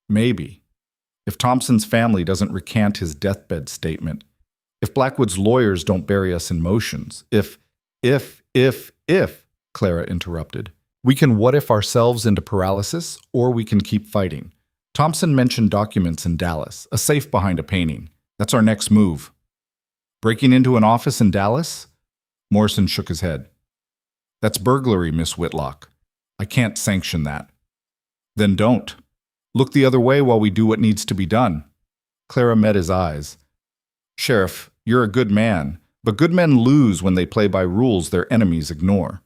Maybe. If Thompson's family doesn't recant his deathbed statement. If Blackwood's lawyers don't bury us in motions. If, Clara interrupted. We can what-if ourselves into paralysis, or we can keep fighting. Thompson mentioned documents in Dallas, a safe behind a painting. That's our next move. Breaking into an office in Dallas? Morrison shook his head. That's burglary, Miss Whitlock. I can't sanction that. Then don't. Look the other way while we do what needs to be done. Clara met his eyes. Sheriff, you're a good man, but good men lose when they play by rules their enemies ignore.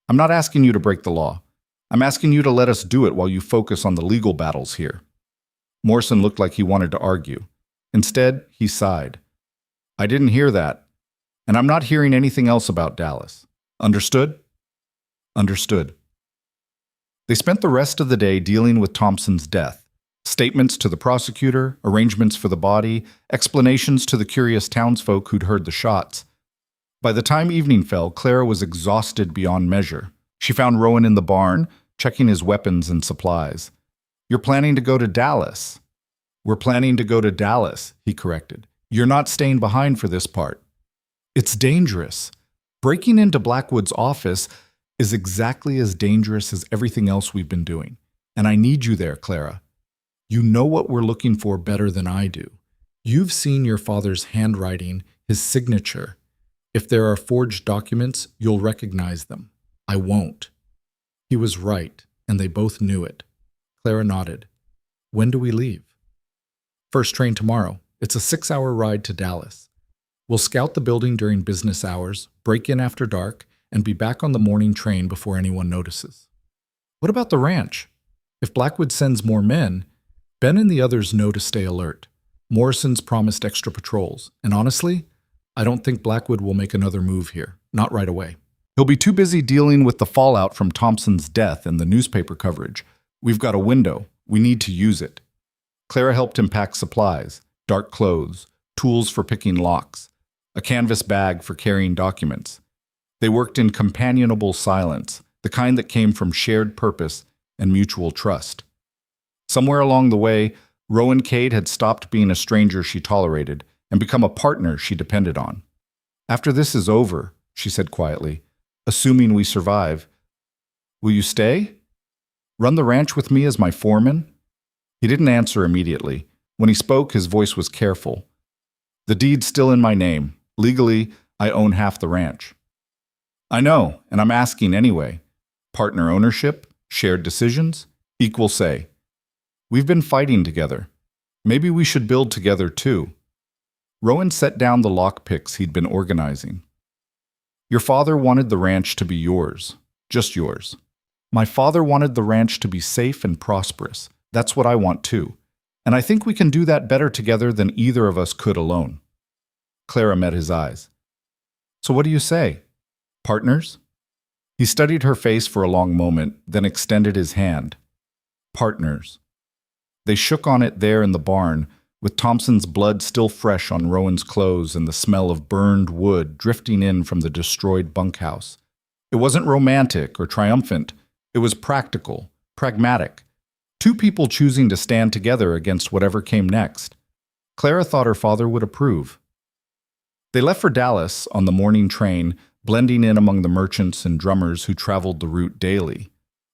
I'm not asking you to break the law. I'm asking you to let us do it while you focus on the legal battles here. Morrison looked like he wanted to argue. Instead, he sighed. I didn't hear that, and I'm not hearing anything else about Dallas. Understood? Understood. They spent the rest of the day dealing with Thompson's death. Statements to the prosecutor, arrangements for the body, explanations to the curious townsfolk who'd heard the shots. By the time evening fell, Clara was exhausted beyond measure. She found Rowan in the barn, checking his weapons and supplies. You're planning to go to Dallas. We're planning to go to Dallas, he corrected. You're not staying behind for this part. It's dangerous. Breaking into Blackwood's office is exactly as dangerous as everything else we've been doing. And I need you there, Clara. You know what we're looking for better than I do. You've seen your father's handwriting, his signature. If there are forged documents, you'll recognize them. I won't. He was right, and they both knew it. Clara nodded. When do we leave? First train tomorrow. It's a 6-hour ride to Dallas. We'll scout the building during business hours, break in after dark, and be back on the morning train before anyone notices. What about the ranch? If Blackwood sends more men, Ben and the others know to stay alert. Morrison's promised extra patrols, and honestly, I don't think Blackwood will make another move here, not right away. He'll be too busy dealing with the fallout from Thompson's death and the newspaper coverage. We've got a window. We need to use it. Clara helped him pack supplies, dark clothes, tools for picking locks, a canvas bag for carrying documents. They worked in companionable silence, the kind that came from shared purpose and mutual trust. Somewhere along the way, Rowan Cade had stopped being a stranger she tolerated and become a partner she depended on. After this is over, she said quietly, assuming we survive, will you stay? Run the ranch with me as my foreman? He didn't answer immediately. When he spoke, his voice was careful. The deed's still in my name. Legally, I own half the ranch. I know, and I'm asking anyway. Partner ownership, shared decisions, equal say. We've been fighting together. Maybe we should build together too. Rowan set down the lockpicks he'd been organizing. Your father wanted the ranch to be yours, just yours. My father wanted the ranch to be safe and prosperous. That's what I want too. And I think we can do that better together than either of us could alone. Clara met his eyes. So what do you say? Partners? He studied her face for a long moment, then extended his hand. Partners. They shook on it there in the barn, with Thompson's blood still fresh on Rowan's clothes and the smell of burned wood drifting in from the destroyed bunkhouse. It wasn't romantic or triumphant. It was practical, pragmatic. Two people choosing to stand together against whatever came next. Clara thought her father would approve. They left for Dallas on the morning train, blending in among the merchants and drummers who traveled the route daily.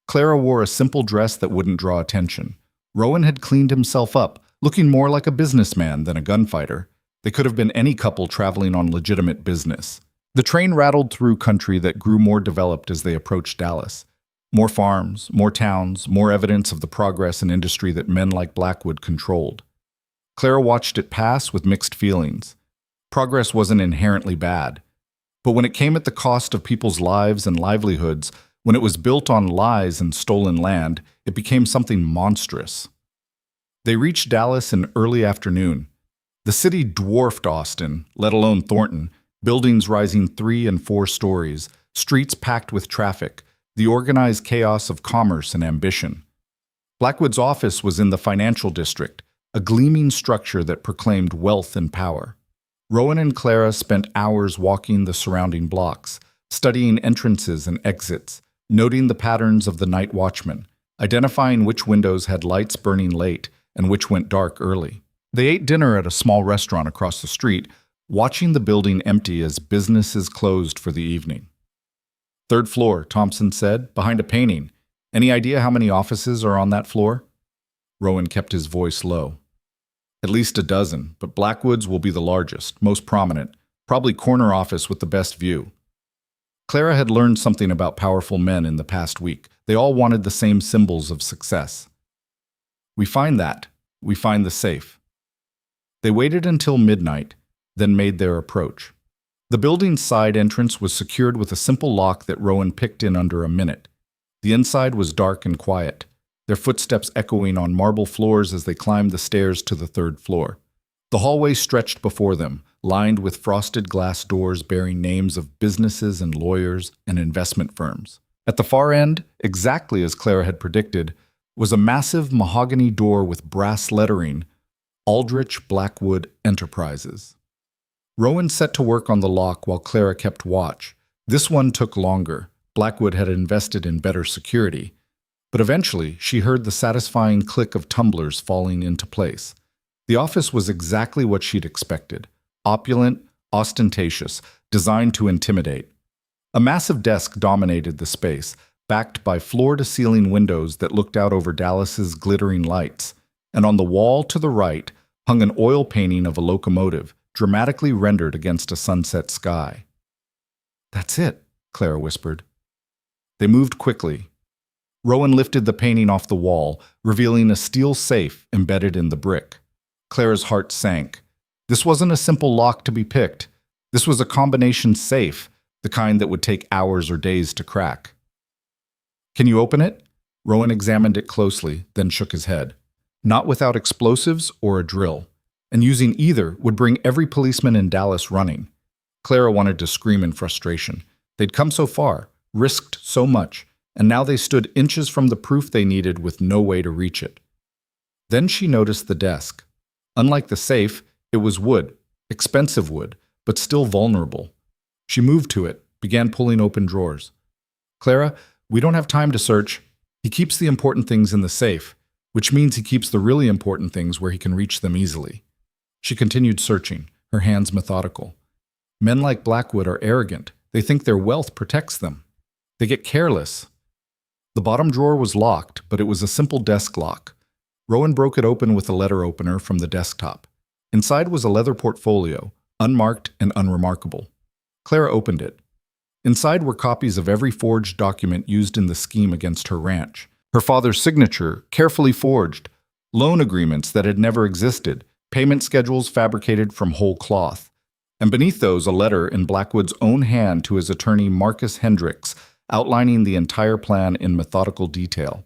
Clara wore a simple dress that wouldn't draw attention. Rowan had cleaned himself up, looking more like a businessman than a gunfighter. They could have been any couple traveling on legitimate business. The train rattled through country that grew more developed as they approached Dallas. More farms, more towns, more evidence of the progress and industry that men like Blackwood controlled. Clara watched it pass with mixed feelings. Progress wasn't inherently bad. But when it came at the cost of people's lives and livelihoods, when it was built on lies and stolen land, it became something monstrous. They reached Dallas in early afternoon. The city dwarfed Austin, let alone Thornton, buildings rising 3 and 4 stories, streets packed with traffic, the organized chaos of commerce and ambition. Blackwood's office was in the financial district, a gleaming structure that proclaimed wealth and power. Rowan and Clara spent hours walking the surrounding blocks, studying entrances and exits, noting the patterns of the night watchmen, identifying which windows had lights burning late and which went dark early. They ate dinner at a small restaurant across the street, watching the building empty as businesses closed for the evening. "Third floor," Thompson said, "behind a painting. Any idea how many offices are on that floor?" Rowan kept his voice low. "At least a dozen, but Blackwood's will be the largest, most prominent, probably corner office with the best view." Clara had learned something about powerful men in the past week. They all wanted the same symbols of success. We find the safe." They waited until midnight, then made their approach. The building's side entrance was secured with a simple lock that Rowan picked in under a minute. The inside was dark and quiet, their footsteps echoing on marble floors as they climbed the stairs to the 3rd floor. The hallway stretched before them, lined with frosted glass doors bearing names of businesses and lawyers and investment firms. At the far end, exactly as Clara had predicted, was a massive mahogany door with brass lettering, Aldrich Blackwood Enterprises. Rowan set to work on the lock while Clara kept watch. This one took longer. Blackwood had invested in better security. But eventually, she heard the satisfying click of tumblers falling into place. The office was exactly what she'd expected. Opulent, ostentatious, designed to intimidate. A massive desk dominated the space, backed by floor-to-ceiling windows that looked out over Dallas's glittering lights. And on the wall to the right hung an oil painting of a locomotive, dramatically rendered against a sunset sky. "That's it," Clara whispered. They moved quickly. Rowan lifted the painting off the wall, revealing a steel safe embedded in the brick. Clara's heart sank. This wasn't a simple lock to be picked. This was a combination safe, the kind that would take hours or days to crack. "Can you open it?" Rowan examined it closely, then shook his head. Not without explosives or a drill. And using either would bring every policeman in Dallas running. Clara wanted to scream in frustration. They'd come so far, risked so much, and now they stood inches from the proof they needed with no way to reach it. Then she noticed the desk. Unlike the safe, it was wood, expensive wood, but still vulnerable. She moved to it, began pulling open drawers. "Clara, we don't have time to search. He keeps the important things in the safe, which means he keeps the really important things where he can reach them easily." She continued searching, her hands methodical. Men like Blackwood are arrogant. They think their wealth protects them. They get careless. The bottom drawer was locked, but it was a simple desk lock. Rowan broke it open with a letter opener from the desktop. Inside was a leather portfolio, unmarked and unremarkable. Clara opened it. Inside were copies of every forged document used in the scheme against her ranch. Her father's signature, carefully forged. Loan agreements that had never existed. Payment schedules fabricated from whole cloth. And beneath those, a letter in Blackwood's own hand to his attorney Marcus Hendricks, outlining the entire plan in methodical detail.